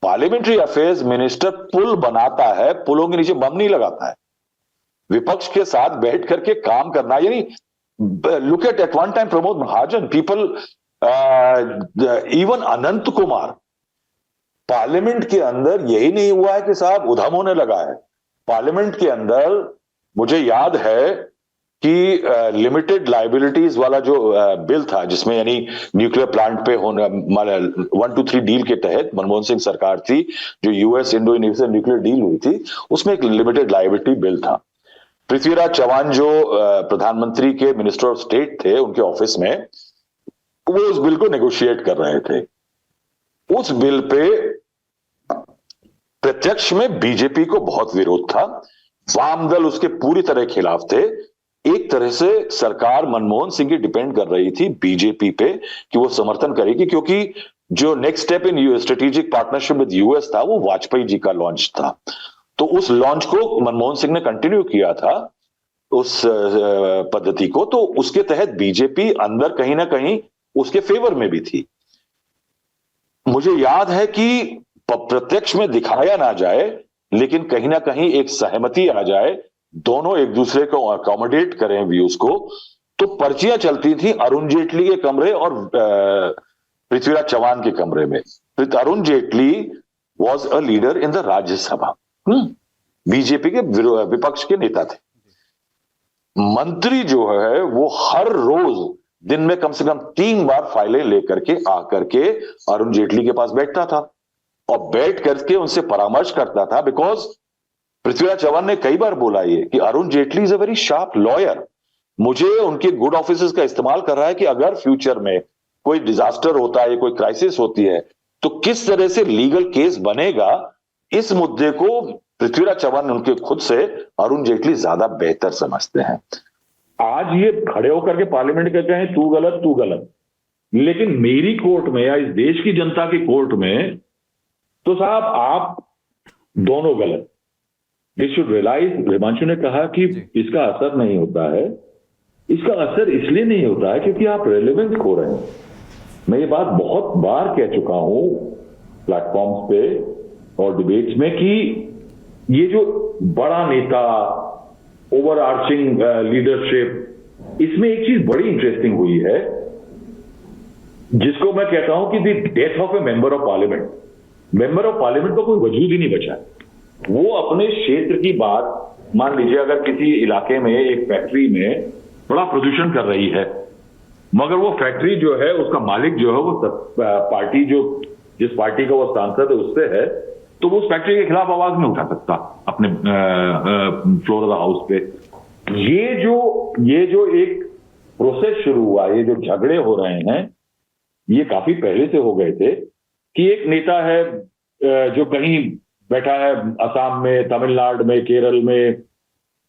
पार्लियामेंट्री अफेयर्स मिनिस्टर पुल बनाता है, पुलों के नीचे बम नहीं लगाता है। विपक्ष के साथ बैठ करके काम करना, यानी look at one time Pramod Mahajan, people, even Anant Kumar, parliament के अंदर यही नहीं हुआ है कि साहब उधम होने लगा है। पार्लियामेंट के अंदर मुझे याद है कि लिमिटेड लाइबिलिटीज वाला जो बिल था, जिसमें यानी न्यूक्लियर प्लांट पे होने 1-2-3 डील के तहत मनमोहन सिंह सरकार थी, जो US इंडो न्यूक्लियर डील हुई थी, उसमें एक लिमिटेड लाइबिलिटी बिल था। पृथ्वीराज चौहान जो प्रधानमंत्री के मिनिस्टर ऑफ स्टेट थे, उनके ऑफिस में वो उस बिल को नेगोशिएट कर रहे थे। उस बिल पे प्रत्यक्ष में बीजेपी को बहुत विरोध था, वाम दल उसके पूरी तरह खिलाफ थे। एक तरह से सरकार मनमोहन सिंह की डिपेंड कर रही थी बीजेपी पे कि वो समर्थन करेगी, क्योंकि जो next step in strategic partnership with US था वो वाजपेयी जी का लॉन्च था। तो उस लॉन्च को मनमोहन सिंह ने कंटिन्यू किया था, उस पद्धति को। तो उसके तहत बीजेपी अंदर कहीं ना कहीं उसके फेवर में भी थी। मुझे याद है कि प्रत्यक्ष में दिखाया ना जाए, लेकिन कहीं ना कहीं एक सहमति आ जाए, दोनों एक दूसरे को अकोमोडेट करें व्यूज को। तो पर्चियां चलती थी अरुण जेटली के कमरे और पृथ्वीराज चौहान के कमरे में। Arun Jaitley was a leader in the Rajya Sabha, BJP के विपक्ष के नेता थे। मंत्री जो है वो हर रोज दिन में कम से कम 3 बार फाइलें लेकर के आकर के अरुण जेटली के पास बैठता था और बैठ करके उनसे परामर्श करता था। बिकॉज पृथ्वीराज चौहान ने कई बार बोला ये कि Arun Jaitley is a very sharp lawyer, मुझे उनके गुड ऑफिसेस का इस्तेमाल कर रहा है कि अगर फ्यूचर में कोई डिजास्टर होता है, कोई क्राइसिस होती है, तो किस तरह से लीगल केस बनेगा, इस मुद्दे को पृथ्वीराज चौहान उनके खुद से अरुण जेटली ज्यादा बेहतर समझते हैं। आज ये खड़े होकर के पार्लियामेंट कहते हैं तू गलत, लेकिन मेरी कोर्ट में या इस देश की जनता की कोर्ट में तो साहब आप दोनों गलत। दे शुड रियलाइज, हिमांशु ने कहा कि इसका असर नहीं होता है। इसका असर इसलिए नहीं होता है क्योंकि आप रेलेवेंस खो रहे हैं। मैं ये बात बहुत बार कह चुका हूं प्लेटफॉर्म्स पे और डिबेट्स में कि ये जो बड़ा नेता, ओवर आर्चिंग लीडरशिप, इसमें एक चीज बड़ी इंटरेस्टिंग हुई है जिसको मैं कहता हूं कि the death of A member of parliament. Member of parliament का कोई वजूद ही नहीं बचा। वो अपने क्षेत्र की बात, मान लीजिए अगर किसी इलाके में एक फैक्ट्री में बड़ा प्रदूषण कर रही है, मगर वो फैक्ट्री जो है उसका मालिक जो है वो पार्टी, जो जिस पार्टी का वो सांसद है उससे है, तो वो उस फैक्ट्री के खिलाफ आवाज नहीं उठा सकता अपने फ्लोर ऑफ द हाउस पे। ये जो एक प्रोसेस शुरू हुआ, ये जो झगड़े हो रहे हैं, ये काफी पहले से हो गए थे कि एक नेता है जो कहीं बैठा है असम में, तमिलनाडु में, केरल में,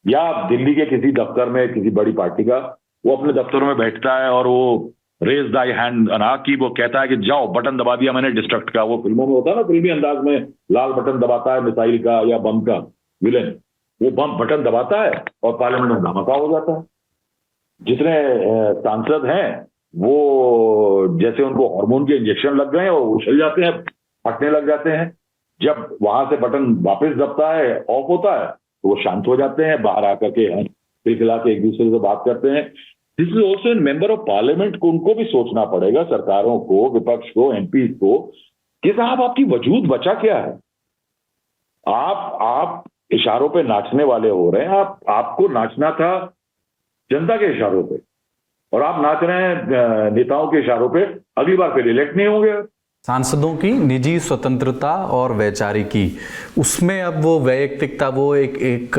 या दिल्ली के किसी दफ्तर में किसी बड़ी पार्टी का, वो अपने दफ्तर में बैठता है और वो रेज दाई हैंड अना की वो कहता है कि जाओ बटन दबा दिया मैंने डिस्ट्रक्ट का, वो फिल्मों में होता है ना, फिल्मी अंदाज में लाल बटन दबाता है मिसाइल का या बम का विलेन, वो बम बटन दबाता है और पार्लियामेंट में धमाका हो जाता है। जितने सांसद हैं वो जैसे उनको हार्मोन के इंजेक्शन लग गए हैं और उछल जाते हैं, फटने लग जाते हैं। जब वहां से बटन वापस दबता है, ऑफ होता है, तो वो शांत हो जाते हैं, बाहर आकर के खिला के एक दूसरे से बात करते हैं। This is also in member of parliament को, उनको भी सोचना पड़ेगा, सरकारों को, विपक्ष को, एमपी को, कि साहब आपकी वजूद बचा क्या है। आप इशारों पे नाचने वाले हो रहे हैं। आपको नाचना था जनता के इशारों पे और आप नाच रहे हैं नेताओं के इशारों पे। अगली बार फिर इलेक्ट नहीं होंगे। सांसदों की निजी स्वतंत्रता और वैचारिकी, उसमें अब वो वैयक्तिकता, वो एक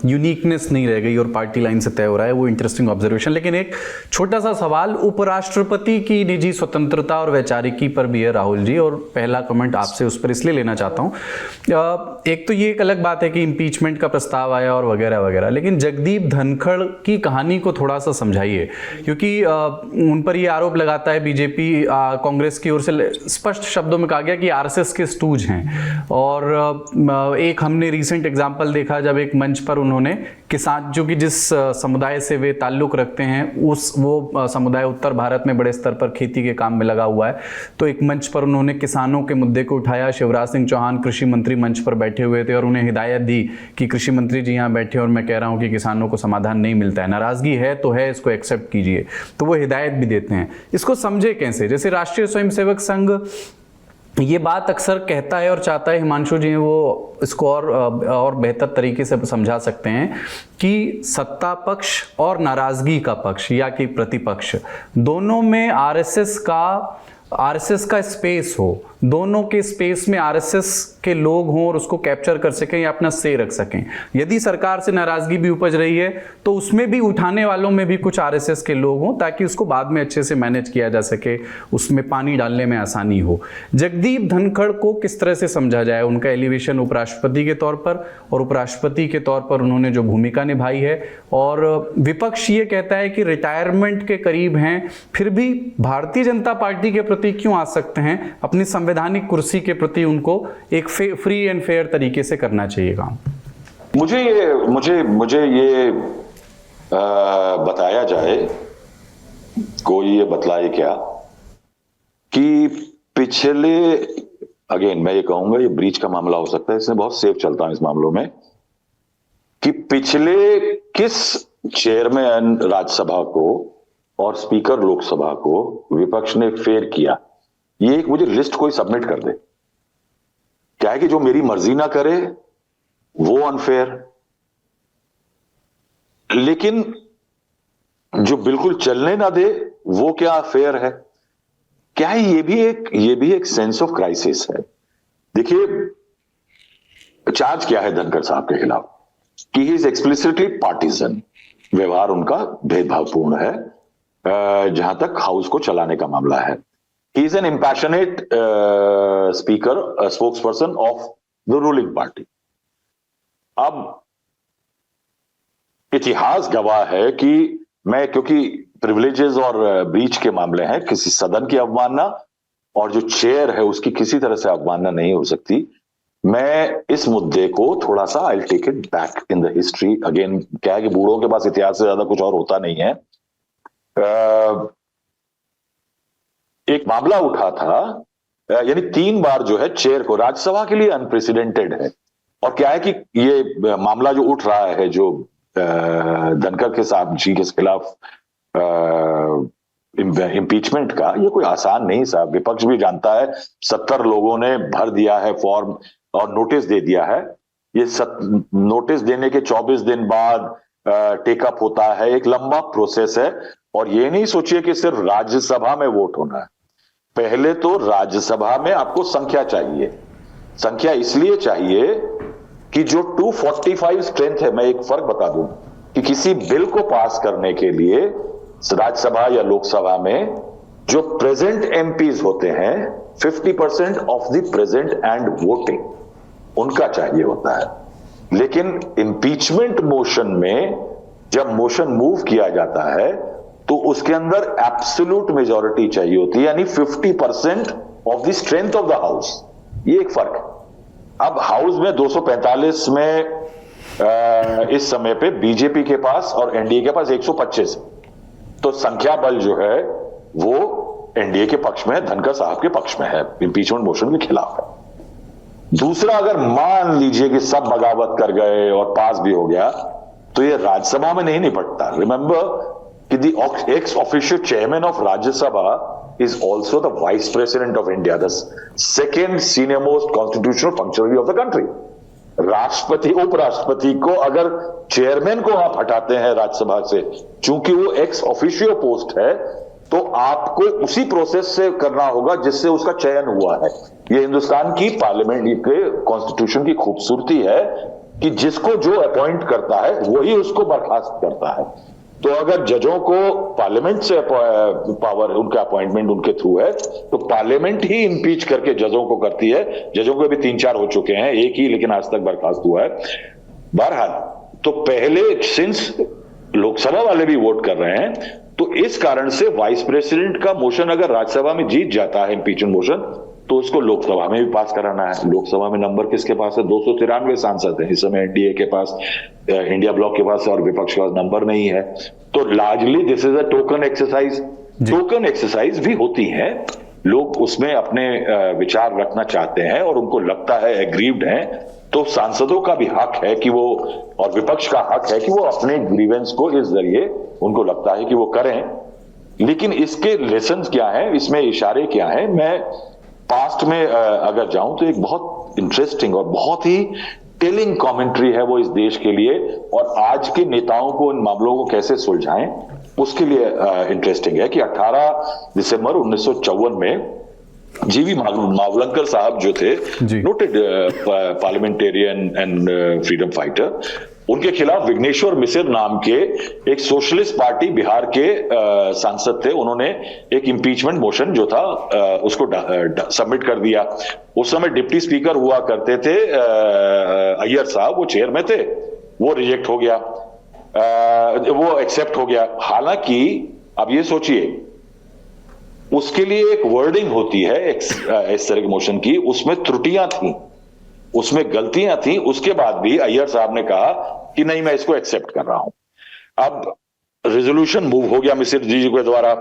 यूनिकनेस नहीं रह गई और पार्टी लाइन से तय हो रहा है। वो इंटरेस्टिंग ऑब्जर्वेशन। लेकिन एक छोटा सा सवाल उपराष्ट्रपति की निजी स्वतंत्रता और वैचारिकी पर भी है राहुल जी, और पहला कमेंट आपसे उस पर इसलिए लेना चाहता हूँ। एक तो ये एक अलग बात है कि इम्पीचमेंट का प्रस्ताव आया और वगैरह वगैरह, लेकिन जगदीप धनखड़ की कहानी को थोड़ा सा समझाइए, क्योंकि उन पर ये आरोप लगाता है बीजेपी, कांग्रेस की ओर से स्पष्ट शब्दों में कहा गया कि आरएसएस के स्टूज हैं। और एक हमने रीसेंट एग्जांपल देखा जब एक मंच पर उन्होंने किसान, जो कि जिस समुदाय से वे ताल्लुक रखते हैं, वो समुदाय उत्तर भारत में बड़े स्तर पर खेती के काम में लगा हुआ है, तो एक मंच पर उन्होंने किसानों के मुद्दे को उठाया। शिवराज सिंह चौहान कृषि मंत्री मंच पर बैठे हुए थे और उन्हें हिदायत दी कि कृषि मंत्री जी यहाँ बैठे और मैं कह रहा हूँ कि किसानों को समाधान नहीं मिलता है, नाराजगी है तो है, इसको एक्सेप्ट कीजिए। तो वो हिदायत भी देते हैं। इसको समझे कैसे? जैसे राष्ट्रीय स्वयंसेवक संघ ये बात अक्सर कहता है और चाहता है, हिमांशु जी वो इसको और बेहतर तरीके से समझा सकते हैं कि सत्ता पक्ष और नाराजगी का पक्ष या कि प्रतिपक्ष, दोनों में आरएसएस का स्पेस हो, दोनों के स्पेस में आरएसएस के लोग हों और उसको कैप्चर कर सकें या अपना से रख सकें। यदि सरकार से नाराजगी भी उपज रही है तो उसमें भी उठाने वालों में भी कुछ आरएसएस के लोग हों, ताकि उसको बाद में अच्छे से मैनेज किया जा सके, उसमें पानी डालने में आसानी हो। जगदीप धनखड़ को किस तरह से समझा जाए? उनका एलिवेशन उपराष्ट्रपति के तौर पर और उपराष्ट्रपति के तौर पर उन्होंने जो भूमिका निभाई है, और विपक्ष ये कहता है कि रिटायरमेंट के करीब हैं, फिर भी भारतीय जनता पार्टी के प्रति क्यों आ सकते हैं? अपनी संवैधानिक कुर्सी के प्रति उनको एक फ्री एंड फेयर तरीके से करना चाहिए काम। मुझे ये बताया जाए, कोई ये बतलाए क्या कि पिछले, अगेन मैं ये कहूंगा ये ब्रीच का मामला हो सकता है, इसमें बहुत सेफ चलता है इस मामलों में, कि पिछले किस चेयरमैन राज्यसभा को और स्पीकर लोकसभा को विपक्ष ने फेयर किया। ये एक मुझे लिस्ट कोई सबमिट कर दे। क्या है कि जो मेरी मर्जी ना करे वो अनफेयर, लेकिन जो बिल्कुल चलने ना दे वो क्या फेयर है? क्या है? ये भी एक सेंस ऑफ क्राइसिस है। देखिए, चार्ज क्या है धनखड़ साहब के खिलाफ कि ही इज एक्सप्लिसिटली पार्टीजन। व्यवहार उनका भेदभावपूर्ण है जहां तक हाउस को चलाने का मामला है। He is an impassionate speaker, a spokesperson of the ruling party. अब इतिहास गवाह है कि मैं, क्योंकि प्रिविलेजेस और ब्रीच के मामले हैं, किसी सदन की अवमानना और जो चेयर है उसकी किसी तरह से अवमानना नहीं हो सकती। मैं इस मुद्दे को थोड़ा सा I take it back in the history. Again क्या है कि बूढ़ों के पास इतिहास से ज्यादा कुछ और होता नहीं है। एक मामला उठा था, यानी 3 बार जो है चेयर को, राज्यसभा के लिए अनप्रेसिडेंटेड है। और क्या है कि ये मामला जो उठ रहा है, जो धनखड़ के साहब जी के खिलाफ इम्पीचमेंट का, ये कोई आसान नहीं साहब। विपक्ष भी जानता है, 70 लोगों ने भर दिया है फॉर्म और नोटिस दे दिया है। ये नोटिस देने के 24 दिन बाद टेकअप होता है, एक लंबा प्रोसेस है। और ये नहीं सोचिए कि सिर्फ राज्यसभा में वोट होना है। पहले तो राज्यसभा में आपको संख्या चाहिए। संख्या इसलिए चाहिए कि जो 245 स्ट्रेंथ है, मैं एक फर्क बता दूं कि किसी बिल को पास करने के लिए राज्यसभा या लोकसभा में जो प्रेजेंट एमपीज होते हैं, 50% of the present and voting उनका चाहिए होता है। लेकिन इंपीचमेंट मोशन में जब मोशन मूव किया जाता है तो उसके अंदर एब्सोल्यूट मेजॉरिटी चाहिए होती है, यानी 50% of the strength of the house. ये एक फर्क है। अब हाउस में 245 में इस समय पे बीजेपी के पास और एनडीए के पास 125, तो संख्या बल जो है वो एनडीए के पक्ष में है, धनखड़ साहब के पक्ष में है, इंपीचमेंट मोशन के खिलाफ है। दूसरा, अगर मान लीजिए कि सब बगावत कर गए और पास भी हो गया तो ये राज्यसभा में नहीं निपटता। रिमेंबर कि the ex officio chairman of Rajya Sabha is also the vice president of India, the second senior most constitutional functionary of the country. राष्ट्रपति उपराष्ट्रपति को अगर चेयरमैन को आप हटाते हैं राज्यसभा से, चूंकि वो एक्स ऑफिशियो पोस्ट है, तो आपको उसी प्रोसेस से करना होगा जिससे उसका चयन हुआ है। ये हिंदुस्तान की पार्लियामेंट के कॉन्स्टिट्यूशन की खूबसूरती है कि जिसको जो अपॉइंट करता है वही उसको बर्खास्त करता है। तो अगर जजों को पार्लियामेंट से पावर, उनका अपॉइंटमेंट उनके थ्रू है, तो पार्लियामेंट ही इंपीच करके जजों को करती है। जजों को भी 3-4 हो चुके हैं, एक ही लेकिन आज तक बर्खास्त हुआ है। बहरहाल, तो पहले सिंस लोकसभा वाले भी वोट कर रहे हैं, तो इस कारण से वाइस प्रेसिडेंट का मोशन अगर राज्यसभा में जीत जाता है इंपीचमेंट मोशन, तो उसको लोकसभा में भी पास कराना है। लोकसभा में नंबर किसके पास है? 293 सांसद है इस समय एनडीए के पास, इंडिया ब्लॉक के पास, और विपक्ष के पास नंबर नहीं है। तो largely this is a token exercise. Token exercise भी होती है, लोग उसमें अपने विचार रखना चाहते हैं और उनको लगता है एग्रीव्ड हैं, तो सांसदों का भी हक है कि वो, और विपक्ष का हक है कि वो अपने ग्रीवेंस को इस जरिए उनको लगता है कि वो करें। लेकिन इसके लेसन क्या है, इसमें इशारे क्या है? मैं पास्ट में अगर जाऊं तो एक बहुत इंटरेस्टिंग और बहुत ही टेलिंग कमेंट्री है वो इस देश के लिए, और आज के नेताओं को इन मामलों को कैसे सुलझाएं उसके लिए इंटरेस्टिंग है कि 18 दिसंबर 1954 में जीवी मावलंकर साहब जो थे, noted parliamentarian and freedom fighter, उनके खिलाफ विघ्नेश्वर मिसिर नाम के एक सोशलिस्ट पार्टी बिहार के सांसद थे। उन्होंने एक इंपीचमेंट मोशन जो था उसको सबमिट कर दिया। उस समय डिप्टी स्पीकर हुआ करते थे अय्यर साहब, वो चेयर में थे, वो रिजेक्ट हो गया, वो एक्सेप्ट हो गया। हालांकि अब ये सोचिए, उसके लिए एक वर्डिंग होती है इस तरह के मोशन की, उसमें त्रुटियां थी, उसमें गलतियां थी। उसके बाद भी अय्यर साहब ने कहा कि नहीं, मैं इसको एक्सेप्ट कर रहा हूं। अब रेजोल्यूशन मूव हो गया मिसिर जी के द्वारा।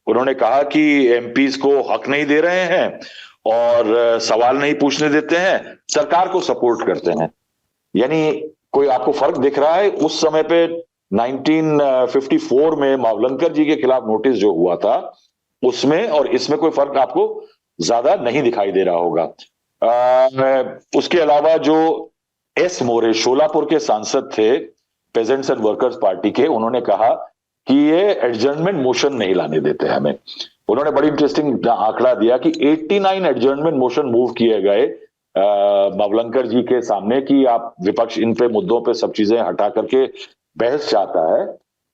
उन्होंने कहा कि एमपीज को हक नहीं दे रहे हैं और सवाल नहीं पूछने देते हैं, सरकार को सपोर्ट करते हैं। यानी कोई आपको फर्क दिख रहा है? उस समय पे 1954 में मावलंकर जी के खिलाफ नोटिस जो हुआ था, उसमें और इसमें कोई फर्क आपको ज्यादा नहीं दिखाई दे रहा होगा। उसके अलावा जो एस मोरे शोलापुर के सांसद थे, पेजेंट्स एंड वर्कर्स पार्टी के, उन्होंने कहा कि ये एडजर्नमेंट मोशन नहीं लाने देते हमें। उन्होंने बड़ी इंटरेस्टिंग आंकड़ा दिया कि 89 एडजर्नमेंट मोशन मूव किए गए मावलंकर जी के सामने कि आप विपक्ष इन पे मुद्दों पे सब चीजें हटा करके बहस चाहता है।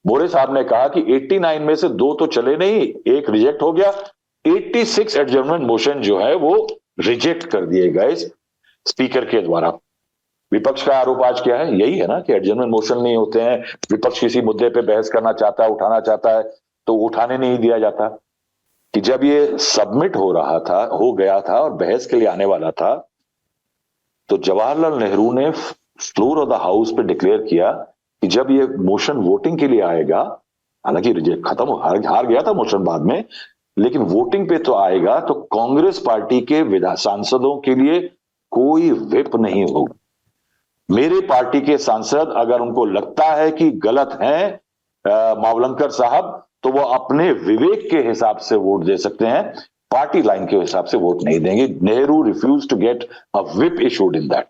मोरे साहब ने कहा कि 89 में से 2 तो चले नहीं, 1 रिजेक्ट हो गया। 86 एडजर्नमेंट मोशन जो है वो रिजेक्ट कर दिए गए स्पीकर के द्वारा। विपक्ष का आरोप आज क्या है? यही है ना कि एडजर्नमेंट मोशन नहीं होते हैं, विपक्ष किसी मुद्दे पे बहस करना चाहता है, उठाना चाहता है, तो उठाने नहीं दिया जाता। कि जब ये सबमिट हो गया था और बहस के लिए आने वाला था, तो जवाहरलाल नेहरू ने फ्लोर ऑफ द हाउस पे डिक्लेयर किया कि जब ये मोशन वोटिंग के लिए आएगा, हालांकि रिजेक्ट हार गया था मोशन बाद में, लेकिन वोटिंग पे तो आएगा, तो कांग्रेस पार्टी के सांसदों के लिए कोई व्हिप नहीं होगा। मेरे पार्टी के सांसद अगर उनको लगता है कि गलत हैं मावलंकर साहब, तो वो अपने विवेक के हिसाब से वोट दे सकते हैं, पार्टी लाइन के हिसाब से वोट नहीं देंगे। Nehru refuse to get a whip issued in that.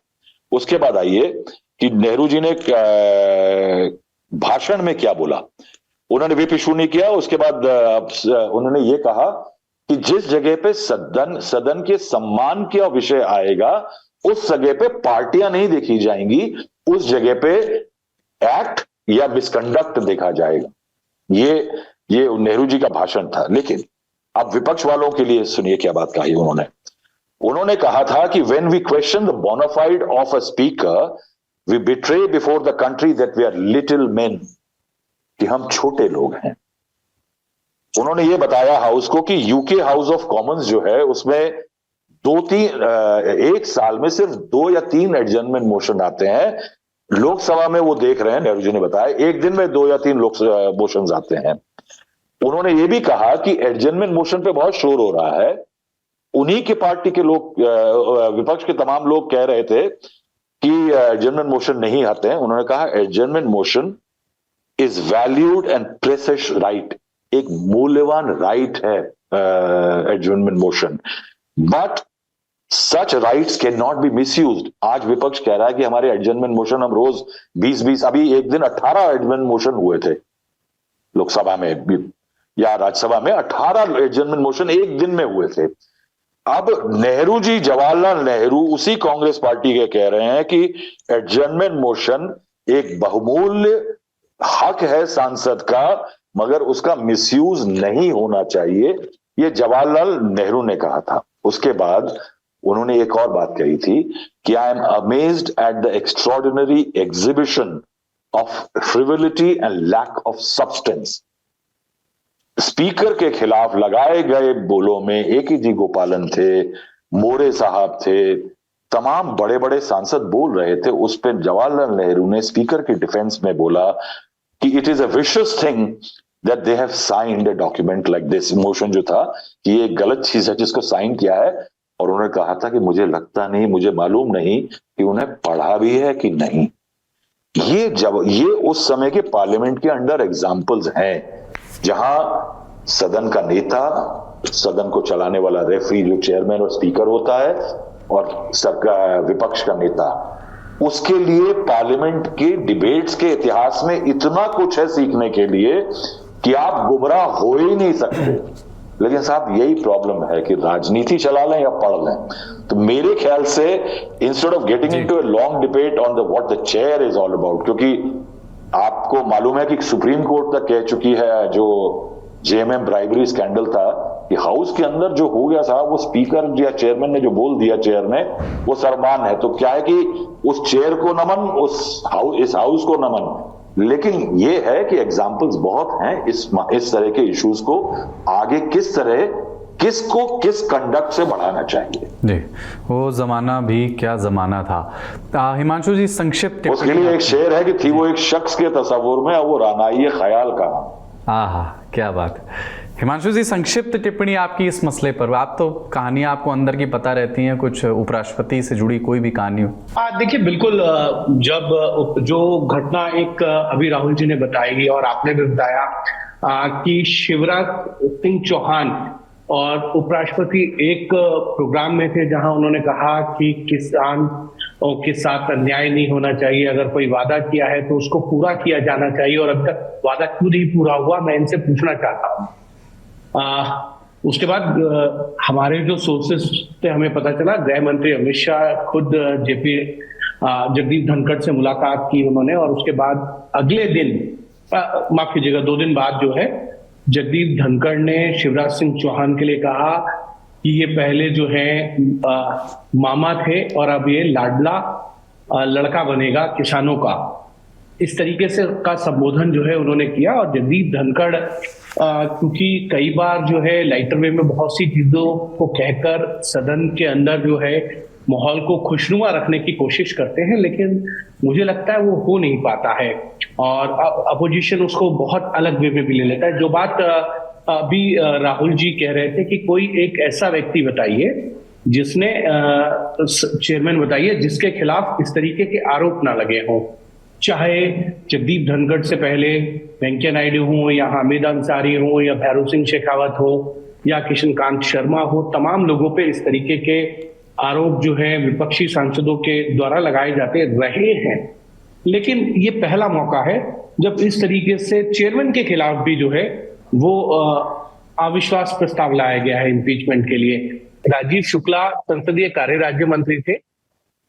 उसके बाद आइए कि नेहरू जी ने भाषण में क्या बोला। उन्होंने व्हिप इशू नहीं किया। उसके बाद उन्होंने ये कहा कि जिस जगह पे सदन के सम्मान का विषय आएगा, उस जगह पे पार्टियां नहीं देखी जाएंगी, उस जगह पे एक्ट या मिसकंडक्ट देखा जाएगा। ये नेहरू जी का भाषण था। लेकिन अब विपक्ष वालों के लिए सुनिए क्या बात कही उन्होंने। उन्होंने कहा था कि when we question the bonafide of a speaker we betray before the country that we are little men, कि हम छोटे लोग हैं। उन्होंने ये बताया हाउस को कि यूके हाउस ऑफ कॉमन्स जो है उसमें एक साल में सिर्फ 2 या 3 एडजर्नमेंट मोशन आते हैं। लोकसभा में वो देख रहे हैं, नेहरू जी ने बताया, एक दिन में 2 या 3 मोशन आते हैं। उन्होंने ये भी कहा कि एडजर्नमेंट मोशन पे बहुत शोर हो रहा है। उन्हीं के पार्टी के लोग, विपक्ष के तमाम लोग कह रहे थे कि एडजर्नमेंट मोशन नहीं आते हैं। उन्होंने कहा adjournment motion is valued and precious right, एक मूल्यवान राइट है adjournment motion, but such rights can not be misused. आज विपक्ष कह रहा है कि हमारे एडजर्नमेंट मोशन हम रोज 20-20, अभी एक दिन 18 एडजर्नमेंट मोशन हुए थे लोकसभा में या राज्यसभा में, 18 एडजर्नमेंट मोशन एक दिन में हुए थे। अब नेहरू जी, जवाहरलाल नेहरू उसी कांग्रेस पार्टी के कह रहे हैं कि एडजर्नमेंट मोशन एक बहुमूल्य हक है सांसद का, मगर उसका मिसयूज नहीं होना चाहिए। ये जवाहरलाल नेहरू ने कहा था। उसके बाद उन्होंने एक और बात कही थी कि I am amazed at the extraordinary exhibition of frivolity and lack of substance. Speaker के खिलाफ लगाए गए बोलों में ए.के. जी गोपालन थे, मोरे साहब थे, तमाम बड़े बड़े सांसद बोल रहे थे। उस पर जवाहरलाल नेहरू ने स्पीकर की डिफेंस में बोला कि it is a vicious thing that they have signed a document like this. Motion जो था कि ये गलत चीज है जिसको साइन किया है, और उन्होंने कहा था कि मुझे लगता नहीं, मुझे मालूम नहीं कि उन्हें पढ़ा भी है कि नहीं। ये उस समय के पार्लियामेंट के अंडर एग्जाम्पल्स हैं जहां सदन का नेता, सदन को चलाने वाला रेफरी जो चेयरमैन और स्पीकर होता है, और सरकार विपक्ष का नेता, उसके लिए पार्लियामेंट के डिबेट्स के इतिहास में इतना कुछ है सीखने के लिए कि आप गुमराह हो ही नहीं सकते। लेकिन साहब यही प्रॉब्लम है कि राजनीति चला लें या पढ़ लें। तो मेरे ख्याल से instead of getting into a long debate on the what the chair is all about, क्योंकि आपको मालूम है कि सुप्रीम कोर्ट तक कह चुकी है, जो जेएमएम ब्राइबरी स्कैंडल था, कि हाउस के अंदर जो हो गया था वो स्पीकर या चेयरमैन ने जो बोल दिया चेयर ने, वो सरमान है। तो क्या है कि उस चेयर को नमन, इस हाउस को नमन। लेकिन ये है कि एग्जाम्पल्स बहुत हैं इस तरह के इश्यूज को आगे किस तरह, किसको किस कंडक्ट से बढ़ाना चाहिए। जी, वो जमाना भी क्या जमाना था। हिमांशु जी, संक्षिप्त उसके लिए एक शेर है कि थी वो एक शख्स के तस्वुर में, वो रानाई ख्याल का। आहा, क्या बात है। हिमांशु जी, संक्षिप्त टिप्पणी आपकी इस मसले पर। आप तो कहानियां आपको अंदर की पता रहती हैं, कुछ उपराष्ट्रपति से जुड़ी कोई भी कहानी हो? देखिए, बिल्कुल, जब जो घटना एक अभी राहुल जी ने बताई और आपने भी बताया कि शिवराज सिंह चौहान और उपराष्ट्रपति एक प्रोग्राम में थे जहां उन्होंने कहा कि किसान के साथ अन्याय नहीं होना चाहिए, अगर कोई वादा किया है तो उसको पूरा किया जाना चाहिए, और अब तक वादा क्यों नहीं पूरा हुआ, मैं इनसे पूछना चाहता हूँ। उसके बाद हमारे जो सोर्सेस से हमें पता चला, गृह मंत्री अमित शाह खुद जगदीप धनखड़ से मुलाकात की उन्होंने, और उसके बाद अगले दिन, माफ कीजिएगा, 2 दिन बाद जो है, जगदीप धनखड़ ने शिवराज सिंह चौहान के लिए कहा कि ये पहले जो है मामा थे और अब ये लाडला लड़का बनेगा किसानों का। इस तरीके से का संबोधन जो है उन्होंने किया। और जगदीप धनखड़ क्योंकि कई बार जो है लाइटर वे में बहुत सी चीजों को कहकर सदन के अंदर जो है माहौल को खुशनुमा रखने की कोशिश करते हैं, लेकिन मुझे लगता है वो हो नहीं पाता है, और अपोजिशन उसको बहुत अलग वे में भी ले लेता है। जो बात अभी राहुल जी कह रहे थे कि कोई एक ऐसा व्यक्ति बताइए जिसने, चेयरमैन बताइए, जिसके खिलाफ इस तरीके के आरोप ना लगे हों, चाहे जगदीप धनखड़ से पहले वेंकैया नायडू हो, या हामिद अंसारी हो, या भैरव सिंह शेखावत हो, या किशन कांत शर्मा हो, तमाम लोगों पे इस तरीके के आरोप जो है विपक्षी सांसदों के द्वारा लगाए जाते रहे हैं। लेकिन ये पहला मौका है जब इस तरीके से चेयरमैन के खिलाफ भी जो है वो अविश्वास प्रस्ताव लाया गया है इम्पीचमेंट के लिए। राजीव शुक्ला संसदीय कार्य राज्य मंत्री थे,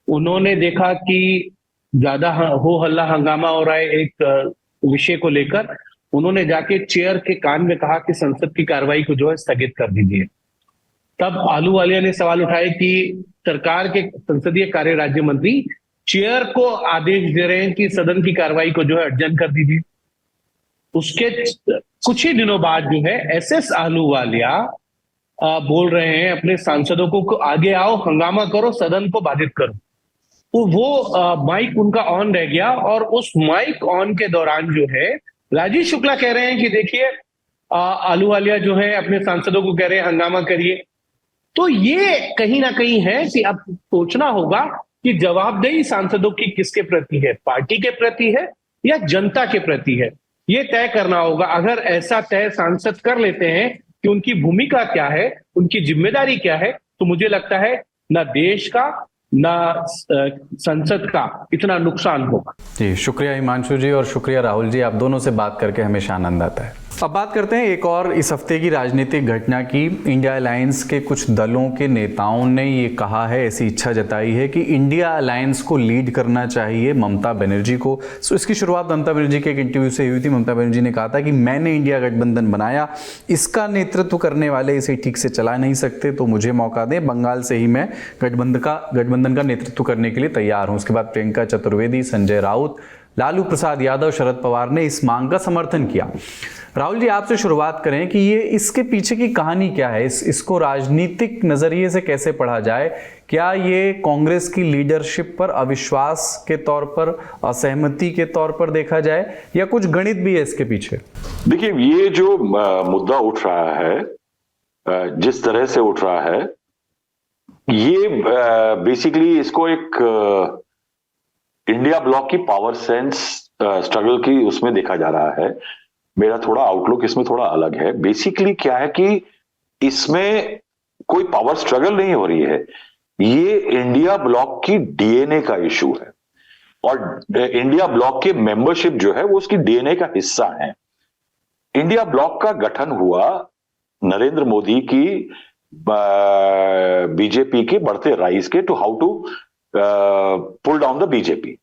उन्होंने देखा कि ज्यादा हो हल्ला हंगामा हो रहा है एक विषय को लेकर, उन्होंने जाके चेयर के कान में कहा कि संसद की कार्रवाई को जो है स्थगित कर दीजिए। तब अहलूवालिया ने सवाल उठाए कि सरकार के संसदीय कार्य राज्य मंत्री चेयर को आदेश दे रहे हैं कि सदन की कार्रवाई को जो है अडजन कर दीजिए। उसके कुछ ही दिनों बाद जो है एसएस अहलूवालिया बोल रहे हैं अपने सांसदों को आगे आओ, हंगामा करो, सदन को बाधित करो। तो वो माइक उनका ऑन रह गया और उस माइक ऑन के दौरान जो है राजीव शुक्ला कह रहे हैं कि देखिए अहलूवालिया जो है अपने सांसदों को कह रहे हैं हंगामा करिए। तो ये कहीं ना कहीं है कि अब सोचना होगा कि जवाबदेही सांसदों की किसके प्रति है, पार्टी के प्रति है या जनता के प्रति है, ये तय करना होगा। अगर ऐसा तय सांसद कर लेते हैं कि उनकी भूमिका क्या है, उनकी जिम्मेदारी क्या है, तो मुझे लगता है ना देश का ना संसद का इतना नुकसान होगा। जी शुक्रिया हिमांशु जी और शुक्रिया राहुल जी, आप दोनों से बात करके हमेशा आनंद आता है। अब बात करते हैं एक और इस हफ्ते की राजनीतिक घटना की। इंडिया अलायंस के कुछ दलों के नेताओं ने ये कहा है, ऐसी इच्छा जताई है कि इंडिया अलायंस को लीड करना चाहिए ममता बनर्जी को। सो इसकी शुरुआत ममता बनर्जी के एक इंटरव्यू से हुई थी। ममता बनर्जी ने कहा था कि मैंने इंडिया गठबंधन बनाया, इसका नेतृत्व करने वाले इसे ठीक से चला नहीं सकते, तो मुझे मौका दें, बंगाल से ही मैं गठबंधन का नेतृत्व करने के लिए तैयार हूं। उसके बाद प्रियंका चतुर्वेदी, संजय राउत, लालू प्रसाद यादव, शरद पवार ने इस मांग का समर्थन किया। राहुल जी आपसे शुरुआत करें कि ये इसके पीछे की कहानी क्या है, इसको राजनीतिक नजरिए से कैसे पढ़ा जाए? क्या ये कांग्रेस की लीडरशिप पर अविश्वास के तौर पर, असहमति के तौर पर देखा जाए, या कुछ गणित भी है इसके पीछे? देखिए, ये जो मुद्दा उठ रहा है, जिस तरह से उठ रहा है, ये बेसिकली इसको एक इंडिया ब्लॉक की पावर सेंस स्ट्रगल की उसमें देखा जा रहा है। मेरा थोड़ा आउटलुक इसमें थोड़ा अलग है। बेसिकली क्या है कि इसमें कोई पावर स्ट्रगल नहीं हो रही है, ये इंडिया ब्लॉक की डीएनए का इशू है और इंडिया ब्लॉक के मेंबरशिप जो है वो उसकी डीएनए का हिस्सा है। इंडिया ब्लॉक का गठन हुआ नरेंद्र मोदी की बीजेपी के बढ़ते राइज के to how to pull down the BJP.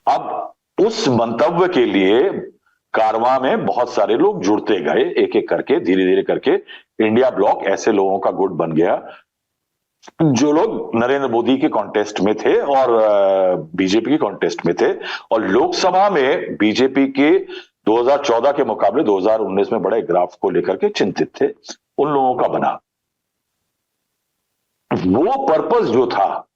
अब उस मंतव्य के लिए कारवां में बहुत सारे लोग जुड़ते गए, एक एक करके, धीरे धीरे करके इंडिया ब्लॉक ऐसे लोगों का गुट बन गया जो लोग नरेंद्र मोदी के कॉन्टेस्ट में थे और बीजेपी के कॉन्टेस्ट में थे, और लोकसभा में बीजेपी के 2014 के मुकाबले 2019 में बड़े ग्राफ को लेकर के चिंतित थे, उन लोगों का बना। वो पर्पस जो था,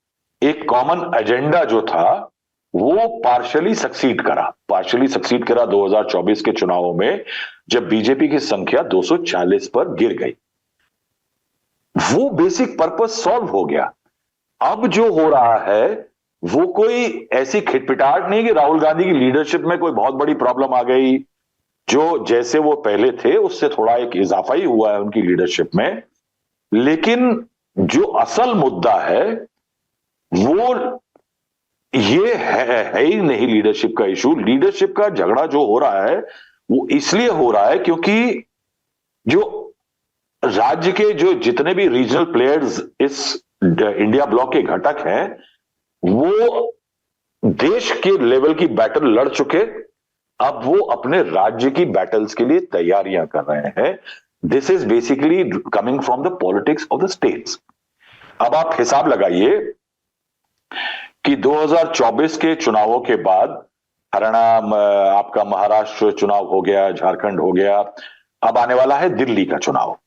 एक कॉमन एजेंडा जो था, वो पार्शियली सक्सीड करा 2024 के चुनावों में, जब बीजेपी की संख्या 240 पर गिर गई। वो बेसिक पर्पस सॉल्व हो गया। अब जो हो रहा है वो कोई ऐसी खिटपिटाहट नहीं कि राहुल गांधी की लीडरशिप में कोई बहुत बड़ी प्रॉब्लम आ गई। जो जैसे वो पहले थे उससे थोड़ा एक इजाफा ही हुआ है उनकी लीडरशिप में, लेकिन जो असल मुद्दा है वो ये है ही नहीं लीडरशिप का इशू। लीडरशिप का झगड़ा जो हो रहा है वो इसलिए हो रहा है क्योंकि जो राज्य के जो जितने भी रीजनल प्लेयर्स इस इंडिया ब्लॉक के घटक हैं, वो देश के लेवल की बैटल लड़ चुके, अब वो अपने राज्य की बैटल्स के लिए तैयारियां कर रहे हैं। This is basically coming from the politics of the states. अब आप हिसाब लगाइए कि 2024 के चुनावों के बाद हरियाणा, आपका महाराष्ट्र चुनाव हो गया, झारखंड हो गया, अब आने वाला है दिल्ली का चुनाव।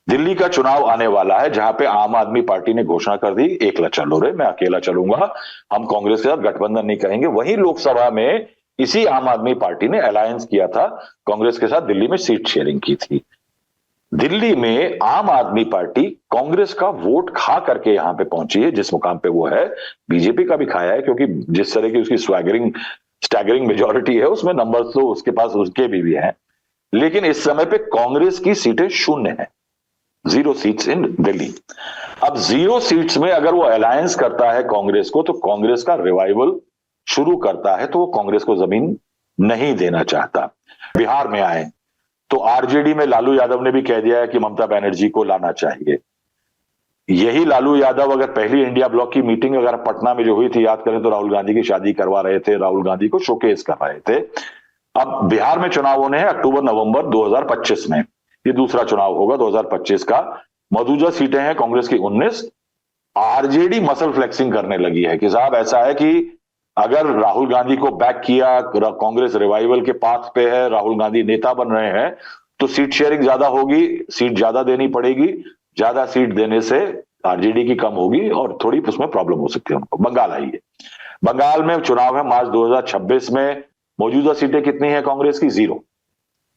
दिल्ली का चुनाव आने वाला है जहां पे आम आदमी पार्टी ने घोषणा कर दी, एकला चलो रे, मैं अकेला चलूंगा, हम कांग्रेस के साथ गठबंधन नहीं करेंगे। वहीं लोकसभा में इसी आम आदमी पार्टी ने अलायंस किया था कांग्रेस के साथ, दिल्ली में सीट शेयरिंग की थी। दिल्ली में आम आदमी पार्टी कांग्रेस का वोट खा करके यहां पे पहुंची है जिस मुकाम पे वो है। बीजेपी का भी खाया है, क्योंकि जिस तरह की उसकी स्टैगरिंग मेजॉरिटी है उसमें नंबर्स तो उसके पास उसके भी हैं, लेकिन इस समय पे कांग्रेस की सीटें शून्य है, 0 सीट्स इन दिल्ली। अब 0 सीट्स में अगर वो अलायंस करता है कांग्रेस को, तो कांग्रेस का रिवाइवल शुरू करता है, तो वो कांग्रेस को जमीन नहीं देना चाहता। बिहार में आए तो आरजेडी में लालू यादव ने भी कह दिया है कि ममता बनर्जी को लाना चाहिए। यही लालू यादव अगर पहली इंडिया ब्लॉक की मीटिंग अगर पटना में जो हुई थी, याद करें तो राहुल गांधी की शादी करवा रहे थे, राहुल गांधी को शोकेस कर रहे थे। अब बिहार में चुनाव होने हैं अक्टूबर नवंबर 2025 में, ये दूसरा चुनाव होगा 2025 का। मौजूदा सीटें हैं कांग्रेस की 19। आरजेडी मसल फ्लेक्सिंग करने लगी है कि साहब ऐसा है कि अगर राहुल गांधी को बैक किया, कांग्रेस रिवाइवल के पाथ पे है, राहुल गांधी नेता बन रहे हैं, तो सीट शेयरिंग ज्यादा होगी, सीट ज्यादा देनी पड़ेगी, ज्यादा सीट देने से आरजेडी की कम होगी और थोड़ी उसमें प्रॉब्लम हो सकती है उनको। बंगाल आई है, बंगाल में चुनाव है मार्च 2026 में। मौजूदा सीटें कितनी है कांग्रेस की? 0।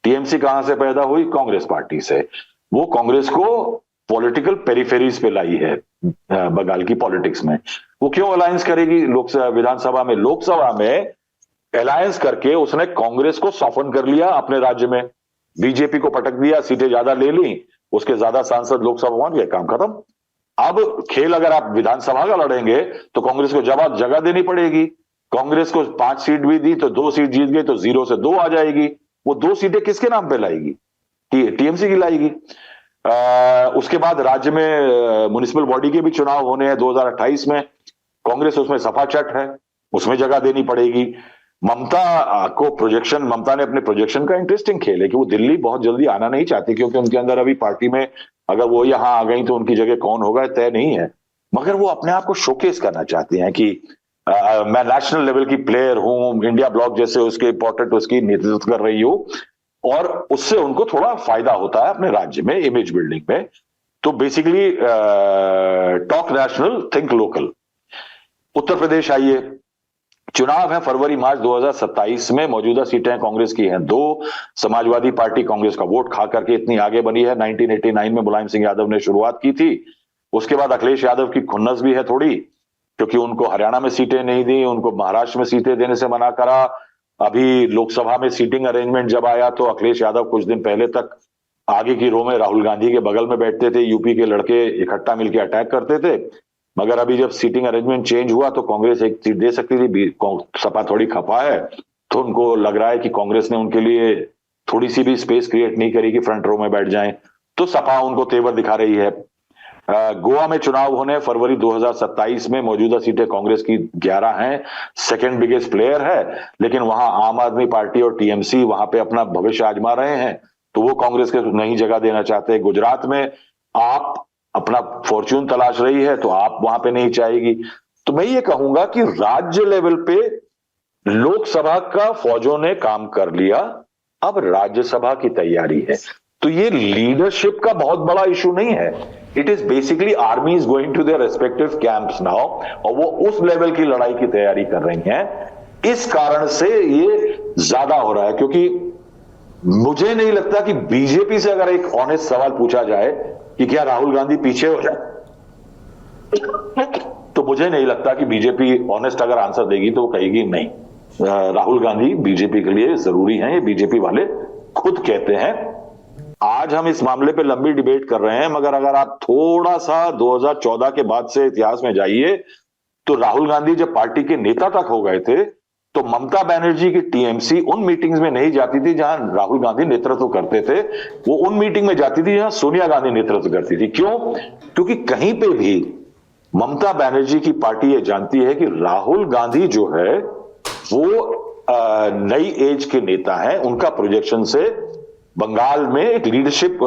टीएमसी कहां से पैदा हुई? कांग्रेस पार्टी से। वो कांग्रेस को पॉलिटिकल पेरिफेरीज पे लाई है बंगाल की पॉलिटिक्स में। वो क्यों अलायंस करेगी लोकसभा विधानसभा में? लोकसभा में अलायंस करके उसने कांग्रेस को सॉफन कर लिया अपने राज्य में, बीजेपी को पटक दिया, सीटें ज्यादा ले ली, उसके ज्यादा सांसद लोकसभा पहुंच गए, काम खत्म। अब खेल अगर आप विधानसभा का लड़ेंगे तो कांग्रेस को जगह देनी पड़ेगी। कांग्रेस को 5 सीट भी दी तो 2 सीट जीत गई तो 0 से 2 आ जाएगी। वो 2 सीटें किसके नाम पे लाएगी? टीएमसी की लाएगी। उसके बाद राज्य में म्युनिसिपल बॉडी के भी चुनाव होने हैं 2028 में। कांग्रेस उसमें सफाचट है, उसमें जगह देनी पड़ेगी। ममता ने अपने प्रोजेक्शन का इंटरेस्टिंग खेल है कि वो दिल्ली बहुत जल्दी आना नहीं चाहती, क्योंकि उनके अंदर अभी पार्टी में अगर वो यहां आ गई तो उनकी जगह कौन होगा तय नहीं है। मगर वो अपने आप को शोकेस करना चाहती हैं कि मैं नेशनल लेवल की प्लेयर हूं, इंडिया ब्लॉक जैसे उसके इंपॉर्टेंट उसकी नेतृत्व कर रही हूं, और उससे उनको थोड़ा फायदा होता है अपने राज्य में इमेज बिल्डिंग में। तो basically talk national, think local. Uttar Pradesh आइए, चुनाव है फरवरी मार्च 2027 में। मौजूदा सीटें कांग्रेस की हैं 2। समाजवादी पार्टी कांग्रेस का वोट खा करके इतनी आगे बनी है। 1989 में मुलायम सिंह यादव ने शुरुआत की थी। उसके बाद अखिलेश यादव की खुन्नस भी है थोड़ी, क्योंकि उनको हरियाणा में सीटें नहीं दी, उनको महाराष्ट्र में सीटें देने से मना करा। अभी लोकसभा में सीटिंग अरेंजमेंट जब आया तो अखिलेश यादव कुछ दिन पहले तक आगे की रो में राहुल गांधी के बगल में बैठते थे, यूपी के लड़के इकट्ठा मिलकर अटैक करते थे। मगर अभी जब सीटिंग अरेंजमेंट चेंज हुआ तो कांग्रेस एक सीट दे सकती थी, सपा थोड़ी खपा है, तो उनको लग रहा है कि कांग्रेस ने उनके लिए थोड़ी सी भी स्पेस क्रिएट नहीं करी कि फ्रंट रो में बैठ जाएं, तो सपा उनको तेवर दिखा रही है। गोवा में चुनाव होने फरवरी 2027 में। मौजूदा सीटें कांग्रेस की 11 हैं, सेकंड बिगेस्ट प्लेयर है, लेकिन वहां आम आदमी पार्टी और टीएमसी वहां पे अपना भविष्य आजमा रहे हैं, तो वो कांग्रेस के नहीं जगह देना चाहते। गुजरात में आप अपना फॉर्च्यून तलाश रही है तो आप वहां पे नहीं चाहेगी। तो मैं ये कहूंगा कि राज्य लेवल पे लोकसभा का फौजों ने काम कर लिया, अब राज्यसभा की तैयारी है। तो ये लीडरशिप का बहुत बड़ा इशू नहीं है, it is basically army is going to their respective camps now, और वो उस लेवल की लड़ाई की तैयारी कर रही हैं। इस कारण से ये ज्यादा हो रहा है, क्योंकि मुझे नहीं लगता कि बीजेपी से अगर एक ऑनेस्ट सवाल पूछा जाए कि क्या राहुल गांधी पीछे हो जाए, तो मुझे नहीं लगता कि बीजेपी ऑनेस्ट अगर आंसर देगी तो वो कहेगी नहीं, राहुल गांधी बीजेपी के लिए जरूरी हैं, ये बीजेपी वाले खुद कहते हैं। आज हम इस मामले पे लंबी डिबेट कर रहे हैं, मगर अगर आप थोड़ा सा 2014 के बाद से इतिहास में जाइए तो राहुल गांधी जब पार्टी के नेता तक हो गए थे तो ममता बनर्जी की टीएमसी उन मीटिंग्स में नहीं जाती थी जहां राहुल गांधी नेतृत्व करते थे, वो उन मीटिंग में जाती थी जहां सोनिया गांधी नेतृत्व करती थी। क्यों? क्योंकि कहीं पे भी ममता बनर्जी की पार्टी ये जानती है कि राहुल गांधी जो है वो नई एज के नेता हैं, उनका प्रोजेक्शन से बंगाल में एक लीडरशिप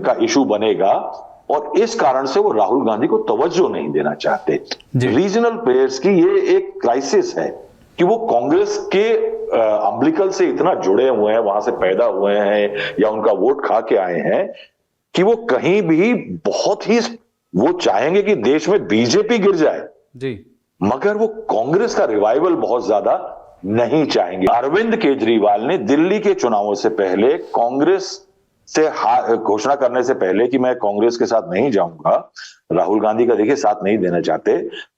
का इशू बनेगा, और इस कारण से वो राहुल गांधी को तवज्जो नहीं देना चाहते। रीजनल प्लेयर्स की ये एक क्राइसिस है कि वो कांग्रेस के अम्बिलिकल से इतना जुड़े हुए हैं, वहां से पैदा हुए हैं या उनका वोट खा के आए हैं, कि वो कहीं भी बहुत ही वो चाहेंगे कि देश में बीजेपी गिर जाए जी, मगर वो कांग्रेस का रिवाइवल बहुत ज्यादा नहीं चाहेंगे। अरविंद केजरीवाल ने दिल्ली के चुनावों से पहले कांग्रेस से घोषणा करने से पहले कि मैं कांग्रेस के साथ नहीं जाऊंगा, राहुल गांधी का देखिए साथ नहीं देना चाहते,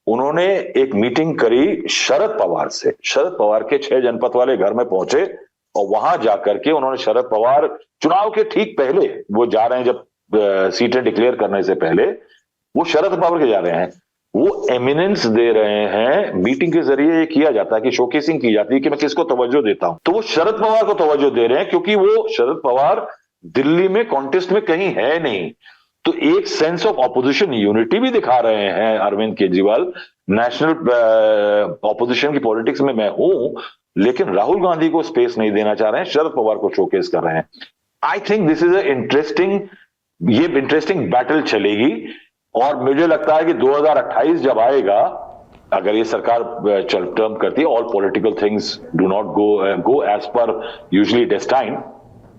उन्होंने एक मीटिंग करी शरद पवार से। शरद पवार के 6 जनपद वाले घर में पहुंचे और वहां जाकर के उन्होंने शरद पवार चुनाव के ठीक पहले, वो जा रहे हैं जब सीटें डिक्लेयर करने से पहले, वो शरद पवार के जा रहे हैं, वो एमिनेंस दे रहे हैं। मीटिंग के जरिए ये किया जाता है कि शोकेसिंग की जाती है कि मैं किसको तवज्जो देता हूं, तो वो शरद पवार को तवज्जो दे रहे हैं, क्योंकि वो शरद पवार दिल्ली में कॉन्टेस्ट में कहीं है नहीं। तो एक सेंस ऑफ ऑपोजिशन यूनिटी भी दिखा रहे हैं अरविंद केजरीवाल। नेशनल ऑपोजिशन की पॉलिटिक्स में मैं हूं, लेकिन राहुल गांधी को स्पेस नहीं देना चाह रहे हैं, शरद पवार को शोकेस कर रहे हैं। I think this is a interesting ये इंटरेस्टिंग बैटल चलेगी। और मुझे लगता है कि 2028 जब आएगा, अगर ये सरकार टर्म करती है, all political things do not go as per usually destine,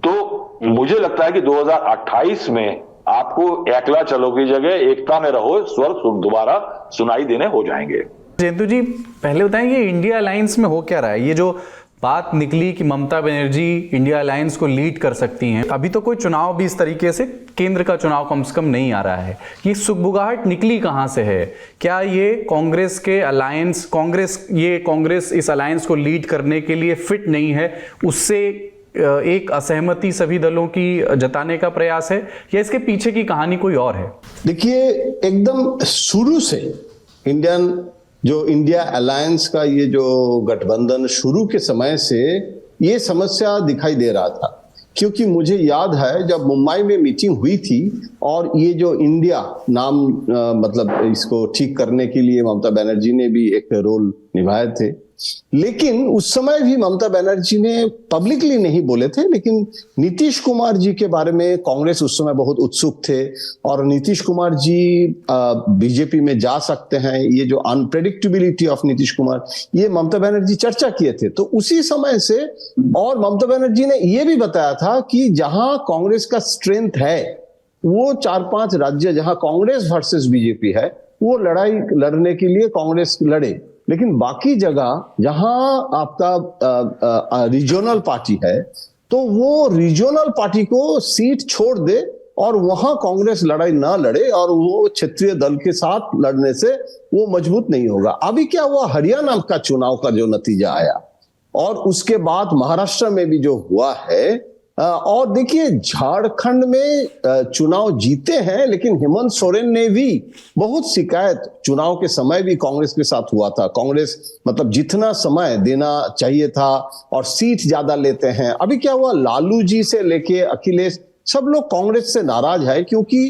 तो मुझे लगता है कि 2028 में आपको एकला चलो की जगह एकता में रहो स्वर दोबारा सुनाई देने हो जाएंगे। जयंतु जी, पहले बताएं कि इंडिया अलायंस में हो क्या रहा है? ये जो बात निकली कि ममता बनर्जी इंडिया अलायंस को लीड कर सकती हैं, अभी तो कोई चुनाव भी इस तरीके से, केंद्र का चुनाव कम से कम नहीं आ रहा है। ये सुगबुगाहट निकली कहां से है? क्या ये कांग्रेस के अलायंस, कांग्रेस इस अलायंस को लीड करने के लिए फिट नहीं है, उससे एक असहमति सभी दलों की जताने का प्रयास है, या इसके पीछे की कहानी कोई और है? देखिए, एकदम शुरू से इंडिया अलायंस का ये जो गठबंधन शुरू के समय से ये समस्या दिखाई दे रहा था, क्योंकि मुझे याद है जब मुंबई में मीटिंग हुई थी और ये जो इंडिया नाम मतलब इसको ठीक करने के लिए ममता बनर्जी ने भी एक रोल निभाए थे, लेकिन उस समय भी ममता बनर्जी ने पब्लिकली नहीं बोले थे, लेकिन नीतीश कुमार जी के बारे में कांग्रेस उस समय बहुत उत्सुक थे और नीतीश कुमार जी बीजेपी में जा सकते हैं, ये जो अनप्रेडिक्टेबिलिटी ऑफ नीतीश कुमार, ये ममता बनर्जी चर्चा किए थे। तो उसी समय से, और ममता बनर्जी ने ये भी बताया था कि जहां कांग्रेस का स्ट्रेंथ है, वो 4-5 राज्य जहां कांग्रेस वर्सेस बीजेपी है, वो लड़ाई लड़ने के लिए कांग्रेस लड़े, लेकिन बाकी जगह जहां आपका रीजनल पार्टी है, तो वो रीजनल पार्टी को सीट छोड़ दे और वहां कांग्रेस लड़ाई ना लड़े, और वो क्षेत्रीय दल के साथ लड़ने से वो मजबूत नहीं होगा। अभी क्या हुआ, हरियाणा का चुनाव का जो नतीजा आया और उसके बाद महाराष्ट्र में भी जो हुआ है, और देखिए झारखंड में चुनाव जीते हैं, लेकिन हेमंत सोरेन ने भी बहुत शिकायत चुनाव के समय भी कांग्रेस के साथ हुआ था। कांग्रेस मतलब जितना समय देना चाहिए था और सीट ज्यादा लेते हैं। अभी क्या हुआ, लालू जी से लेके अखिलेश, सब लोग कांग्रेस से नाराज है, क्योंकि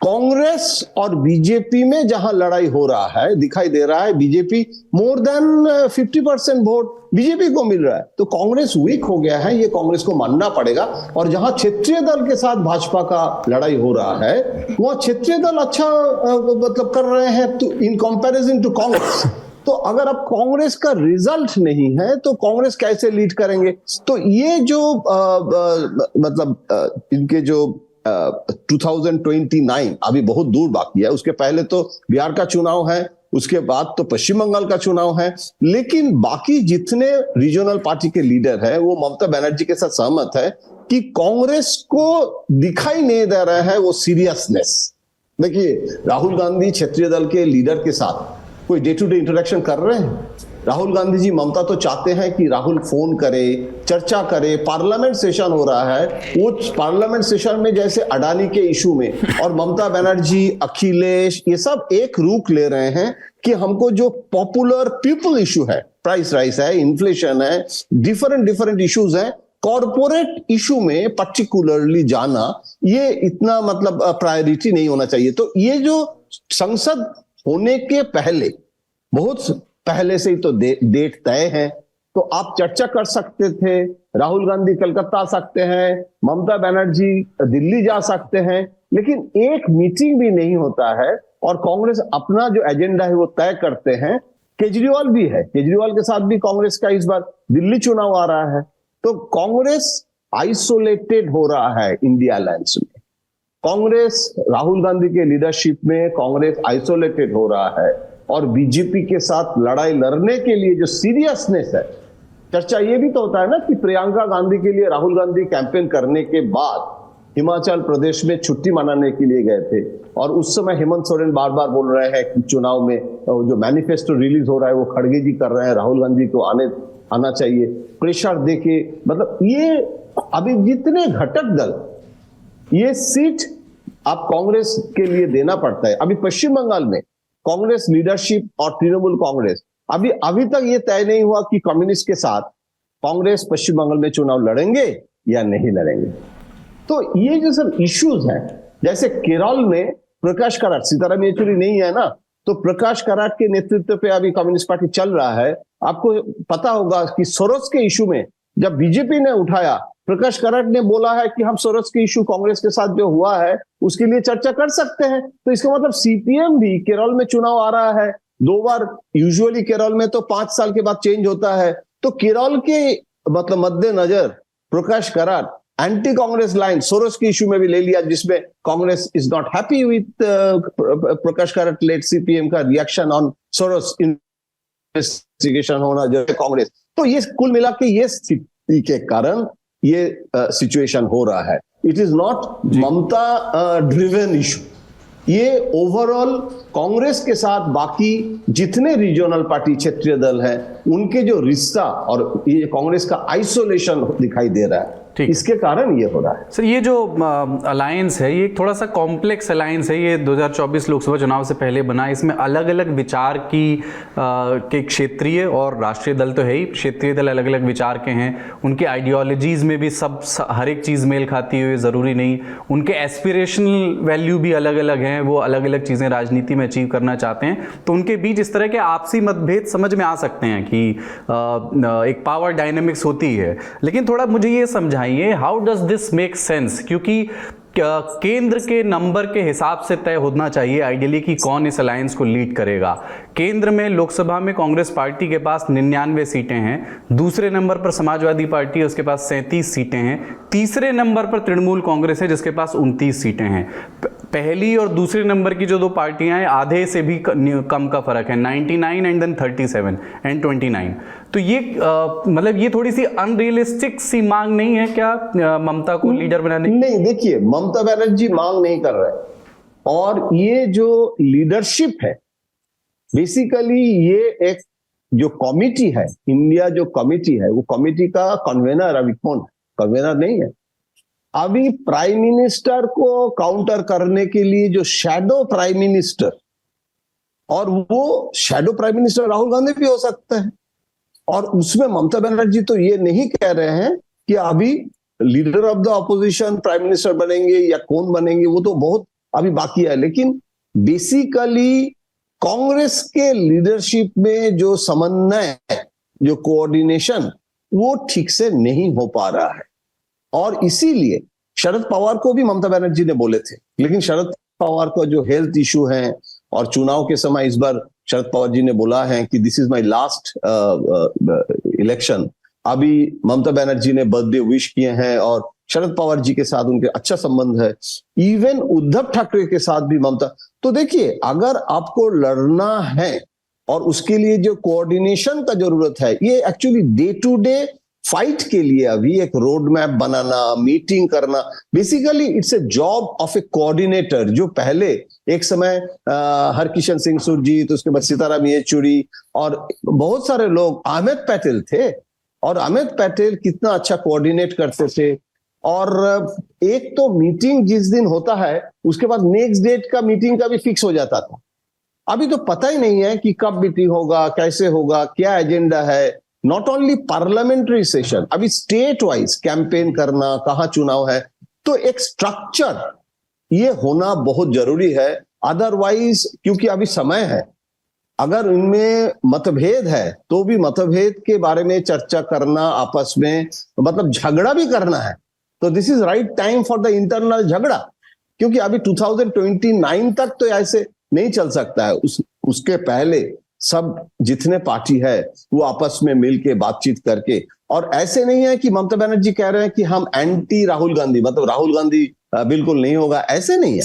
कांग्रेस और बीजेपी में जहां लड़ाई हो रहा है, दिखाई दे रहा है BJP more than 50% vote BJP को मिल रहा है, तो कांग्रेस वीक हो गया है, ये कांग्रेस को मानना पड़ेगा। और जहां क्षेत्रीय दल के साथ भाजपा का लड़ाई हो रहा है, वहां क्षेत्रीय दल अच्छा मतलब कर रहे हैं तो इन कंपैरिजन टू कांग्रेस। तो अगर अब कांग्रेस का रिजल्ट नहीं है तो कांग्रेस कैसे लीड करेंगे? तो ये जो मतलब इनके जो 2029 अभी बहुत दूर बाकी है, उसके पहले तो बिहार का चुनाव है, उसके बाद तो पश्चिम बंगाल का चुनाव है, लेकिन बाकी जितने रीजनल पार्टी के लीडर है वो ममता बनर्जी के साथ सहमत है कि कांग्रेस को दिखाई नहीं दे रहा है वो सीरियसनेस। देखिए, राहुल गांधी क्षेत्रीय दल के लीडर के साथ कोई डे टू डे इंटरेक्शन कर रहे हैं? राहुल गांधी जी, ममता तो चाहते हैं कि राहुल फोन करे, चर्चा करे, पार्लियामेंट सेशन हो रहा है, वो पार्लियामेंट सेशन में जैसे अडानी के इशू में, और ममता बनर्जी, अखिलेश, ये सब एक रुख ले रहे हैं कि हमको जो पॉपुलर पीपल इशू है, प्राइस राइस है, इन्फ्लेशन है, डिफरेंट इश्यूज है, कॉर्पोरेट इशू में पर्टिकुलरली जाना, ये इतना मतलब प्रायोरिटी नहीं होना चाहिए। तो ये जो संसद होने के पहले, बहुत पहले से ही तो डेट तय है, तो आप चर्चा कर सकते थे। राहुल गांधी कलकत्ता आ सकते हैं, ममता बनर्जी दिल्ली जा सकते हैं, लेकिन एक मीटिंग भी नहीं होता है और कांग्रेस अपना जो एजेंडा है वो तय करते हैं। केजरीवाल भी है, केजरीवाल के साथ भी कांग्रेस का इस बार दिल्ली चुनाव आ रहा है, तो कांग्रेस आइसोलेटेड हो रहा है इंडिया अलायंस में। कांग्रेस राहुल गांधी के लीडरशिप में कांग्रेस आइसोलेटेड हो रहा है, और बीजेपी के साथ लड़ाई लड़ने के लिए जो सीरियसनेस है, चर्चा ये भी तो होता है ना कि प्रियंका गांधी के लिए राहुल गांधी कैंपेन करने के बाद हिमाचल प्रदेश में छुट्टी मनाने के लिए गए थे, और उस समय हेमंत सोरेन बार बार बोल रहे हैं कि चुनाव में जो मैनिफेस्टो रिलीज हो रहा है वो खड़गे जी कर रहे हैं, राहुल गांधी को आना चाहिए, प्रेशर देके, मतलब ये अभी जितने घटक दल, ये सीट आप कांग्रेस के लिए देना पड़ता है। अभी पश्चिम बंगाल में कांग्रेस लीडरशिप और तृणमूल कांग्रेस, अभी तक ये तय नहीं हुआ कि कम्युनिस्ट के साथ कांग्रेस पश्चिम बंगाल में चुनाव लड़ेंगे या नहीं लड़ेंगे। तो ये जो सब इश्यूज हैं, जैसे केरल में प्रकाश कराट, सीताराम येचुरी नहीं है ना, तो प्रकाश कराट के नेतृत्व पे अभी कम्युनिस्ट पार्टी चल रहा है। आपको पता होगा कि सोरोस के इशू में जब बीजेपी ने उठाया प्रकाश कराट ने बोला है कि हम सोरस के इशू कांग्रेस के साथ जो हुआ है उसके लिए चर्चा कर सकते हैं। तो इसका मतलब सीपीएम भी, केरल में चुनाव आ रहा है 2 बार, यूजुअली केरल में तो 5 साल के बाद चेंज होता है, तो केरल के मतलब मद्देनजर Prakash Karat anti Congress line Soros के इशू में भी ले लिया, जिसमें Congress is not happy with Prakash Karat led CPM का रिएक्शन ऑन सोरस इन्वेस्टिगेशन होना जो कांग्रेस। तो ये कुल मिला के ये स्थिति के कारण ये सिचुएशन हो रहा है। It is not Mamata driven issue, ये ओवरऑल कांग्रेस के साथ बाकी जितने रीजनल पार्टी, क्षेत्रीय दल हैं, उनके जो रिश्ता और ये कांग्रेस का आइसोलेशन दिखाई दे रहा है, इसके कारण ये हो रहा है। सर, ये जो अलायंस है, ये एक थोड़ा सा कॉम्प्लेक्स अलायंस है। ये 2024 लोकसभा चुनाव से पहले बना। इसमें अलग अलग विचार की के क्षेत्रीय और राष्ट्रीय दल तो है ही, क्षेत्रीय दल अलग अलग विचार के हैं, उनकी आइडियोलॉजीज में भी सब हर एक चीज़ मेल खाती हुई ज़रूरी नहीं, उनके एस्पिरेशनल वैल्यू भी अलग अलग हैं, वो अलग अलग चीज़ें राजनीति में अचीव करना चाहते हैं। तो उनके बीच इस तरह के आपसी मतभेद समझ में आ सकते हैं कि एक पावर डायनेमिक्स होती है। लेकिन थोड़ा मुझे ये समझाइए, how does this make sense? क्योंकि केंद्र के नंबर के हिसाब से तय होना चाहिए आइडियली कि कौन इस अलायंस को लीड करेगा। केंद्र में लोकसभा में कांग्रेस पार्टी के पास 99 सीटें हैं, दूसरे नंबर पर समाजवादी पार्टी है, उसके पास 37 सीटें हैं, तीसरे नंबर पर तृणमूल कांग्रेस है जिसके पास 29 सीटें हैं। पहली और दूसरे नंबर की जो 2 पार्टियां हैं, आधे से भी कम का फर्क है, 99 एंड देन 37 एंड 29। तो ये मतलब ये थोड़ी सी अनरियलिस्टिक सी मांग नहीं है क्या ममता को लीडर बनाने की? नहीं, देखिए, ममता बनर्जी मांग नहीं कर रहे, और ये जो लीडरशिप है बेसिकली ये एक जो कमिटी है, इंडिया जो कमिटी है, वो कमिटी का कन्वेनर अभी कौन है? कन्वेनर नहीं है। अभी प्राइम मिनिस्टर को काउंटर करने के लिए जो शैडो प्राइम मिनिस्टर, और वो shadow prime minister Rahul Gandhi भी हो सकता है, और उसमें ममता बनर्जी तो ये नहीं कह रहे हैं कि अभी leader of the opposition prime minister बनेंगे या कौन बनेंगे, वो तो बहुत अभी बाकी है। लेकिन बेसिकली कांग्रेस के लीडरशिप में जो समन्वय, जो कोऑर्डिनेशन, वो ठीक से नहीं हो पा रहा है, और इसीलिए शरद पवार को भी ममता बनर्जी ने बोले थे, लेकिन शरद पवार का जो हेल्थ इशू है, और चुनाव के समय इस बार शरद पवार जी ने बोला है कि this is my last election. अभी ममता बनर्जी ने बर्थडे विश किए हैं, और शरद पवार जी के साथ उनके अच्छा संबंध है, इवन उद्धव ठाकरे के साथ भी ममता। तो देखिए, अगर आपको लड़ना है और उसके लिए जो कोऑर्डिनेशन का जरूरत है, ये actually day to day fight के लिए अभी एक रोड मैप बनाना, मीटिंग करना, basically it's a job of a coordinator. जो पहले एक समय हरकिशन सिंह सुरजीत, उसके बाद सीताराम येचुरी और बहुत सारे लोग, अहमद पटेल थे, और अहमद पटेल कितना अच्छा कोऑर्डिनेट करते थे। और एक तो मीटिंग जिस दिन होता है उसके बाद नेक्स्ट डेट का मीटिंग का भी फिक्स हो जाता था। अभी तो पता ही नहीं है कि कब मीटिंग होगा, कैसे होगा, क्या एजेंडा है। नॉट ओनली पार्लियामेंट्री सेशन, अभी स्टेट वाइज कैंपेन करना, कहाँ चुनाव है, तो एक स्ट्रक्चर ये होना बहुत जरूरी है। अदरवाइज, क्योंकि अभी समय है, अगर इनमें मतभेद है तो भी मतभेद के बारे में चर्चा करना, आपस में मतलब झगड़ा भी करना है, तो this is right time for the internal झगड़ा, क्योंकि अभी 2029 तक तो ऐसे नहीं चल सकता है। उसके पहले सब जितने पार्टी है वो आपस में मिलके बातचीत करके, और ऐसे नहीं है कि ममता बनर्जी कह रहे हैं कि हम एंटी राहुल गांधी, मतलब राहुल गांधी बिल्कुल नहीं होगा, ऐसे नहीं है।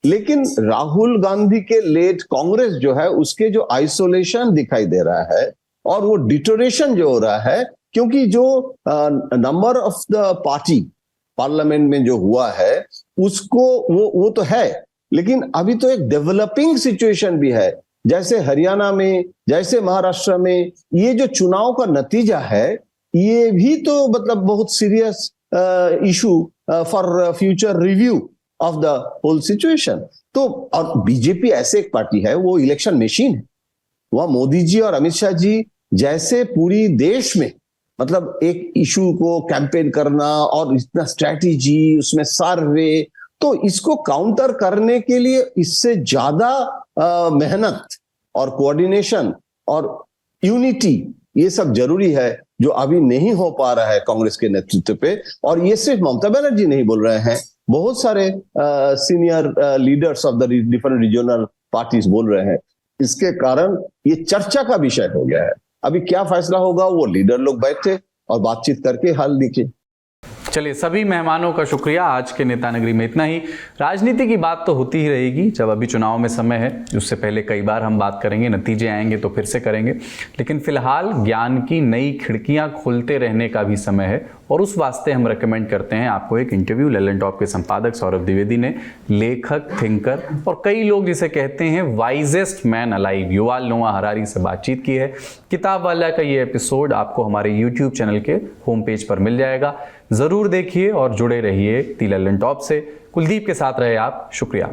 लेकिन राहुल गांधी के लेट कांग्रेस जो है उसके जो आइसोलेशन दिखाई दे रहा है, और वो डिटोरेशन जो हो रहा है, क्योंकि जो number of the party parliament में जो हुआ है उसको वो तो है, लेकिन अभी तो एक डेवलपिंग सिचुएशन भी है। जैसे हरियाणा में, जैसे महाराष्ट्र में, ये जो चुनाव का नतीजा है ये भी तो मतलब बहुत serious issue for future review of the whole situation. तो और बीजेपी ऐसे एक पार्टी है, वो इलेक्शन मशीन है। वह मोदी जी और अमित शाह जी जैसे पूरी देश में मतलब एक इशू को कैंपेन करना और इतना स्ट्रैटेजी, उसमें सर्वे, तो इसको काउंटर करने के लिए इससे ज्यादा मेहनत और कोऑर्डिनेशन और यूनिटी ये सब जरूरी है। जो अभी नहीं हो पा रहा है कांग्रेस के नेतृत्व पे। और ये सिर्फ ममता बनर्जी नहीं बोल रहे हैं, बहुत सारे senior leaders of the different regional parties बोल रहे हैं। इसके कारण ये चर्चा का विषय हो गया है। अभी क्या फैसला होगा वो लीडर लोग बैठे और बातचीत करके हल निकाले। चलिए, सभी मेहमानों का शुक्रिया। आज के नेता नगरी में इतना ही। राजनीति की बात तो होती ही रहेगी, जब अभी चुनाव में समय है, उससे पहले कई बार हम बात करेंगे, नतीजे आएंगे तो फिर से करेंगे। लेकिन फिलहाल ज्ञान की नई खिड़कियां खोलते रहने का भी समय है, और उस वास्ते हम रेकमेंड करते हैं आपको एक इंटरव्यू ललन टॉप के संपादक सौरभ द्विवेदी ने, लेखक, थिंकर और कई लोग जिसे कहते हैं वाइजेस्ट मैन अलाइव, युवाल नोआ हरारी से बातचीत की है। किताब वाला का ये एपिसोड आपको हमारे यूट्यूब चैनल के होम पेज पर मिल जाएगा, जरूर देखिए और जुड़े रहिए दी ललन टॉप से। कुलदीप के साथ रहे आप, शुक्रिया।